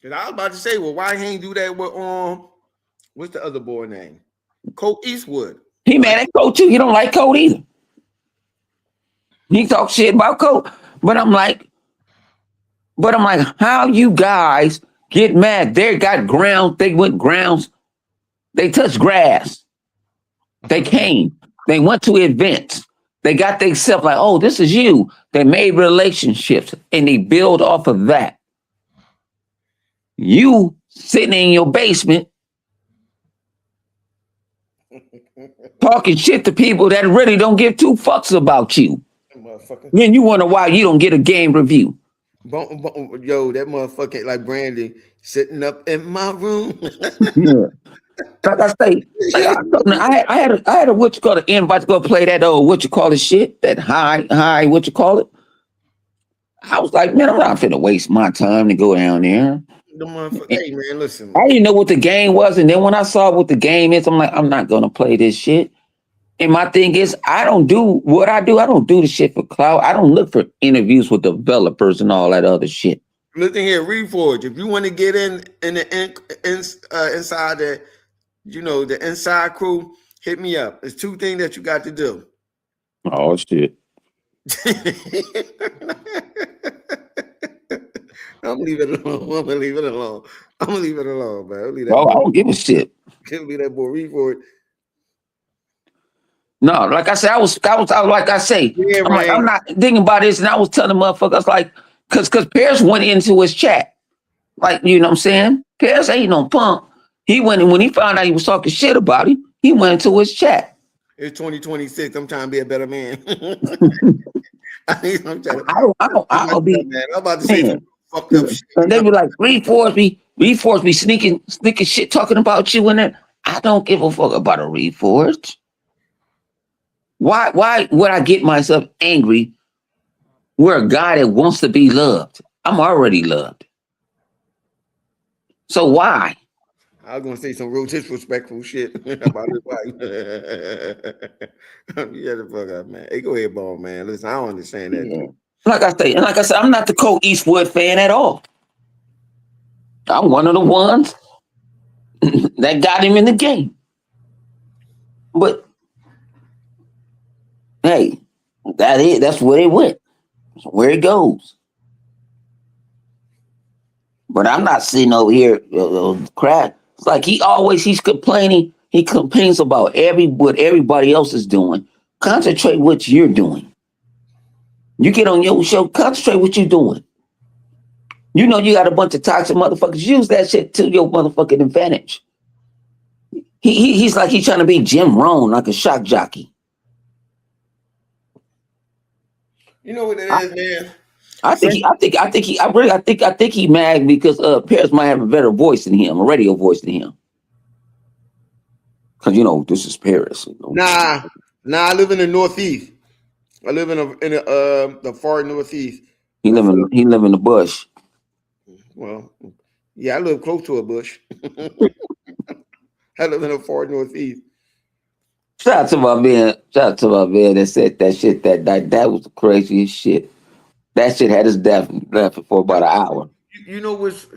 Cause I was about to say, well, why he ain't do that with what's the other boy name? Colt Eastwood. He mad at Colt too. He don't like Colt either. He talk shit about Colt, but I'm like, how you guys get mad? They got grounds. They went grounds. They touched grass. They came. They went to events. They got themselves like, oh, this is you. They made relationships and they build off of that. You sitting in your basement talking shit to people that really don't give two fucks about you. Then you wonder why you don't get a game review. Yo, that motherfucker like Brandy sitting up in my room. Yeah. Like I say, I had a what you call it invite to go play that what you call it shit, that high what you call it. I was like, man, I'm not finna waste my time to go down there. Hey man, listen. I didn't know what the game was, and then when I saw what the game is, I'm like, I'm not gonna play this shit. And my thing is, I don't do what I do. I don't do the shit for clout. I don't look for interviews with developers and all that other shit. Listen here, Reforge. If you want to get in the inside the, the inside crew, hit me up. There's two things that you got to do. Oh shit. I'm gonna leave it alone. Man. I don't give a shit. Can't be that boy Reforge. No, like I said, I was like I say, Yeah, I'm like, I'm not thinking about this, and I was telling motherfuckers like, cause Paris went into his chat, like you know what I'm saying. Paris ain't no punk. He went and when he found out he was talking shit about him, he went into his chat. It's 2026. I'm trying to be a better man. I'll be. Man. I'm about to say some fucked up shit. And they be like, Reforge be sneaking shit talking about you and that. I don't give a fuck about a Reforge. Why would I get myself angry? We're a guy that wants to be loved. I'm already loved. So why? I was gonna say some real disrespectful shit about his wife. Yeah, the fuck up, man. Hey, go ahead, ball, man. Listen, I don't understand that. Yeah. Like I said, I'm not the Colt Eastwood fan at all. I'm one of the ones that got him in the game. But hey, That's where it went. That's where it goes. But I'm not sitting over here crying. It's like he's complaining. He complains about what everybody else is doing. Concentrate what you're doing. You get on your show, concentrate what you're doing. You know you got a bunch of toxic motherfuckers. Use that shit to your motherfucking advantage. He's like he's trying to be Jim Rohn, like a shock jockey. You know what it is, man. I think he mad because Paris might have a better voice than him, a radio voice than him. Cause this is Paris. Nah, I live in the Northeast. I live in the far Northeast. He live in the bush. Well, yeah, I live close to a bush. I live in the far Northeast. Shout out to my man that said that shit that night. That was the craziest shit. That shit had us laughing for about an hour. You know what's,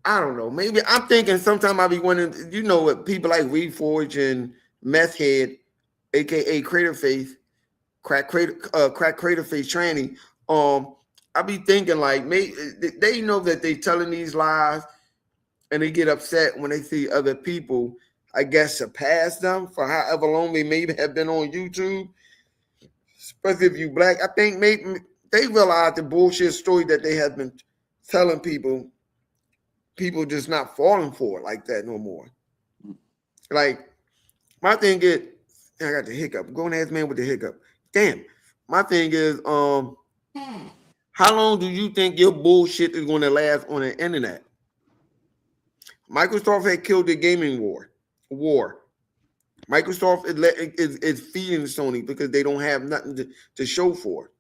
I don't know. Maybe I'm thinking sometime I'll be wondering, what people like Reforge and Meth Head, aka Crater Face, crack Crater Face Tranny. I be thinking like maybe they know that they telling these lies and they get upset when they see other people, I guess, surpass them for however long they maybe have been on YouTube. Especially if you black. I think maybe they realize the bullshit story that they have been telling people just not falling for it like that no more. Like, my thing is, I got the hiccup. Grown ass man with the hiccup. Damn. My thing is, how long do you think your bullshit is going to last on the internet? Microsoft had killed the gaming war. Microsoft is feeding Sony because they don't have nothing to show for it.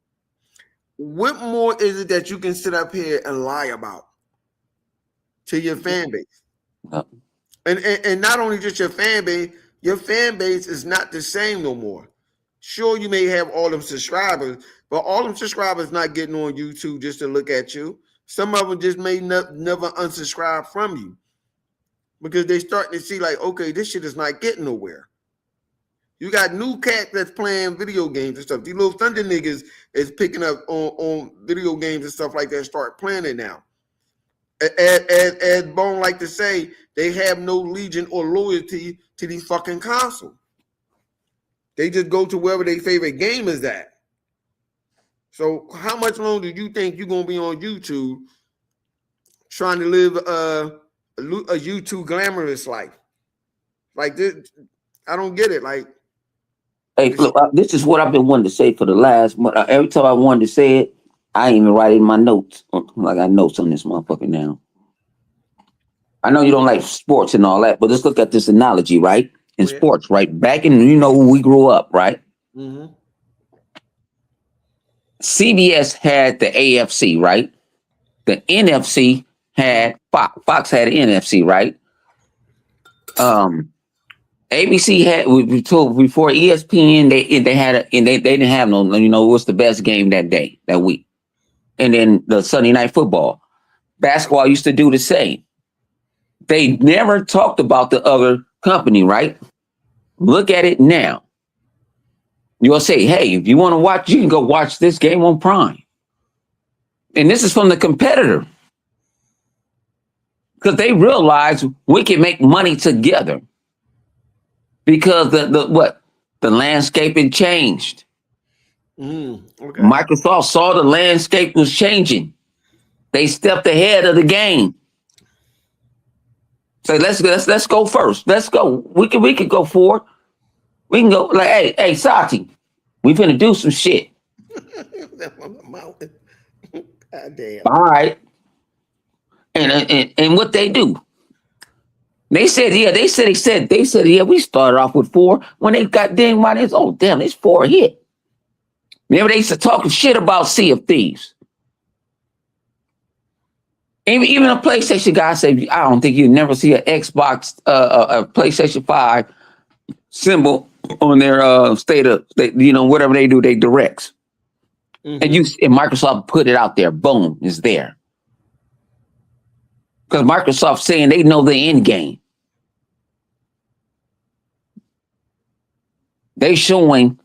What more is it that you can sit up here and lie about to your fan base? No. And not only just your fan base is not the same no more. Sure, you may have all them subscribers, but all them subscribers not getting on YouTube just to look at you. Some of them just may never unsubscribe from you because they starting to see like, okay, this shit is not getting nowhere. You got new cats that's playing video games and stuff. These little Thunder niggas is picking up on video games and stuff like that, start playing it now. As Bone like to say, they have no legion or loyalty to these fucking console. They just go to wherever their favorite game is at. So how much longer do you think you're going to be on YouTube trying to live a YouTube glamorous life? Like this, I don't get it. Like, hey, look, this is what I've been wanting to say for the last month. Every time I wanted to say it, I ain't even write it in my notes. Like I notes on this motherfucker now. I know you don't like sports and all that, but let's look at this analogy, right? In sports, right? Back in, when we grew up, right? mm-hmm. CBS had the AFC, right? The NFC had Fox. Fox had the NFC, right? ABC had we told before ESPN they had they didn't have no what's the best game that week, and then the Sunday Night Football, basketball used to do the same. They never talked about the other company, right? Look at it now. You'll say, hey, if you want to watch, you can go watch this game on Prime. And this is from the competitor. Because they realize we can make money together. Because the landscape changed. Okay. Microsoft saw the landscape was changing. They stepped ahead of the game. So let's go first. Let's go. We could go forward. We can go like, hey, Sati, we finna do some shit. God damn. All right. And what they do? They said, we started off with 4. When they got dinged by this, oh damn, it's 4 hit. Remember they used to talk shit about Sea of Thieves. Even a PlayStation guy said, I don't think you'd never see an Xbox, a PlayStation 5 symbol on their state, whatever they do, they directs. Mm-hmm. And Microsoft put it out there. Boom, it's there. Because Microsoft saying they know the end game. They showing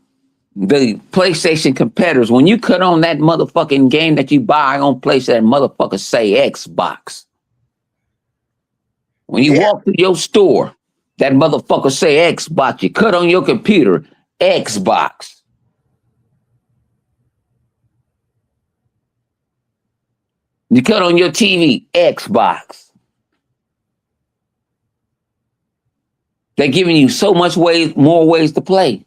the PlayStation competitors, when you cut on that motherfucking game that you buy on PlayStation, that motherfucker say Xbox. When you walk through your store, that motherfucker say Xbox. You cut on your computer, Xbox. You cut on your TV, Xbox. They're giving you so much more ways to play.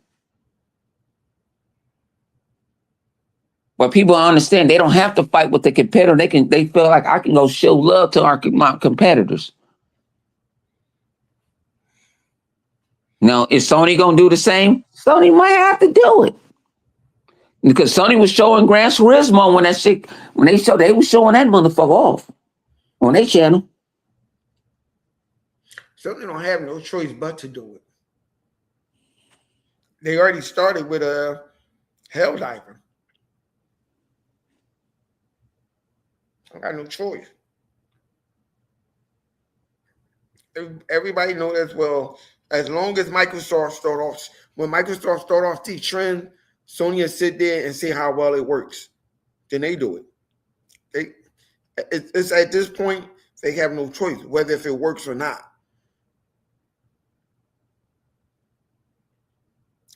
But people understand they don't have to fight with the competitor. They feel like I can go show love to my competitors. Now, is Sony gonna do the same? Sony might have to do it. Because Sony was showing Gran Turismo they were showing that motherfucker off on their channel. Sony don't have no choice but to do it. They already started with a Helldiver. I got no choice. Everybody knows as well. As long as Microsoft start off the trend, Sony will sit there and see how well it works. Then they do it. It's at this point they have no choice whether if it works or not.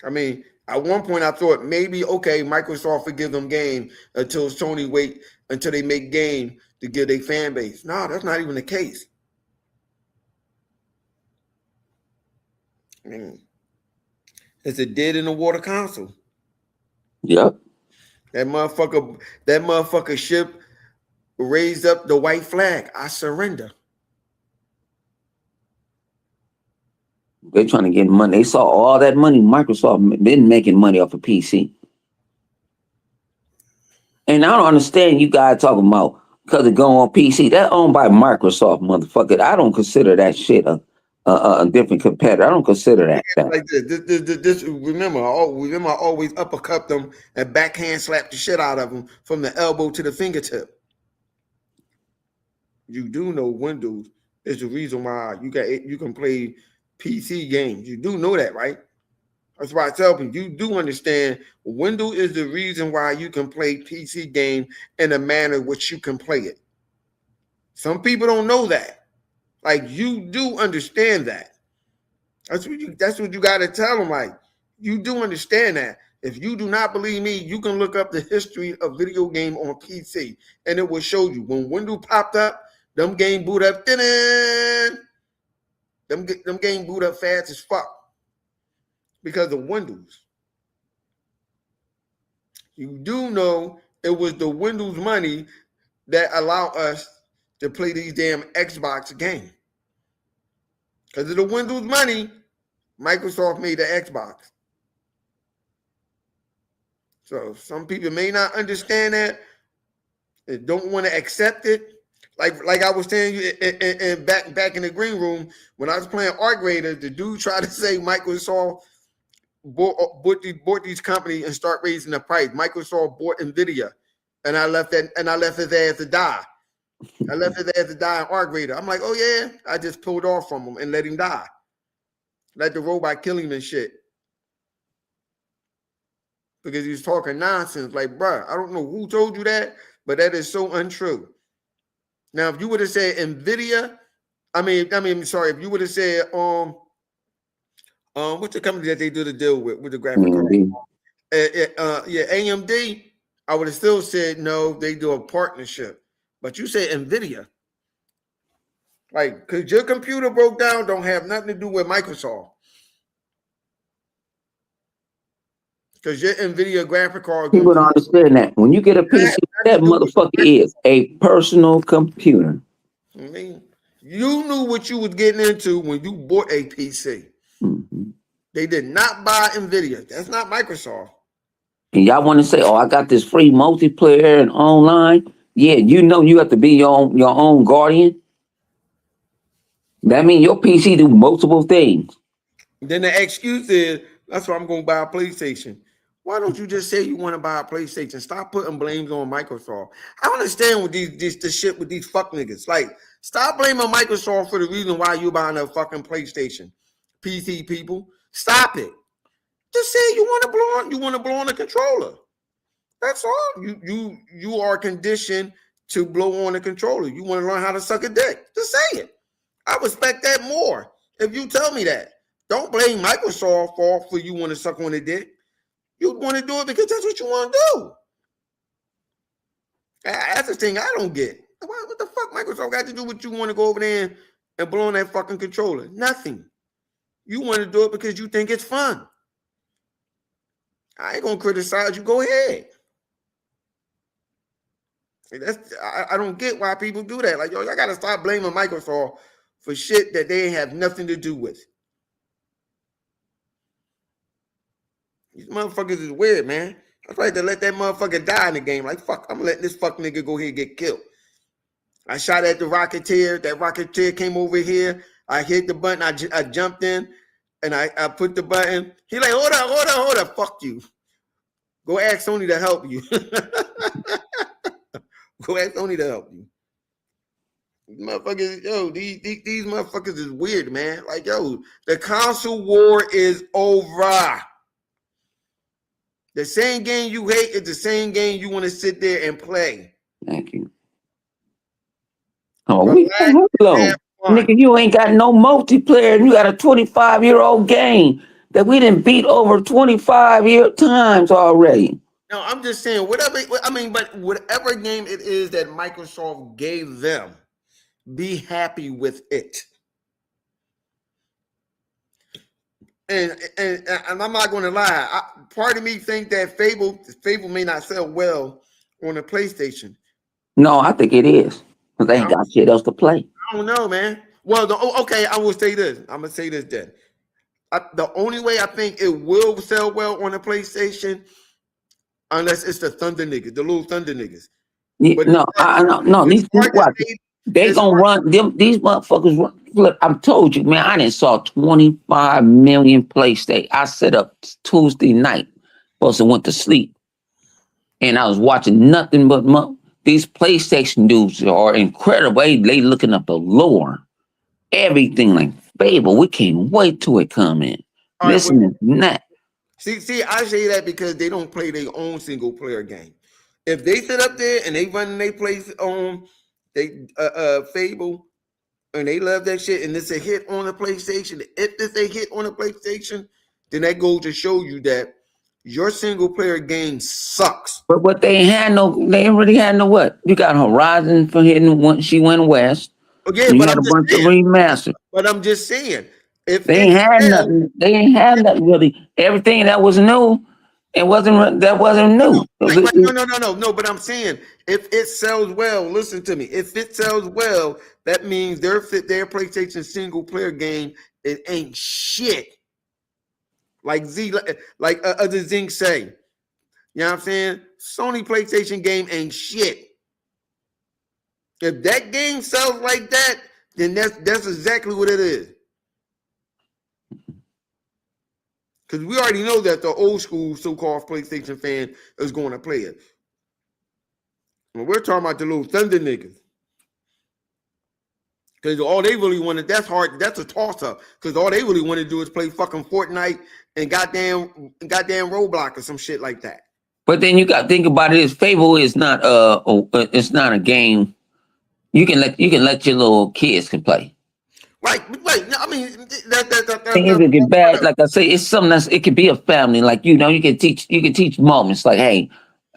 I mean, at one point I thought maybe Microsoft would give them game until Sony wait until they make game to give their fan base. No, that's not even the case. I mean, it's a dead in the water console. Yep. That motherfucker ship raised up the white flag. I surrender. They're trying to get money. They saw all that money. Microsoft been making money off of PC. And I don't understand you guys talking about because it going on PC. That's owned by Microsoft, motherfucker. I don't consider that shit a different competitor. I don't consider that. Like this, remember, I always uppercut them and backhand slap the shit out of them from the elbow to the fingertip. You do know Windows is the reason why you can play PC games. You do know that, right? That's why I tell people you do understand Windows is the reason why you can play PC game in a manner which you can play it. Some people don't know that. Like you do understand that. That's what you got to tell them. Like you do understand that. If you do not believe me, you can look up the history of video game on PC, and it will show you when Windows popped up. Them game boot up. Them game boot up fast as fuck because of Windows. You do know it was the Windows money that allowed us to play these damn Xbox games. Because of the Windows money, Microsoft made the Xbox. So some people may not understand that. They don't want to accept it. Like I was telling you and back in the green room, when I was playing Arc Raiders, the dude tried to say Microsoft bought these companies and start raising the price. Microsoft bought Nvidia, and I left his ass to die. I left his ass to die in Arc Raider. I'm like, oh yeah, I just pulled off from him and let him die. Let the robot kill him and shit. Because he's talking nonsense. Like, bruh, I don't know who told you that, but that is so untrue. Now, if you would have said Nvidia, if you would have said what's the company that they do the deal with the graphic card? AMD, I would have still said no, they do a partnership. But you say Nvidia. Like, because your computer broke down, don't have nothing to do with Microsoft. Because your Nvidia graphic card. People don't understand that. When you get a PC, that motherfucker is a personal computer. I mean, you knew what you was getting into when you bought a PC. Mm-hmm. They did not buy Nvidia. That's not Microsoft. And y'all want to say, "Oh, I got this free multiplayer and online." Yeah, you know you have to be your own guardian. That means your PC do multiple things. Then the excuse is, that's why I'm going to buy a PlayStation. Why don't you just say you want to buy a PlayStation? Stop putting blames on Microsoft. I don't understand with this shit with these fuck niggas. Like, stop blaming Microsoft for the reason why you buying a fucking PlayStation. PC people, stop it. Just say you want to blow on the controller. That's all. You are conditioned to blow on the controller. You want to learn how to suck a dick. Just say it. I respect that more if you tell me that. Don't blame Microsoft for you want to suck on a dick. You want to do it because that's what you want to do. That's the thing I don't get. What the fuck Microsoft got to do with you want to go over there and blow on that fucking controller? Nothing. You want to do it because you think it's fun. I ain't gonna criticize you. Go ahead. I don't get why people do that. Like, yo, y'all gotta stop blaming Microsoft for shit that they have nothing to do with. These motherfuckers is weird, man. I tried to let that motherfucker die in the game. Like, fuck, I'm letting this fuck nigga go here and get killed. I shot at the Rocketeer. That Rocketeer came over here. I hit the button. I jumped in, and I put the button. He like, hold up. Fuck you. Go ask Sony to help you. Go ask Sony to help you. Motherfuckers, yo, these motherfuckers is weird, man. Like, yo, the console war is over. The same game you hate is the same game you want to sit there and play. Thank you. Oh, hello. Nigga, you ain't got no multiplayer and you got a 25-year-old game that we didn't beat over 25 times already. No, I'm just saying, but whatever game it is that Microsoft gave them, be happy with it. And I'm not going to lie. Part of me think that Fable may not sell well on the PlayStation. No, I think it is. Because they ain't got shit else to play. I don't know, man. Well, okay, I will say this. I'm going to say this then. The only way I think it will sell well on the PlayStation, unless it's the Thunder niggas, the little Thunder niggas. Yeah, no. They gonna run them. These motherfuckers run. Look, I told you, man. I didn't saw 25 million PlayStation. I set up Tuesday night, supposed to went to sleep, and I was watching nothing but these PlayStation dudes are incredible. They looking up the lore, everything like Fable. We can't wait till it come in. Listen to that. See, I say that because they don't play their own single player game. If they sit up there and they run their place on Fable and they love that shit and it's a hit on the PlayStation, if it's a hit on the PlayStation, then that goes to show you that your single player game sucks. But they ain't really had no what? You got Horizon for hitting she went west. Okay, but I'm bunch of remastered. But I'm just saying. If they ain't had nothing really. Everything that was new, that wasn't new. No. But I'm saying if it sells well, listen to me. If it sells well, that means their PlayStation single player game, it ain't shit. Like other Zing say, you know what I'm saying? Sony PlayStation game ain't shit. If that game sells like that, then that's exactly what it is. Because we already know that the old school so-called PlayStation fan is going to play it. And we're talking about the little Thunder niggas. Because all they really wanted, that's a toss-up. Because all they really want to do is play fucking Fortnite and goddamn Roblox or some shit like that. But then you got to think about it. Fable is not it's not a game you can let your little kids can play. Right. I mean, it get bad. Like I say, it's something it could be a family. Like you can teach moments. Like, hey,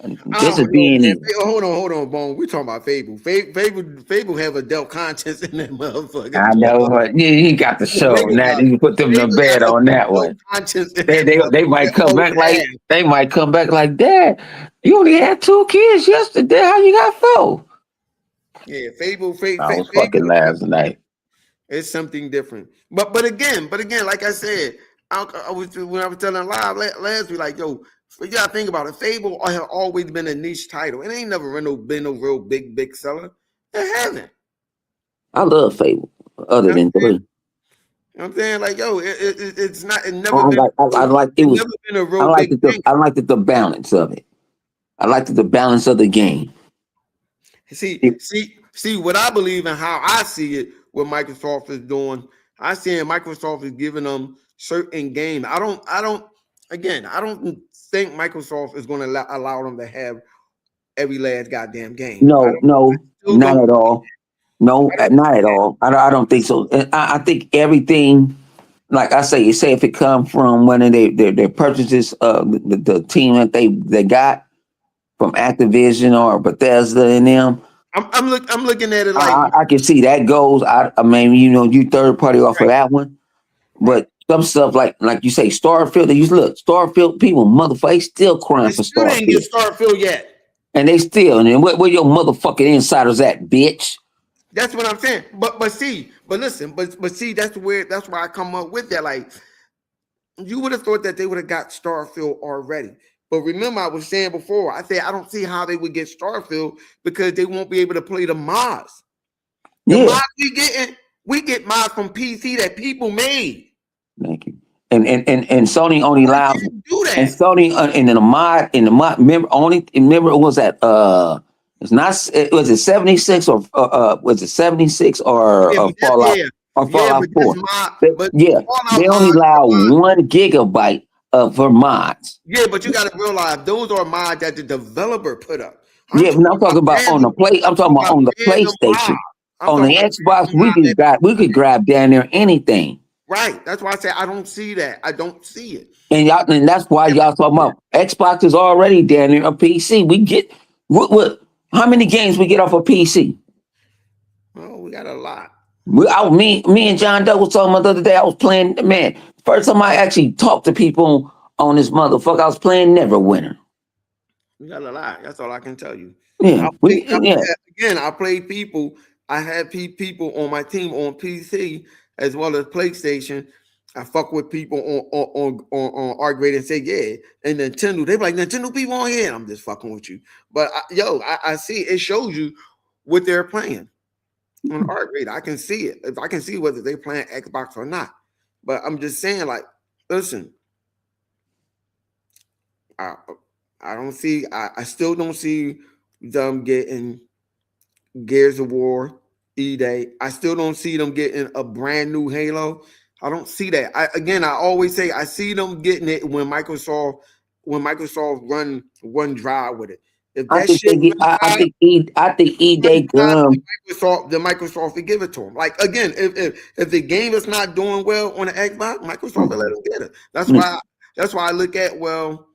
this is being. Hold on, Bone. We talking about Fable. Fable have adult content in that motherfucker. I know, but you got the show now. You can put them to bed on that one. They might come back like Dad. You only had 2 kids yesterday. How you got 4? Yeah, Fable. I was fucking last night. It's something different. But again, like I said, when I was telling live last week, like, yo, you gotta think about it. Fable has always been a niche title. It ain't never been no real big seller. It hasn't. I love Fable. Other than 3. You know what I'm saying? Like, yo, it's not. It never been. I liked the balance of it. I liked the balance of the game. See what I believe and how I see it. What Microsoft is doing, I see Microsoft is giving them certain games. I don't. again, I don't think Microsoft is going to allow them to have every last goddamn game. No, still not don't- at all. No, not at all. I don't think so. And I think everything, like I say, if it come from one of their purchases, the team that they got from Activision or Bethesda and them, I'm looking at it like I can see that goes. I mean, you third party off of that one, but some stuff like you say, Starfield. Starfield people, motherfucker, still crying they for still didn't get Starfield, Starfield yet. and they still. And then where your motherfucking insiders at, bitch? That's what I'm saying. But listen, see, that's why I come up with that. Like, you would have thought that they would have got Starfield already. But remember, I was saying before, I said I don't see how they would get Starfield because they won't be able to play the mods. The mods we get mods from PC that people made. Thank you. And Sony only allows do that. And Sony in the mod remember it was at it's not was it 76 or was it 76 or Fallout or Fallout 4? They only allow 1 gigabyte for mods. Yeah, but you got to realize those are mods that the developer put up. I'm talking about on the I'm talking about on the PlayStation. On the Xbox, we could grab down there anything. Right. That's why I say I don't see that. I don't see it. And that's why y'all talking about Xbox is already down there on PC. We get what how many games we get off of PC? Oh, we got a lot. Me and John Doe was talking about the other day. I was playing, man. First time I actually talked to people on this motherfucker, I was playing Neverwinter. We got a lot. That's all I can tell you. Yeah. Again, I played people. I had people on my team on PC as well as PlayStation. I fuck with people on our grade and say, yeah. And Nintendo, they be like, Nintendo people on here. I'm just fucking with you. But I see it shows you what they're playing on our grade. I can see it. If I can see whether they're playing Xbox or not. But I'm just saying, like, listen, I still don't see them getting Gears of War, E-Day. I still don't see them getting a brand new Halo. I don't see that. I always say I see them getting it when Microsoft run one drive with it. If that I think E-Day Microsoft will give it to them. Like, again, if the game is not doing well on the Xbox, Microsoft will let them get it. That's why I look at, well,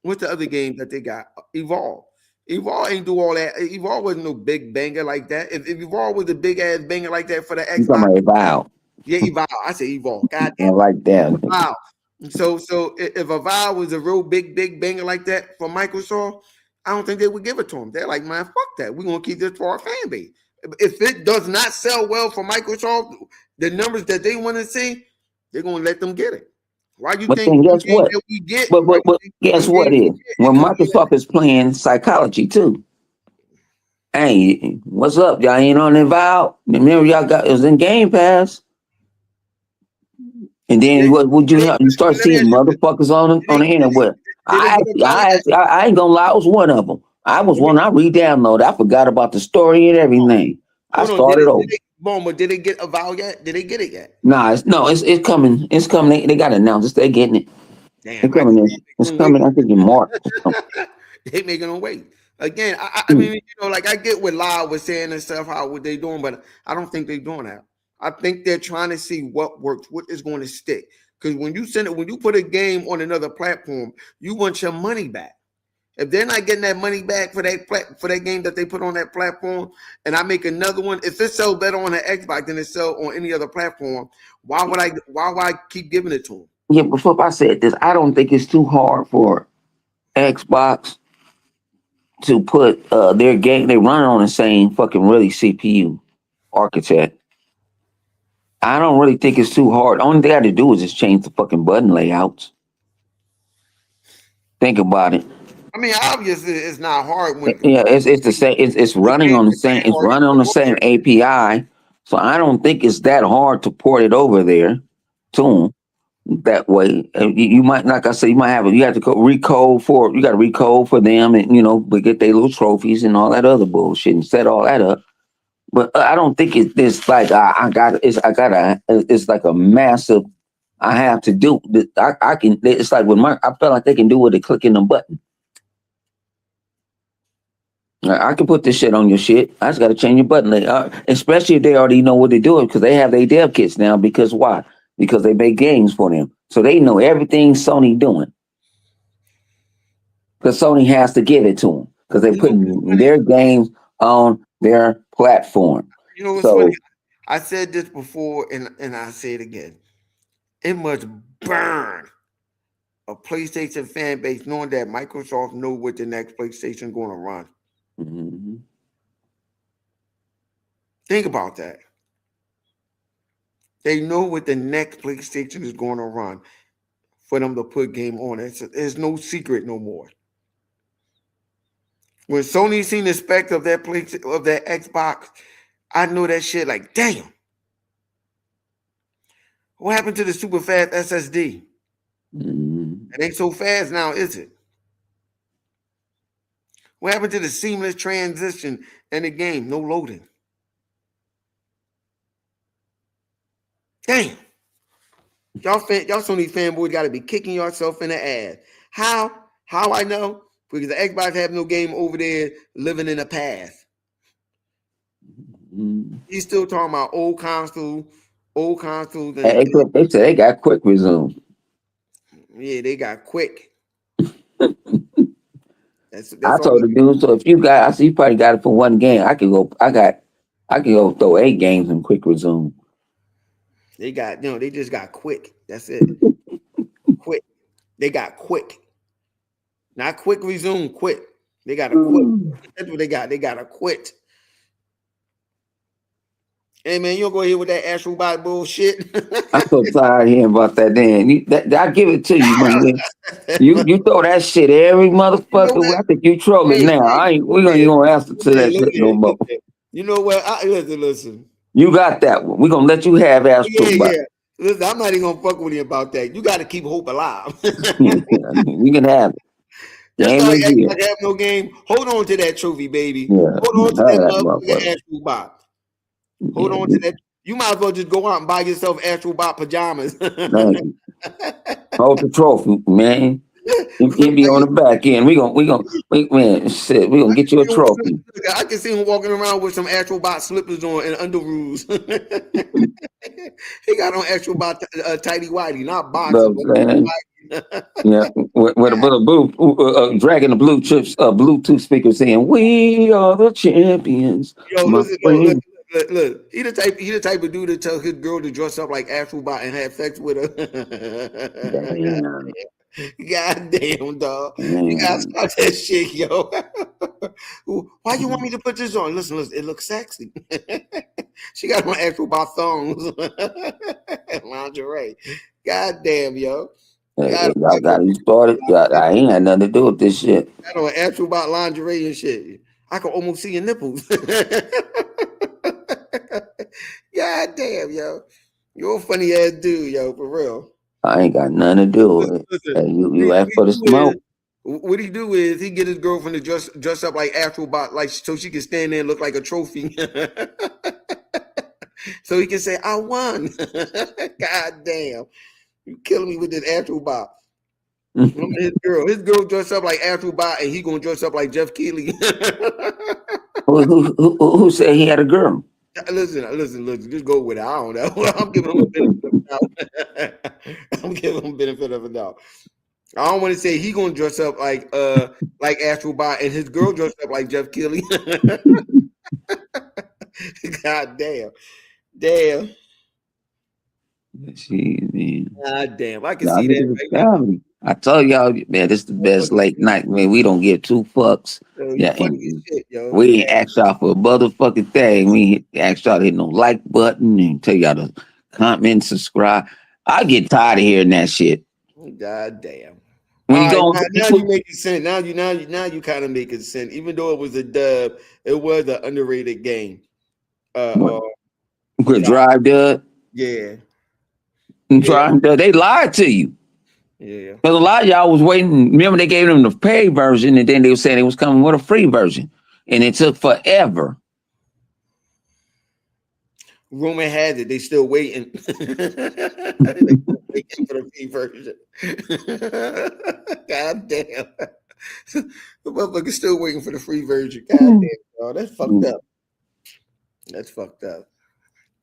what's the other game that they got? Evolve. Evolve ain't do all that. Evolve wasn't no big banger like that. If Evolve was a big ass banger like that for the Xbox, you talking about Evolve. Yeah, Evolve. I say Evolve. God damn. I like that. Wow. So if Evolve was a real big banger like that for Microsoft, I don't think they would give it to them. They're like, man, fuck that. We're gonna keep this for our fan base. If it does not sell well for Microsoft, the numbers that they want to see, they're gonna let them get it. Why you think? Guess what? Guess what is when Microsoft is playing psychology too. Hey, what's up? Y'all ain't on Evolve? Remember y'all got it was in Game Pass. And then what would you have? You start seeing motherfuckers on the internet. I ain't gonna lie, I was one of them. I was one. I re-downloaded. I forgot about the story and everything. I started over. But did they get Avowed yet? Did they get it yet? Nah, it's coming. It's coming. They got announced. They're getting it. Damn, it's coming. It's coming. I think in March. They making them wait. Again, I mean, like I get what Lyle was saying and stuff, what they doing, but I don't think they're doing that. I think they're trying to see what works, what is going to stick. Because when you put a game on another platform, you want your money back. If they're not getting that money back for that game that they put on that platform, and I make another one, if it sells better on the Xbox than it sells on any other platform, why would I keep giving it to them? Yeah, before I said this, I don't think it's too hard for Xbox to put their game. They run on the same fucking really CPU architect. I don't really think it's too hard. Only thing I got to do is just change the fucking button layouts. Think about it. I mean, obviously, it's not hard. It's the same. It's running on the same. It's running on the same API. So I don't think it's that hard to port it over there to them that way. You might, like I said, you have to go recode for. You got to recode for them, and but get their little trophies and all that other bullshit and set all that up. But I don't think it's like it's like a massive I have to do. I can. It's like with I feel like they can do with it clicking the button. I can put this shit on your shit. I just got to change your button. Especially if they already know what they're doing because they have their dev kits now. Because why? Because they make games for them, so they know everything Sony doing. Because Sony has to give it to them because they're putting their games on their platform. You know what's funny? I said this before, and I say it again. It must burn a PlayStation fan base knowing that Microsoft know what the next PlayStation is going to run. Mm-hmm. Think about that. They know what the next PlayStation is going to run for them to put game on. There's no secret no more. When Sony seen the spec of that Xbox, I know that shit like, damn. What happened to the super fast SSD? Mm-hmm. It ain't so fast now, is it? What happened to the seamless transition in the game? No loading. Damn. Y'all Sony fanboys got to be kicking yourself in the ass. How? How I know? Because the Xbox have no game over there living in the past. Mm-hmm. He's still talking about old consoles. They said they got quick resume. Yeah, they got quick. That's I told the dude, so if you got, I see you probably got it for one game. I can go throw 8 games in quick resume. They got, they just got quick. That's it. Quick. They got quick. Not quick resume, quick. They got a quit. That's what they got. They got a quit. Hey man, you don't go here with that Astro Bot bullshit. I'm so tired of hearing about that. Then I give it to you, man. You throw that shit every motherfucker. I think you trolling now. We ain't gonna answer to that shit no more. You know what? Listen. You got that one. We gonna let you have Astro Bot. Yeah. Listen, I'm not even gonna fuck with you about that. You got to keep hope alive. We can have it. Just like I have no game. Hold on to that trophy, baby. Yeah. Hold on to that motherfucking Astro Bot. Hold on to that. You might as well just go out and buy yourself Astro Bot pajamas. Hold the trophy, man. You be on the back end. We gonna get you a trophy. I can see him walking around with some Astro Bot slippers on and underoos. He got on Astro Bot tighty whitey, not boxer. Yeah, with a blue dragging the Bluetooth speaker saying, "We are the champions." Yo, listen, look. He the type of dude to tell his girl to dress up like Astro Bot and have sex with her. Damn. God damn, dog. You gotta stop that shit, yo. Why you want me to put this on? Listen, it looks sexy. She got my Astro Bot thongs and lingerie. God damn, yo. Y'all got you started. I ain't had nothing to do with this shit. I know Astro Bot lingerie and shit. I can almost see your nipples. God damn, yo. You're a funny ass dude, yo, for real. I ain't got nothing to do with it. Listen, you ask for the smoke. What he do is he get his girlfriend to dress up like Astro Bot, like so she can stand there and look like a trophy. So he can say, I won. God damn. You killing me with this Astro Bot. His girl dressed up like Astro Bot, and he gonna dress up like Jeff Keighley. Who said he had a girl? Listen. Just go with it. I don't know. I'm giving him a benefit of a doubt. I don't want to say he gonna dress up like Astro Bot, and his girl dressed up like Jeff Keighley. God damn. God damn, I can see that. Right, I told y'all, man, this is the best late night, man. We don't give 2 fucks. We ain't asked y'all for a motherfucking thing. We asked y'all to hit no like button and tell y'all to comment, subscribe. I get tired of hearing that shit. God damn. When you go, now you making sense. Now you kind of making sense. Even though it was a dub, it was an underrated game. Drive Dub. Yeah. They lied to you. Yeah. Because a lot of y'all was waiting. Remember, they gave them the paid version, and then they were saying it was coming with a free version, and it took forever. Rumor has it they still waiting. waiting for the free version. God damn. The motherfucker's still waiting for the free version. God damn, y'all. That's fucked up. That's fucked up.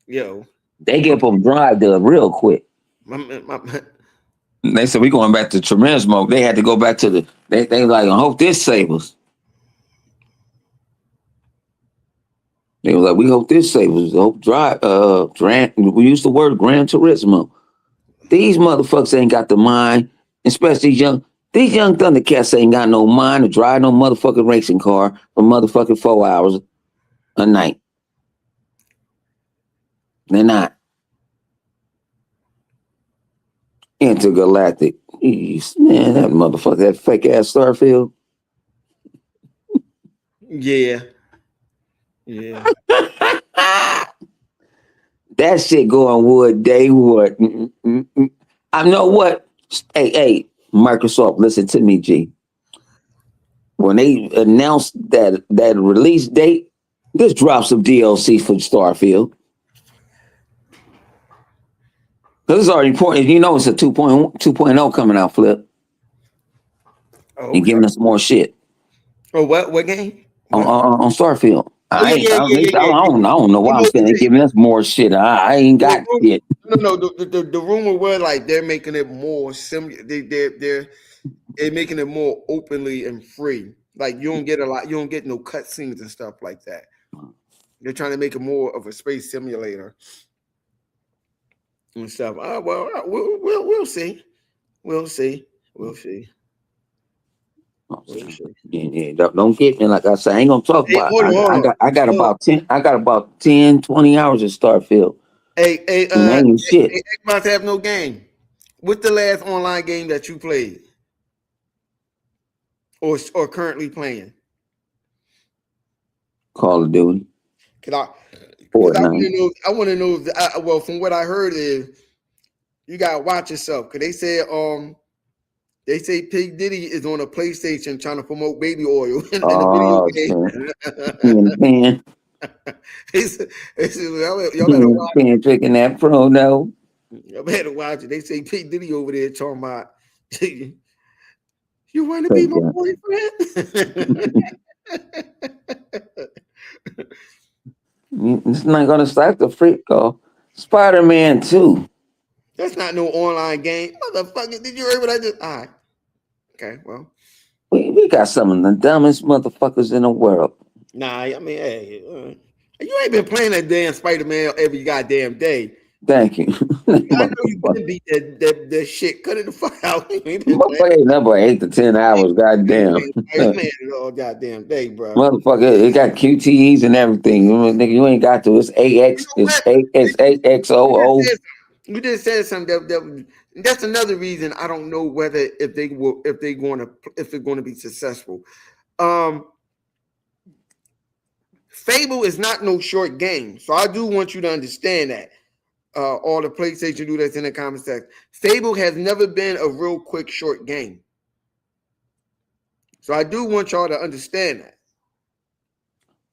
Yo. They get them drive there real quick. My, They said we going back to tremendous mode. They had to go back to they like, I hope this saves us. They were like, we hope this saves us. Hope drive we used the word Gran Turismo. These motherfuckers ain't got the mind, especially these young Thundercats ain't got no mind to drive no motherfucking racing car for motherfucking 4 hours a night. They're not. Intergalactic. Jeez, man, that motherfucker, that fake ass Starfield. yeah. Yeah. That shit going wood day wood. I know what. Hey, Microsoft, listen to me, G. When they announced that release date, just drop some DLC for Starfield. This is already important. You know it's a 2.0 coming out, Flip. Okay. And giving us more shit. Oh, what game? On Starfield. I don't know why I'm saying they're they giving us more shit. I ain't got shit. No. The rumor was like they're making it more they're making it more openly and free. Like you don't get no cutscenes and stuff like that. They're trying to make it more of a space simulator and stuff. We'll see. We'll see. Yeah, don't get me, like I said, I ain't gonna talk about it. I got about 10, 20 hours of Starfield. Hey, shit. Xbox have no game. What's the last online game that you played? Or currently playing? Call of Duty. I want to know well, from what I heard is you gotta watch yourself, because they say P. Diddy is on a PlayStation trying to promote baby oil in the video game. They said, y'all better watch it. Picking that pro, no. Y'all better watch it. They say P. Diddy over there talking about, you want to be my boyfriend? It's not gonna stop the freak call. Spider-Man 2. That's not no online game. Motherfucker, did you hear what I just? All right. Okay, well. We got some of the dumbest motherfuckers in the world. Nah, I mean, hey, you ain't been playing that damn Spider-Man every goddamn day. Thank you. I know you been beat that shit. Cut it the fuck out. Motherfucker ain't number 8 to 10 hours. Goddamn. Spider-Man all goddamn day, bro. Motherfucker, it got QTEs and everything. Nigga, you ain't got to. It's AX. It's AXOO. You just said something that's another reason I don't know whether if they're going to be successful. Fable is not no short game, so I do want you to understand that. All the PlayStation do that's in the comment section. Fable has never been a real quick short game, so I do want y'all to understand that.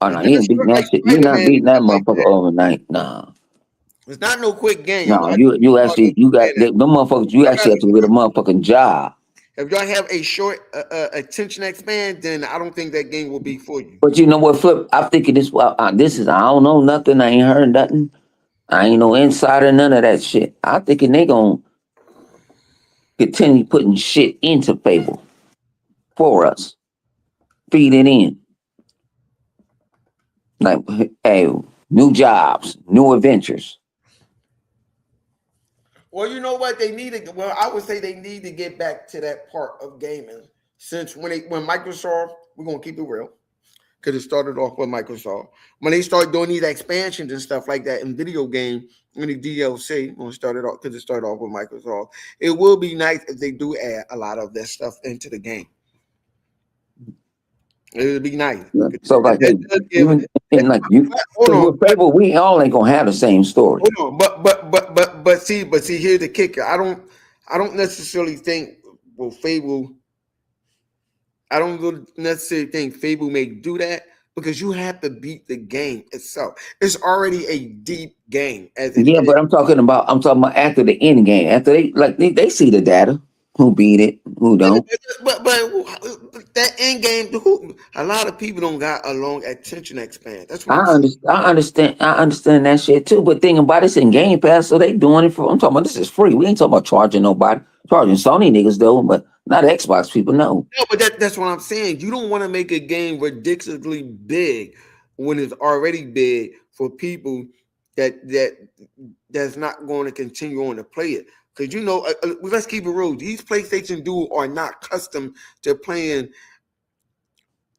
Oh no, you ain't beating that shit. You're not beating that motherfucker overnight. Nah. It's not no quick game. No, you actually got them motherfuckers. You actually have to get a motherfucking job. If y'all have a short attention span, then I don't think that game will be for you. But you know what, Flip? I'm thinking this is I don't know nothing. I ain't heard nothing. I ain't no insider, none of that shit. I'm thinking they gonna continue putting shit into Fable for us. Feed it in. Like, hey, new jobs, new adventures. Well, you know what? I would say they need to get back to that part of gaming. Since when Microsoft, we're gonna keep it real, because it started off with Microsoft. When they start doing these expansions and stuff like that in video game, in the DLC, when it started off with Microsoft, it will be nice if they do add a lot of that stuff into the game. It would be nice. So like, with Fable, we all ain't gonna have the same story. Hold on, but see, here's the kicker. I don't necessarily think Fable. I don't necessarily think Fable may do that, because you have to beat the game itself. It's already a deep game as it Yeah, is. but I'm talking about after the end game. After they see the data, who beat it, who don't. But that end game, a lot of people don't got a long attention span. That's what I'm saying. I understand that shit too. But thinking about it's in Game Pass, so they doing it for. I'm talking about this is free. We ain't talking about charging nobody. Charging Sony niggas though, but not Xbox people. No. No, but that's what I'm saying. You don't want to make a game ridiculously big when it's already big for people that's not going to continue on to play it. Because let's keep it real. These PlayStation dudes are not accustomed to playing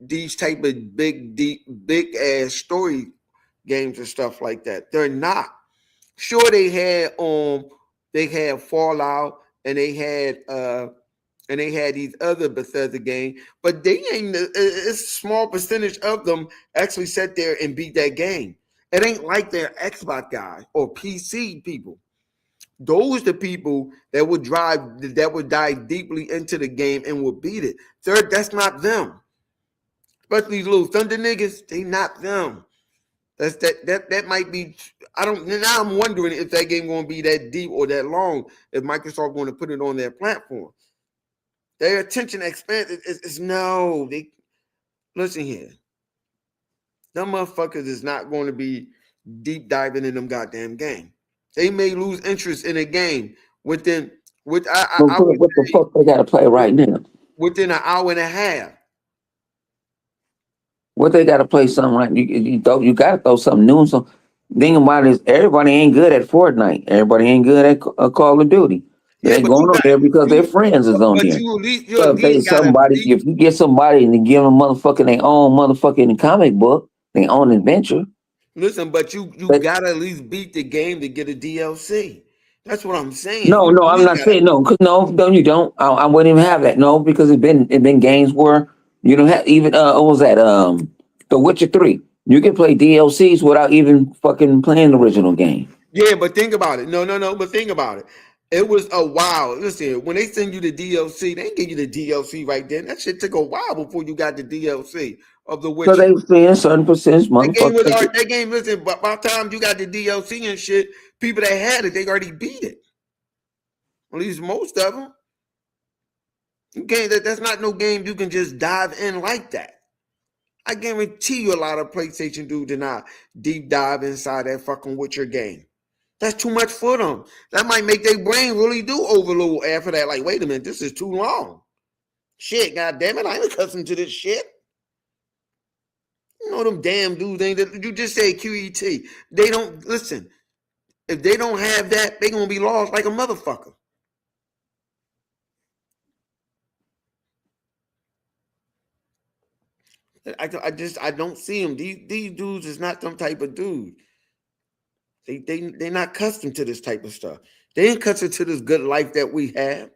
these type of big ass story games and stuff like that. They're not. Sure, they had Fallout and they had these other Bethesda games, but they ain't. It's a small percentage of them actually sat there and beat that game. It ain't like their Xbox guys or PC people. Those the people that would dive deeply into the game and would beat it. Third, that's not them. Especially these little Thunder niggas, they not them. That might be. I don't. Now I'm wondering if that game going to be that deep or that long. If Microsoft going to put it on their platform, their attention expands. Is no. They listen here. Them motherfuckers is not going to be deep diving in them goddamn game. They may lose interest in a game within. What the fuck they got to play right now? Within an hour and a half. What they got to play something right? You got to throw something new. So, thing about it is everybody ain't good at Fortnite. Everybody ain't good at Call of Duty. They're going on there because their friends is on here. If you get somebody and give them their own motherfucking comic book, their own adventure. Listen, but you gotta at least beat the game to get a DLC. That's what I'm saying. No, I'm not saying no. Cause no, you don't. I wouldn't even have that. No, because it been games where you don't have even what was that? The Witcher 3. You can play DLCs without even fucking playing the original game. Yeah, but think about it. No, but think about it. It was a while. Listen, when they send you the DLC, they ain't give you the DLC right then. That shit took a while before you got the DLC of the Witcher. So they spend certain percentage motherfuckers. That game, listen, but by the time you got the DLC and shit, people that had it, they already beat it. At least most of them. That's not no game you can just dive in like that. I guarantee you a lot of PlayStation dudes did not deep dive inside that fucking Witcher game. That's too much for them. That might make their brain really do overload after that. Like, wait a minute, this is too long. Shit, goddamn it, I ain't accustomed to this shit. You know them damn dudes ain't that you just say QET. They don't listen. If they don't have that, they gonna be lost like a motherfucker. I don't see them. These dudes is not them type of dude. They're not accustomed to this type of stuff. They ain't accustomed to this good life that we have.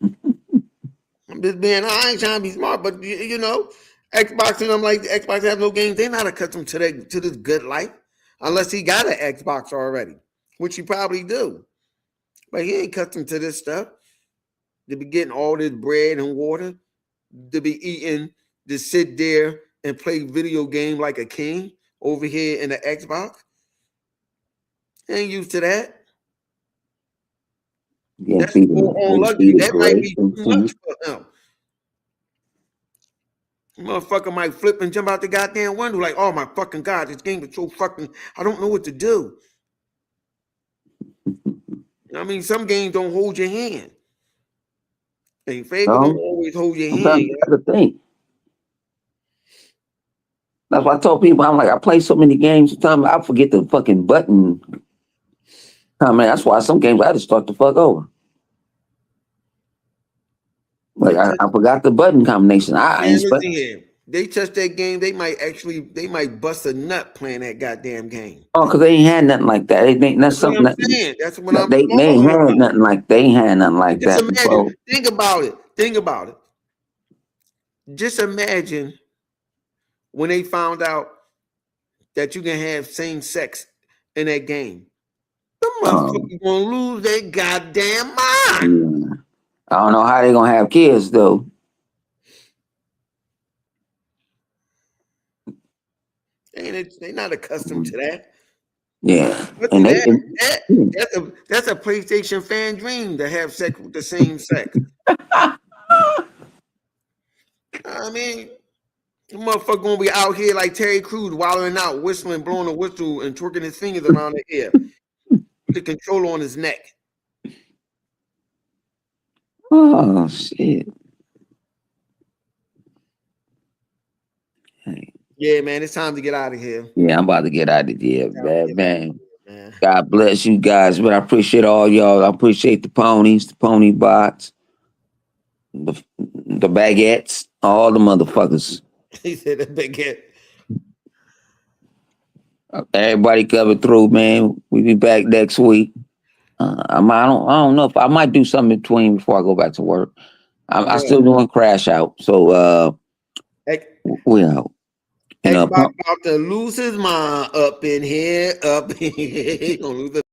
I'm just I ain't trying to be smart, but Xbox and I'm like Xbox have no games. They're not accustomed to this good life unless he got an Xbox already, which he probably do. But he ain't accustomed to this stuff. To be getting all this bread and water, to be eating, to sit there and play video game like a king over here in the Xbox. Ain't used to that. Yeah, that's on luxury. That might be too much for him. Motherfucker might flip and jump out the goddamn window like, oh my fucking God, this game is so fucking, I don't know what to do. I mean, some games don't hold your hand. And favor don't always hold your hand. That's the thing. That's why I told people, I'm like, I play so many games, sometimes I forget the fucking button. I mean, that's why some games I just start the fuck over. Like I forgot the button combination. They touch that game, they might bust a nut playing that goddamn game. Oh, because they ain't had nothing like that. That's something that that's what I'm saying. They ain't had nothing like that. Imagine, think about it. Just imagine when they found out that you can have same sex in that game. The motherfuckers gonna lose their goddamn mind. Yeah. I don't know how they gonna have kids though. They not accustomed to that. Yeah, But and they. that's a PlayStation fan dream to have sex with the same sex. I mean, the motherfucker gonna be out here like Terry Crews, wilding out, whistling, blowing a whistle, and twerking his fingers around the air with the controller on his neck. Oh shit! Hey. Yeah, man, it's time to get out of here. Yeah, I'm about to get out of here, man. Man. God bless you guys, but I appreciate all y'all. I appreciate the ponies, the pony bots, the baguettes, all the motherfuckers. He said that baguette. Everybody coming through, man. We be back next week. I don't know if I might do something in between before I go back to work. I'm still doing Crash Out, so we out. Xbox about to lose his mind up in here, He gonna lose it.